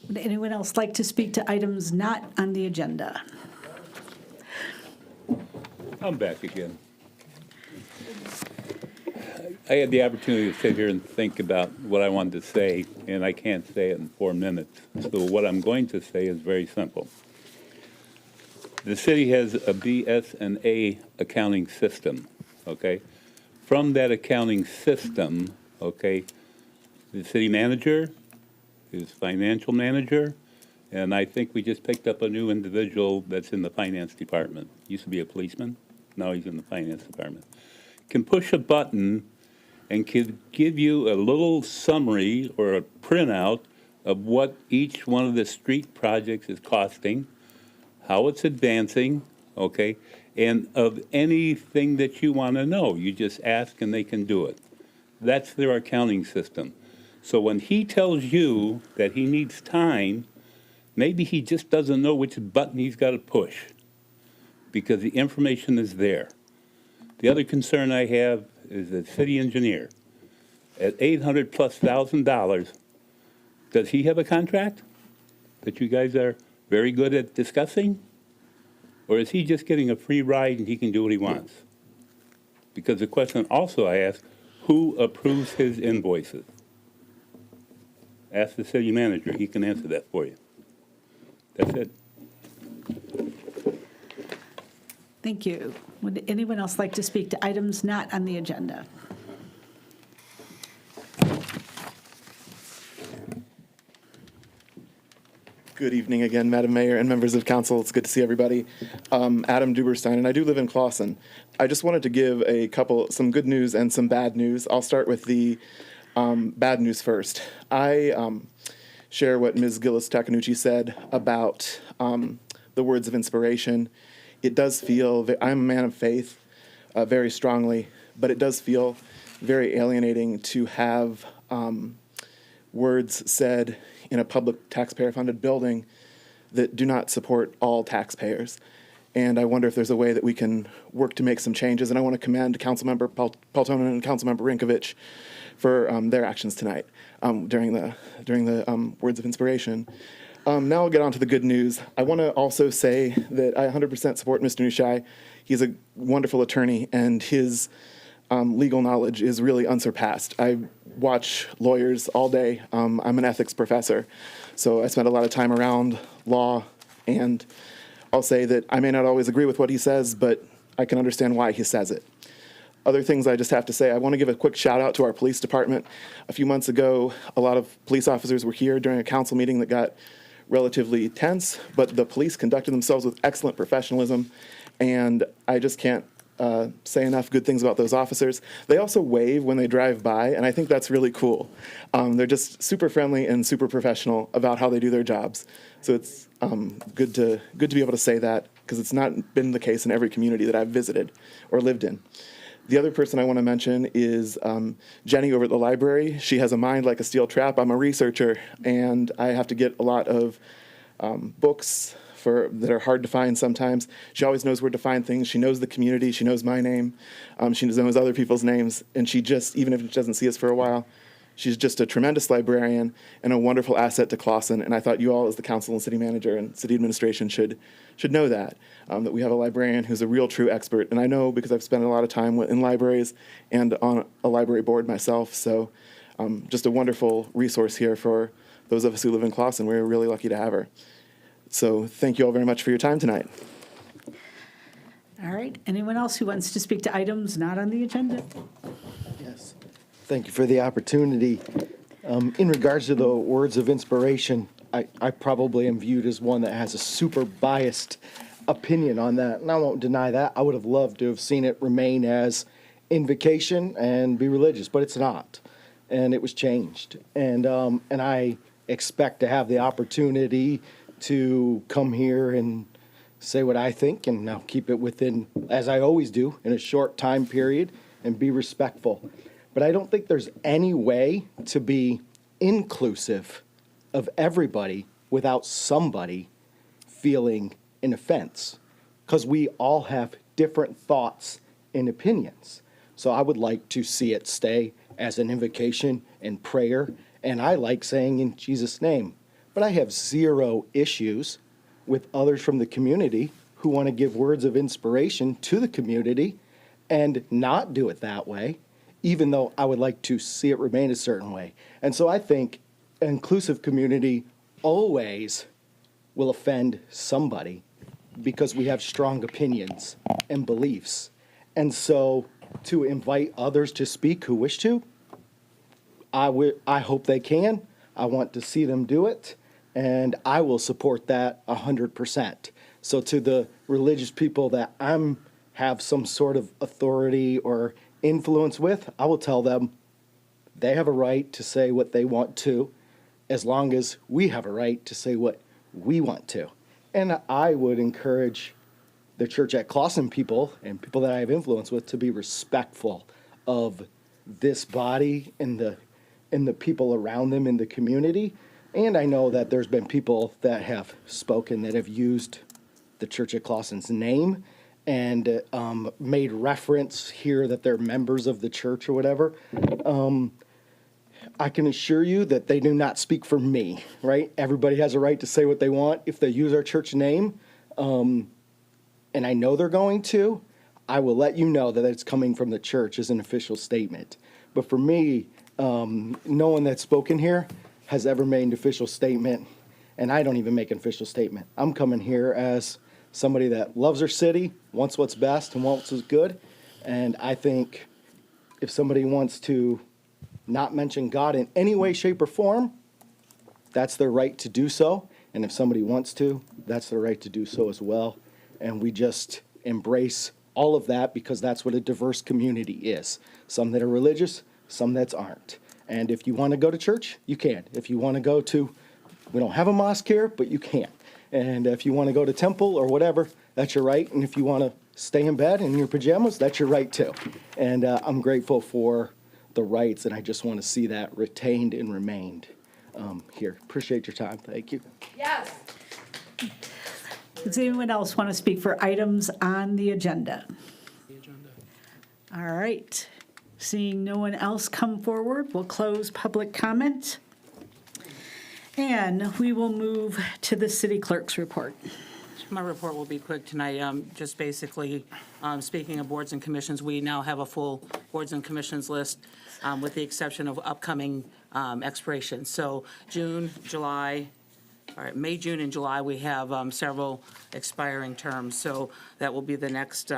Would anyone else like to speak to items not on the agenda? I'm back again. I had the opportunity to sit here and think about what I wanted to say, and I can't say it in 4 minutes. So what I'm going to say is very simple. The city has a BS&A accounting system, okay? From that accounting system, okay, the city manager, his financial manager, and I think we just picked up a new individual that's in the finance department. Used to be a policeman, now he's in the finance department. Can push a button and could give you a little summary or a printout of what each one of the street projects is costing, how it's advancing, okay, and of anything that you want to know. You just ask and they can do it. That's their accounting system. So when he tells you that he needs time, maybe he just doesn't know which button he's got to push because the information is there. The other concern I have is the city engineer. At $800,000+, does he have a contract that you guys are very good at discussing? Or is he just getting a free ride and he can do what he wants? Because the question also I ask, who approves his invoices? Ask the city manager, he can answer that for you. That's it. Thank you. Would anyone else like to speak to items not on the agenda? Good evening again, Madam Mayor and members of council. It's good to see everybody. Adam Duberstein, and I do live in Clawson. I just wanted to give some good news and some bad news. I'll start with the bad news first. I share what Ms. Gillis Takanucci said about the words of inspiration. It does feel, I'm a man of faith very strongly, but it does feel very alienating to have words said in a public taxpayer-funded building that do not support all taxpayers. And I wonder if there's a way that we can work to make some changes. And I want to commend Councilmember Peltonen and Councilmember Rinkovich for their actions tonight during the words of inspiration. Now I'll get on to the good news. I want to also say that I 100% support Mr. Nushai. He's a wonderful attorney, and his legal knowledge is really unsurpassed. I watch lawyers all day. I'm an ethics professor, so I spend a lot of time around law, and I'll say that I may not always agree with what he says, but I can understand why he says it. Other things I just have to say, I want to give a quick shout out to our police department. A few months ago, a lot of police officers were here during a council meeting that got relatively tense, but the police conducted themselves with excellent professionalism, and I just can't say enough good things about those officers. They also wave when they drive by, and I think that's really cool. They're just super friendly and super professional about how they do their jobs. So it's good to be able to say that, because it's not been the case in every community that I've visited or lived in. The other person I want to mention is Jenny over at the library. She has a mind like a steel trap. I'm a researcher, and I have to get a lot of books that are hard to find sometimes. She always knows where to find things. She knows the community. She knows my name. She knows other people's names. And she just, even if she doesn't see us for a while, she's just a tremendous librarian and a wonderful asset to Clawson. And I thought you all, as the council and city manager and city administration, should know that we have a librarian who's a real, true expert. And I know because I've spent a lot of time in libraries and on a library board myself. So just a wonderful resource here for those of us who live in Clawson. We're really lucky to have her. So thank you all very much for your time tonight. All right. Anyone else who wants to speak to items not on the agenda? Yes. Thank you for the opportunity. In regards to the words of inspiration, I probably am viewed as one that has a super biased opinion on that, and I won't deny that. I would have loved to have seen it remain as invocation and be religious, but it's not, and it was changed. And I expect to have the opportunity to come here and say what I think, and I'll keep it within, as I always do, in a short time period, and be respectful. But I don't think there's any way to be inclusive of everybody without somebody feeling an offense, because we all have different thoughts and opinions. So I would like to see it stay as an invocation and prayer, and I like saying in Jesus' name. But I have zero issues with others from the community who want to give words of inspiration to the community and not do it that way, even though I would like to see it remain a certain way. And so I think an inclusive community always will offend somebody because we have strong opinions and beliefs. And so to invite others to speak who wish to, I hope they can. I want to see them do it, and I will support that 100%. So to the religious people that have some sort of authority or influence with, I will tell them they have a right to say what they want to, as long as we have a right to say what we want to. And I would encourage the church at Clawson people and people that I have influence with to be respectful of this body and the people around them in the community. And I know that there's been people that have spoken that have used the church at Clawson's name and made reference here that they're members of the church or whatever. I can assure you that they do not speak for me, right? Everybody has a right to say what they want. If they use our church name, and I know they're going to, I will let you know that it's coming from the church as an official statement. But for me, no one that's spoken here has ever made an official statement, and I don't even make an official statement. I'm coming here as somebody that loves our city, wants what's best, and wants what's good. And I think if somebody wants to not mention God in any way, shape, or form, that's their right to do so. And if somebody wants to, that's their right to do so as well. And we just embrace all of that because that's what a diverse community is. Some that are religious, some that aren't. And if you want to go to church, you can. If you want to go to, we don't have a mosque here, but you can. And if you want to go to temple or whatever, that's your right. And if you want to stay in bed in your pajamas, that's your right too. And I'm grateful for the rights, and I just want to see that retained and remained here. Appreciate your time. Thank you. Yes. Does anyone else want to speak for items on the agenda? All right. Seeing no one else come forward, we'll close public comment. And we will move to the city clerk's report. My report will be quick tonight. Just basically, speaking of boards and commissions, we now have a full boards and commissions list with the exception of upcoming expirations. So May, June, and July, we have several expiring terms. So that will be the next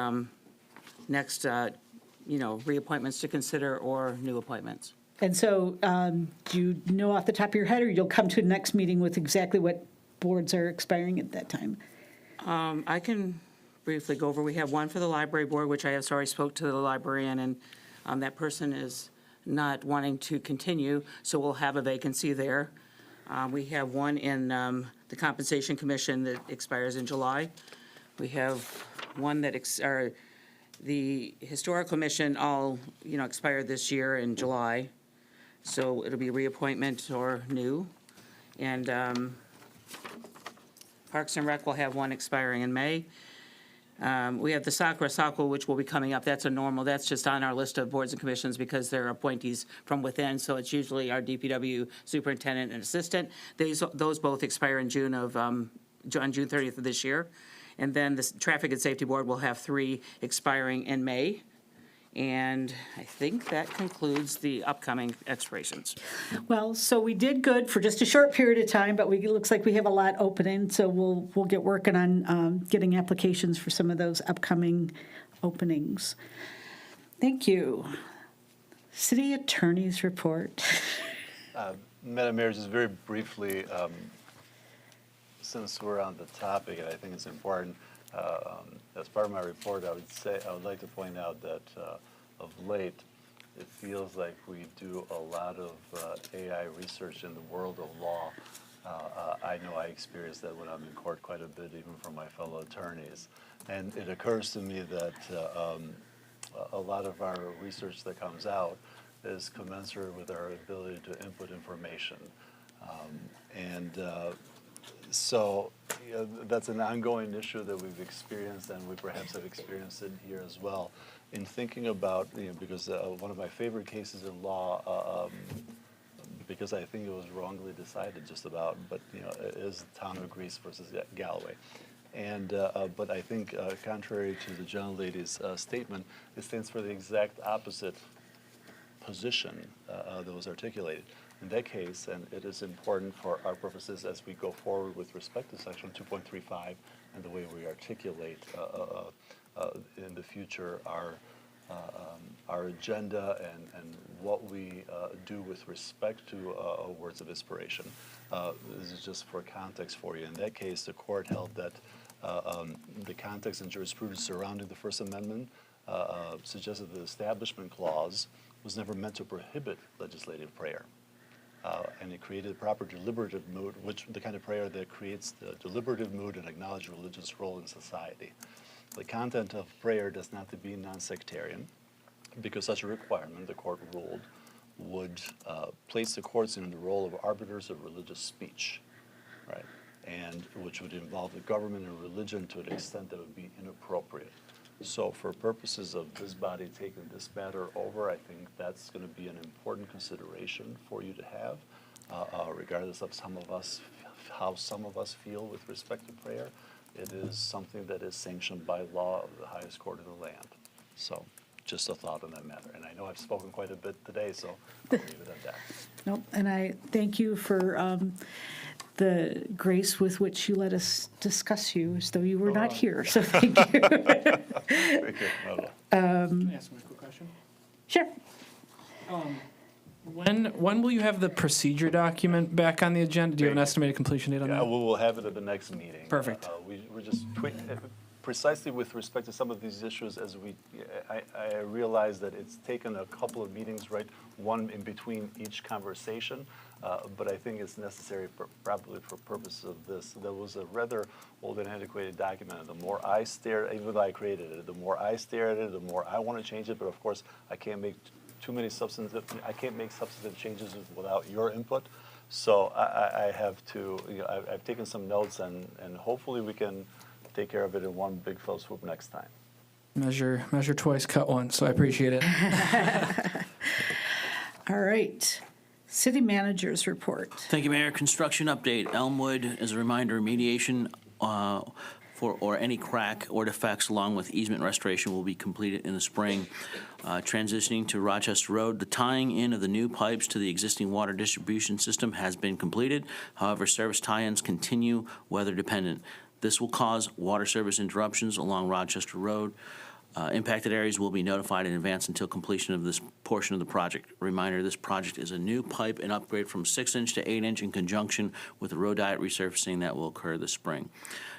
reappointments to consider or new appointments. And so do you know off the top of your head, or you'll come to the next meeting with exactly what boards are expiring at that time? I can briefly go over. We have one for the library board, which I have already spoke to the librarian, and that person is not wanting to continue, so we'll have a vacancy there. We have one in the Compensation Commission that expires in July. We have one that the Historical Commission all expired this year in July, so it'll be reappointment or new. And Parks and Rec will have one expiring in May. We have the Sakura Saco, which will be coming up. That's that's just on our list of boards and commissions because they're appointees from within, so it's usually our DPW superintendent and assistant. Those both expire in June 30th of this year. And then the Traffic and Safety Board will have 3 expiring in May. And I think that concludes the upcoming expirations. Well, so we did good for just a short period of time, but it looks like we have a lot opening, so we'll get working on getting applications for some of those upcoming openings. Thank you. City Attorney's report. Madam Mayor, just very briefly, since we're on the topic, and I think it's important, as part of my report, I would like to point out that of late, it feels like we do a lot of AI research in the world of law. I know I experience that when I'm in court quite a bit, even from my fellow attorneys. And it occurs to me that a lot of our research that comes out is commensurate with our ability to input information. So that's an ongoing issue that we've experienced, and we perhaps have experienced it here as well. In thinking about, because one of my favorite cases in law, because I think it was wrongly decided just about, but is Town of Greece versus Galloway. And but I think contrary to the gentlelady's statement, it stands for the exact opposite position that was articulated. In that case, and it is important for our purposes as we go forward with respect to Section 2.35 and the way we articulate in the future our agenda and what we do with respect to words of inspiration. This is just for context for you. In that case, the court held that the context and jurisprudence surrounding the First Amendment suggested the Establishment Clause was never meant to prohibit legislative prayer. And it created a proper deliberative mood, which the kind of prayer that creates the deliberative mood and acknowledges religious role in society. The content of prayer does not have to be non-sectarian, because such a requirement, the court ruled, would place the courts in the role of arbiters of religious speech, right? And which would involve the government and religion to an extent that would be inappropriate. So for purposes of this body taking this matter over, I think that's going to be an important consideration for you to have, regardless of how some of us feel with respect to prayer. It is something that is sanctioned by law of the highest court of the land. So just a thought on that matter. And I know I've spoken quite a bit today, so I'll leave it at that. Nope, and I thank you for the grace with which you let us discuss you as though you were not here, so thank you. Thank you. Can I ask one quick question? Sure. When will you have the procedure document back on the agenda? Do you have an estimated completion date on that? We will have it at the next meeting. Perfect. We're just precisely with respect to some of these issues, as I realize that it's taken a couple of meetings, right? One in between each conversation, but I think it's necessary probably for purposes of this. There was a rather old and antiquated document. The more I stare, even though I created it, the more I stare at it, the more I want to change it. But of course, I can't make substantive changes without your input. So I have to, I've taken some notes, and hopefully we can take care of it in one big fell swoop next time. Measure twice, cut once, so I appreciate it. All right. City Manager's report. Thank you, Mayor. Construction update. Elmwood, as a reminder, remediation or any crack or defects along with easement restoration will be completed in the spring. Transitioning to Rochester Road, the tying in of the new pipes to the existing water distribution system has been completed. However, service tie-ins continue weather dependent. This will cause water service interruptions along Rochester Road. Impacted areas will be notified in advance until completion of this portion of the project. Reminder, this project is a new pipe and upgrade from 6-inch to 8-inch in conjunction with the road diet resurfacing that will occur this spring.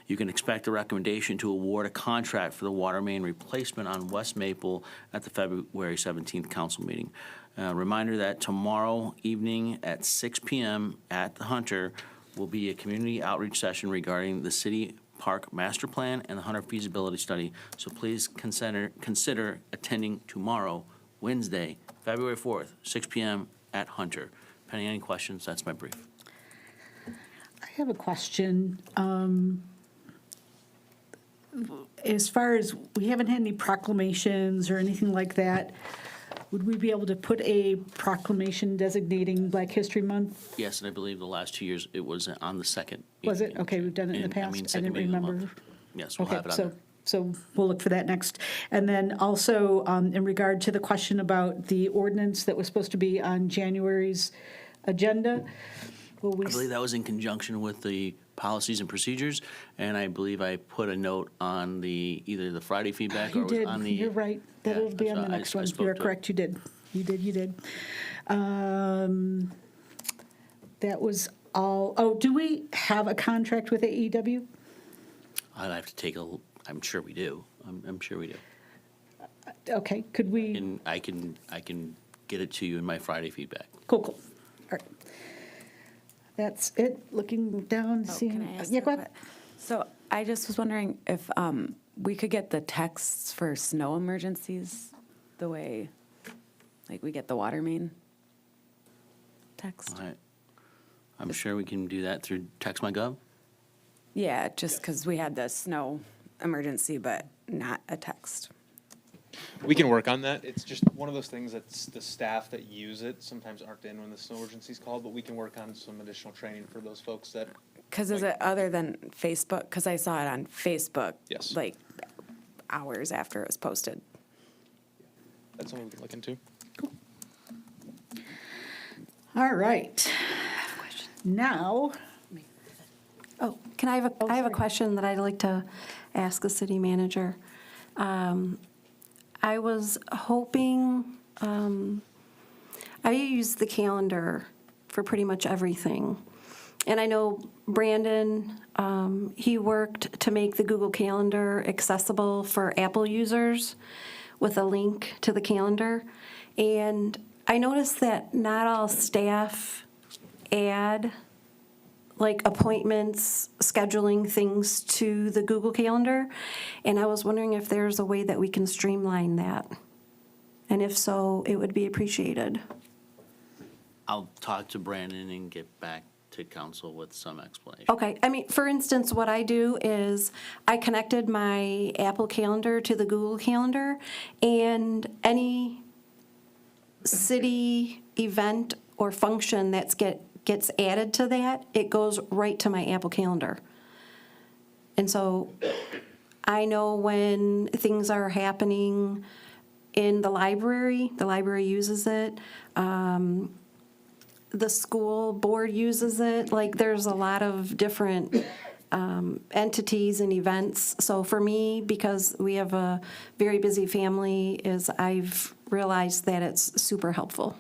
You can expect a recommendation to award a contract for the water main replacement on West Maple at the February 17th council meeting. Reminder that tomorrow evening at 6 p.m. at the Hunter will be a community outreach session regarding the city park master plan and the Hunter feasibility study. So please consider attending tomorrow, Wednesday, February 4th, 6 p.m. at Hunter. Pending any questions, that's my brief. I have a question. As far as, we haven't had any proclamations or anything like that, would we be able to put a proclamation designating Black History Month? Yes, and I believe the last 2 years, it was on the second. Was it? Okay, we've done it in the I mean, past. I second didn't meeting of the remember. month. Yes, we'll Okay, have it on so, there. so we'll look for that next. And then also, in regard to the question about the ordinance that was supposed to be on January's agenda, will we? I believe that was in conjunction with the policies and procedures, and I believe I put a note on either the Friday feedback or You was did, on the. you're right. That'll Yeah, be on the I- next I one. spoke You're to it. correct, you did. You did. That was all, oh, do we have a contract with AEW? I'd have to take I'm sure we do. I'm sure we do. Okay, could we? And I can get it to you in my Friday feedback. Cool. All right. That's it, looking down, seeing. Can I ask Yeah, a go ahead. So I just was wondering if we could get the texts for snow emergencies the way, like we get the water main text. All right. I'm sure we can do that through TextMyGov. Yeah, just because we had the snow emergency, but not a text. We can work on that. It's just one of those things that's the staff that use it sometimes aren't in when the snow emergency is called, but we can work on some additional training for those folks that. Because is it other than Facebook? Because I saw it on Facebook. Yes. Like hours after it was posted. That's something we can look into. All right. Now, Oh, can I have I have a question that I'd like to ask the city manager. I was hoping, I use the calendar for pretty much everything. And I know Brandon, he worked to make the Google Calendar accessible for Apple users with a link to the calendar. And I noticed that not all staff add like appointments, scheduling things to the Google Calendar. And I was wondering if there's a way that we can streamline that. And if so, it would be appreciated. I'll talk to Brandon and get back to council with some explanation. Okay, I mean, for instance, what I do is I connected my Apple Calendar to the Google Calendar, and any city event or function that's gets added to that, it goes right to my Apple Calendar. And so I know when things are happening in the library uses it. The school board uses it. Like, there's a lot of different entities and events. So for me, because we have a very busy family, is I've realized that it's super helpful.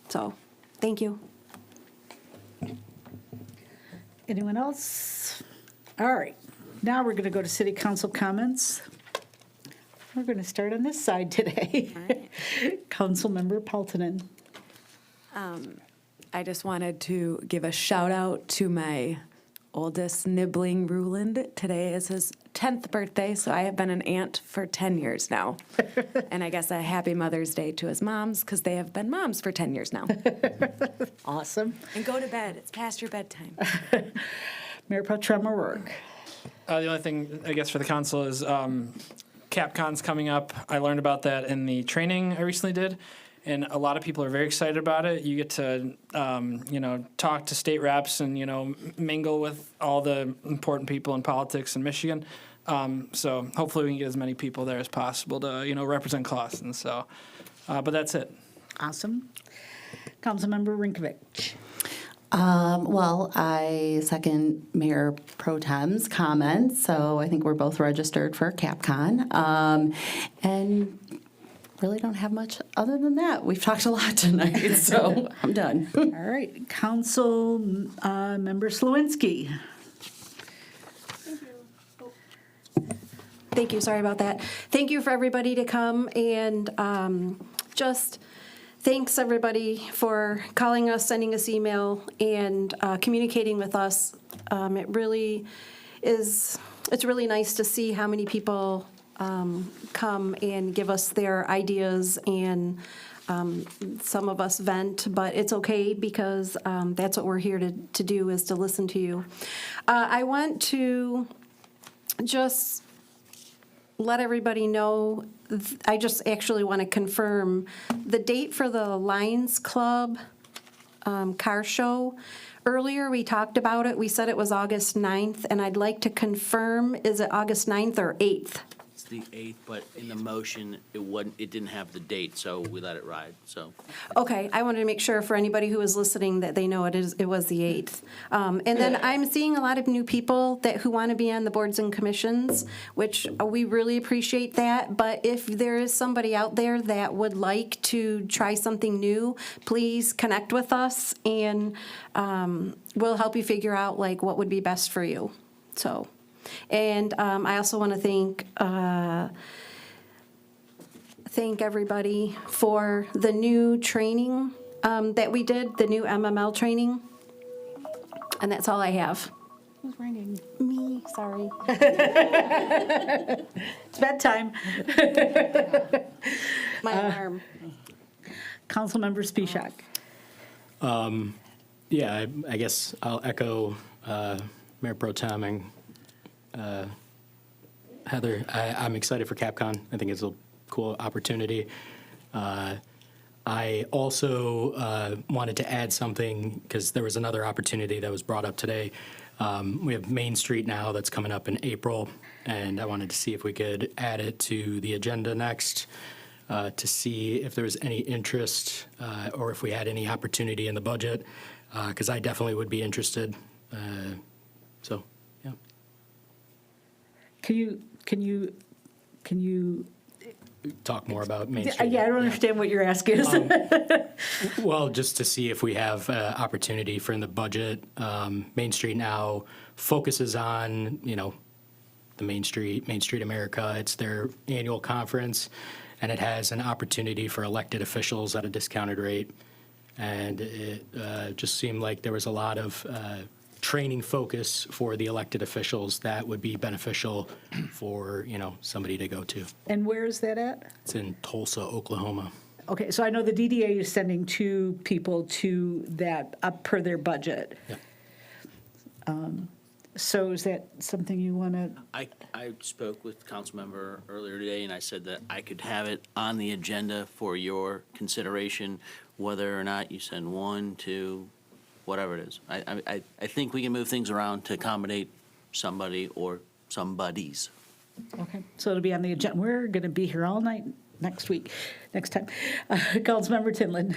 So, thank you. anyone else? All right, now we're going to go to city council comments. We're going to start on this side today. Councilmember Peltonen. I just wanted to give a shout out to my oldest nibbling Ruland. Today is his 10th birthday, so I have been an aunt for 10 years now. And I guess a happy Mother's Day to his moms, because they have been moms for 10 years now. Awesome. And go to bed. It's past your bedtime. Mayor Pro Tem O'Rourke. The only thing, I guess, for the council is CapCon's coming up. I learned about that in the training I recently did, and a lot of people are very excited about it. You get to, talk to state reps and, mingle with all the important people in politics in Michigan. So hopefully we can get as many people there as possible to, represent Clawson. So, but that's it. Awesome. Councilmember Rinkovich. Well, I second Mayor Pro Tem's comments, so I think we're both registered for CapCon. And really don't have much other than that. We've talked a lot tonight, so I'm done. All right, Council Member Slawinski. Thank you, sorry about that. Thank you for everybody to come, and just thanks everybody for calling us, sending us email, and communicating with us. It really is, it's really nice to see how many people come and give us their ideas and some of us vent, but it's okay because that's what we're here to do, is to listen to you. I want to just let everybody know, I just actually want to confirm the date for the Lions Club car show. Earlier, we talked about it. We said it was August 9th, and I'd like to confirm, is it August 9th or 8th? It's the 8th, but in the motion, it didn't have the date, so we let it ride, so. Okay, I wanted to make sure for anybody who is listening that they know it was the 8th. And then I'm seeing a lot of new people who want to be on the boards and commissions, which we really appreciate that. But if there is somebody out there that would like to try something new, please connect with us, and we'll help you figure out like what would be best for you. So. And I also want to thank everybody for the new training that we did, the new MML training. And that's all I have. Who's ringing? Me, sorry. It's bedtime. My alarm. Councilmember Spishak. Yeah, I guess I'll echo Mayor Pro Tem Heather. I'm excited for CapCon. I think it's a cool opportunity. I also wanted to add something because there was another opportunity that was brought up today. We have Main Street now that's coming up in April, and I wanted to see if we could add it to the agenda next to see if there was any interest or if we had any opportunity in the budget, because I definitely would be interested. So, yeah. Can you Talk more about Main Street? Yeah, I don't understand what you're asking. Well, just to see if we have opportunity for in the budget. Main Street now focuses on, the Main Street America. It's their annual conference, and it has an opportunity for elected officials at a discounted rate. And it just seemed like there was a lot of training focus for the elected officials that would be beneficial for, somebody to go to. And where is that at? It's in Tulsa, Oklahoma. Okay, so I know the DDA is sending 2 people to that up per their budget. Yeah. So is that something you want to? I spoke with Councilmember earlier today, and I said that I could have it on the agenda for your consideration, whether or not you send 1, 2, whatever it is. I think we can move things around to accommodate somebody or somebodies. Okay, so it'll be on the agenda. We're going to be here all night next time. Councilmember Tinlin.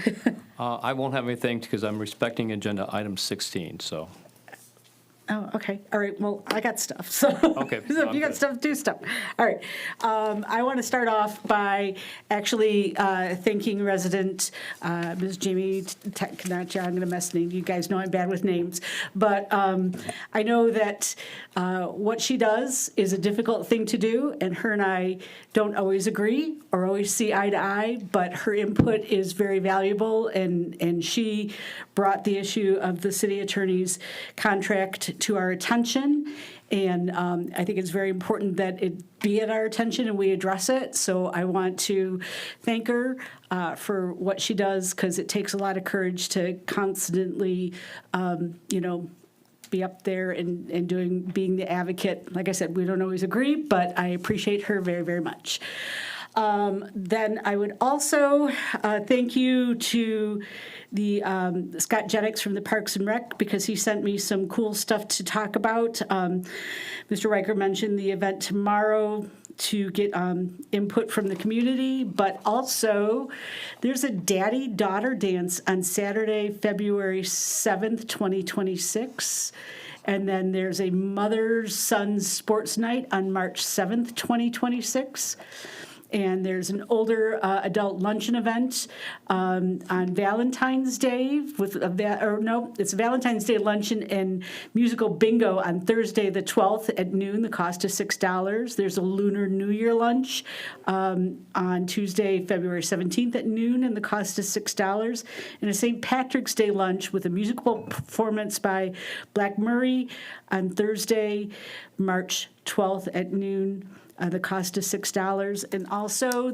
I won't have anything because I'm respecting agenda item 16, so. Oh, okay. All right. Well, I got stuff. So, Okay, so if I'm you got good. stuff, do stuff. All right. I want to start off by actually thanking resident Ms. Jamie Teknacha. I'm going to mess names. You guys know I'm bad with names, but I know that what she does is a difficult thing to do, and her and I don't always agree or always see eye to eye. But her input is very valuable, and she brought the issue of the city attorney's contract to our attention, and I think it's very important that it be at our attention and we address it. So I want to thank her for what she does, because it takes a lot of courage to constantly, be up there and being the advocate. Like I said, we don't always agree, but I appreciate her very, very much. Then I would also thank you to the Scott Jennings from the Parks and Rec, because he sent me some cool stuff to talk about. Mr. Riker mentioned the event tomorrow to get input from the community, but also there's a daddy-daughter dance on Saturday, February 7th, 2026. And then there's a mother-son sports night on March 7th, 2026. And there's an older adult luncheon event on Valentine's Day it's a Valentine's Day luncheon and musical bingo on Thursday the 12th at noon. The cost is $6. There's a Lunar New Year lunch on Tuesday, February 17th at noon, and the cost is $6. And a St. Patrick's Day lunch with a musical performance by Black Murray on Thursday, March 12th at noon. The cost is $6. And also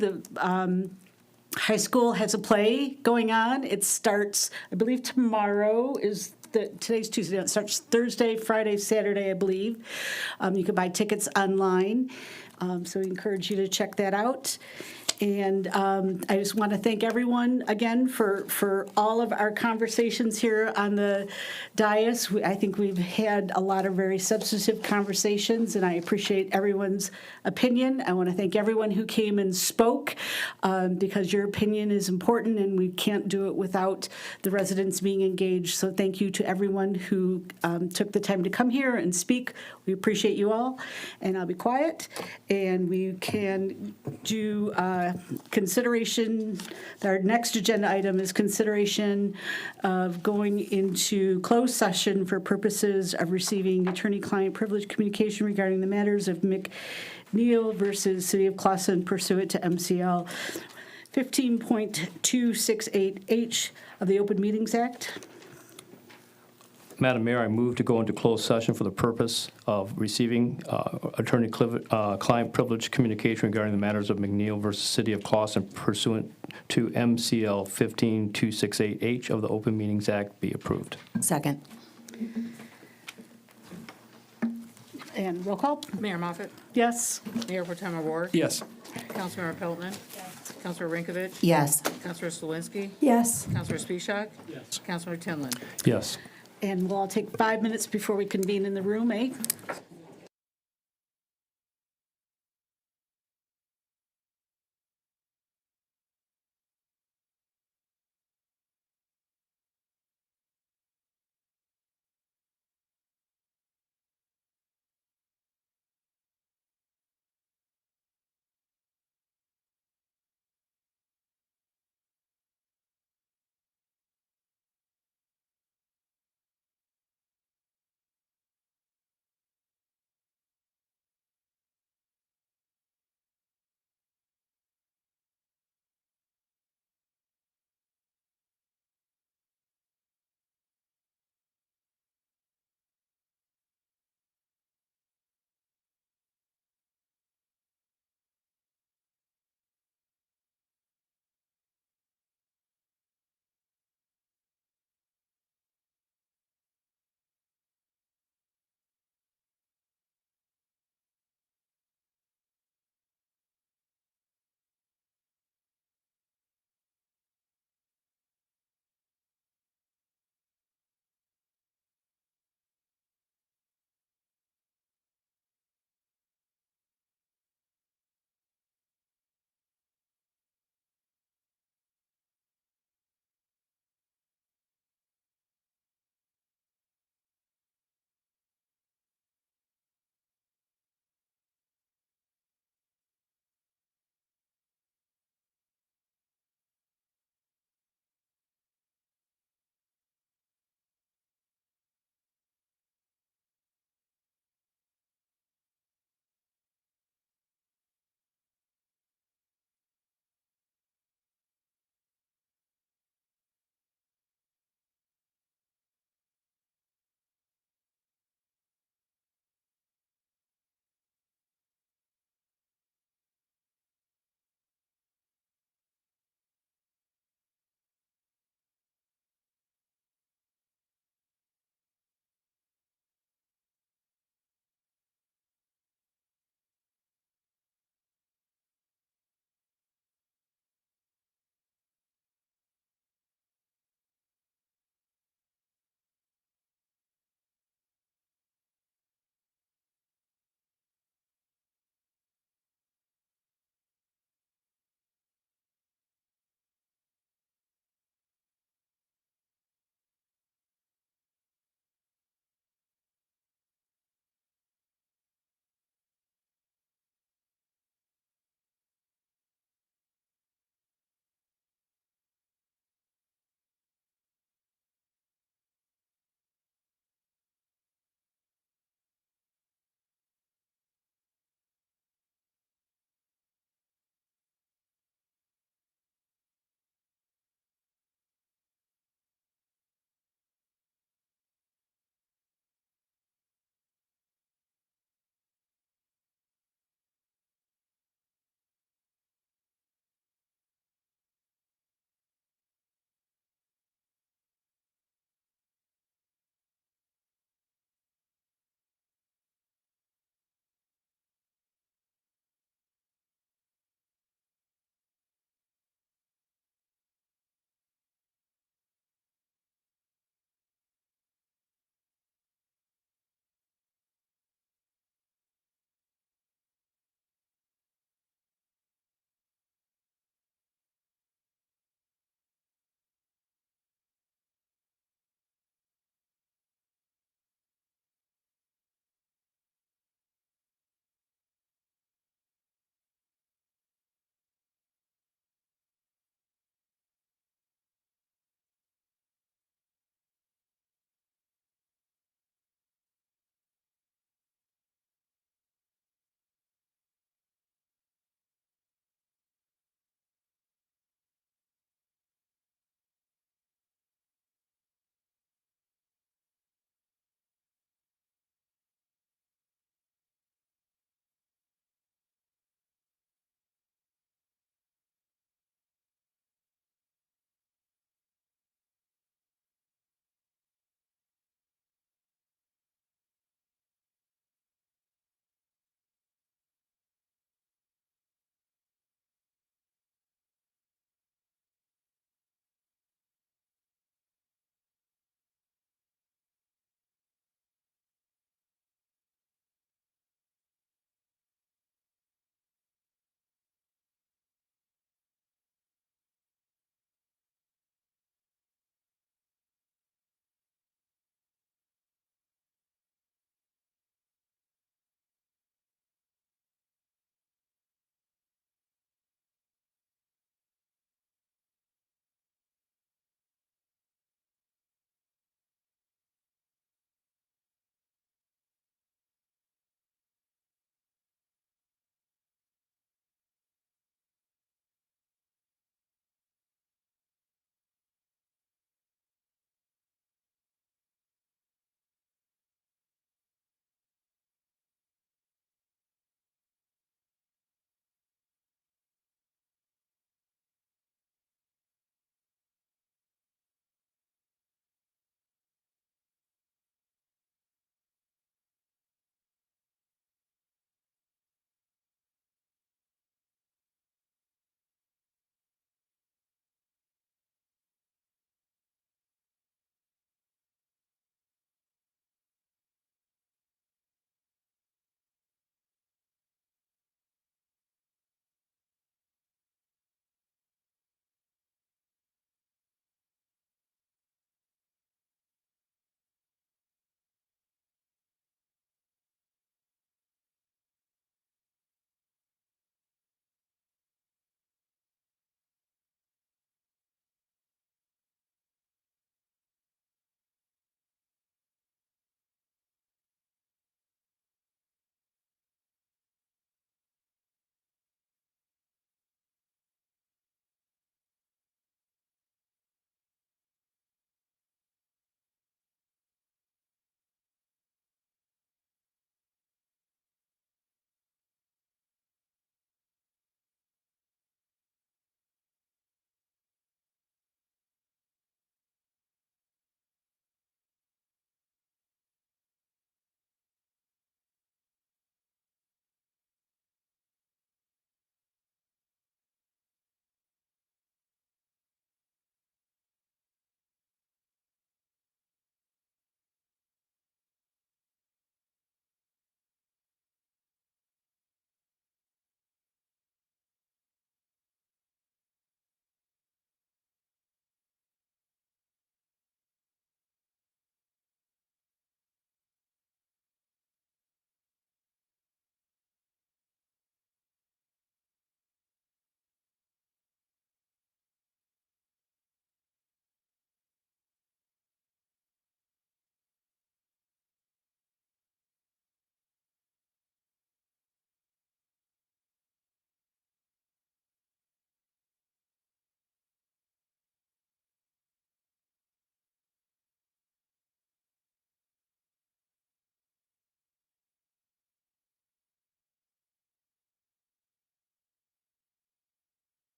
high school has a play going on. It starts, I believe tomorrow is today's Tuesday. It starts Thursday, Friday, Saturday, I believe. You can buy tickets online. So we encourage you to check that out. And I just want to thank everyone again for all of our conversations here on the dais. I think we've had a lot of very substantive conversations, and I appreciate everyone's opinion. I want to thank everyone who came and spoke because your opinion is important, and we can't do it without the residents being engaged. So thank you to everyone who took the time to come here and speak. We appreciate you all, and I'll be quiet, and we can do consideration. Our next agenda item is consideration of going into closed session for purposes of receiving attorney-client privilege communication regarding the matters of McNeil versus City of Clawson pursuant to MCL 15.268H of the Open Meetings Act. Madam Mayor, I move to go into closed session for the purpose of receiving attorney-client privilege communication regarding the matters of McNeil versus City of Clawson pursuant to MCL 15.268H of the Open Meetings Act be approved. Second. And roll call? Mayor Moffett? Yes. Mayor Potem O'Rourke? Yes. Councilmember Peltman? Yes. Councilor Rinkovich? Yes. Councilor Slawinski? Yes. Councilor Spishak? Yes. Councilor Tinlin? Yes. And we'll all take 5 minutes before we convene in the room, eh?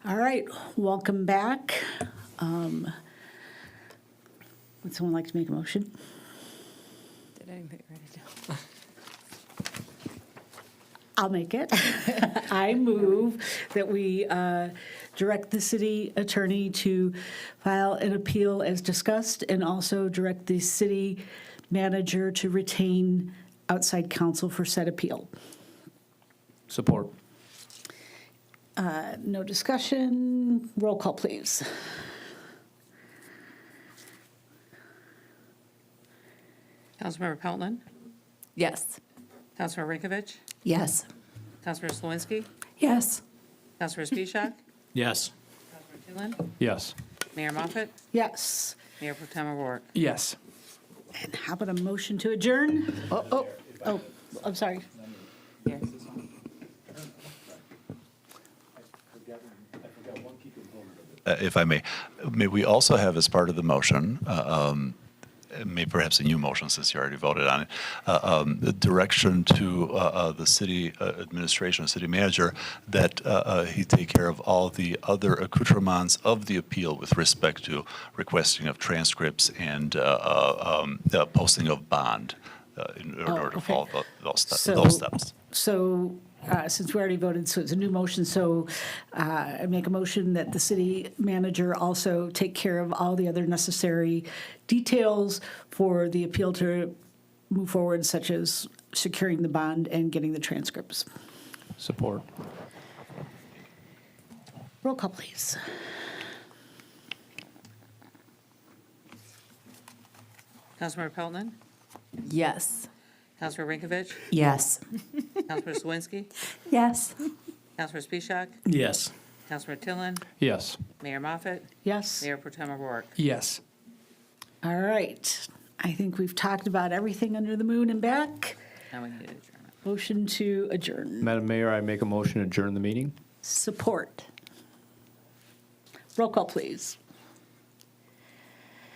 All right, welcome back. Would someone like to make a motion? Did anybody write it down? I'll make it. I move that we direct the city attorney to file an appeal as discussed, and also direct the city manager to retain outside counsel for said appeal. Support. No discussion. Roll call, please. Councilmember Pelton, Yes. Councilmember Rinkovich, Yes. Councilmember Slawinski, Yes. Councilmember Spishak, Yes. Councilmember Tinlin, Yes. Mayor Moffett, Yes. Mayor Pro Tem O'Rourke. Yes. And how about a motion to adjourn? Oh, I'm sorry. If I may we also have as part of the motion, maybe perhaps a new motion since you already voted on it, the direction to the city administration, city manager, that he take care of all the other accoutrements of the appeal with respect to requesting of transcripts and the posting of bond in order to follow those steps. So, since we already voted, so it's a new motion, so I make a motion that the city manager also take care of all the other necessary details for the appeal to move forward, such as securing the bond and getting the transcripts. Support. Roll call, please. Councilmember Pelton, Yes. Councilmember Rinkovich, Yes. Councilmember Slawinski, Yes. Councilmember Spishak, Yes. Councilmember Tinlin, Yes. Mayor Moffett, Yes. Mayor Pro Tem O'Rourke. Yes. All right. I think we've talked about everything under the moon and back. Now we need adjournment. Motion to adjourn. Madam Mayor, I make a motion to adjourn the meeting. Support. Roll call, please.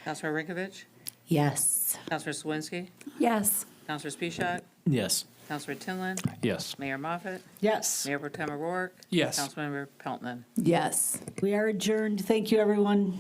Councilmember Rinkovich, Yes. Councilmember Slawinski, Yes. Councilmember Spishak, Yes. Councilmember Tinlin, Yes. Mayor Moffett, Yes. Mayor Pro Tem O'Rourke. Yes. Councilmember Pelton. Yes. We are adjourned. Thank you, everyone.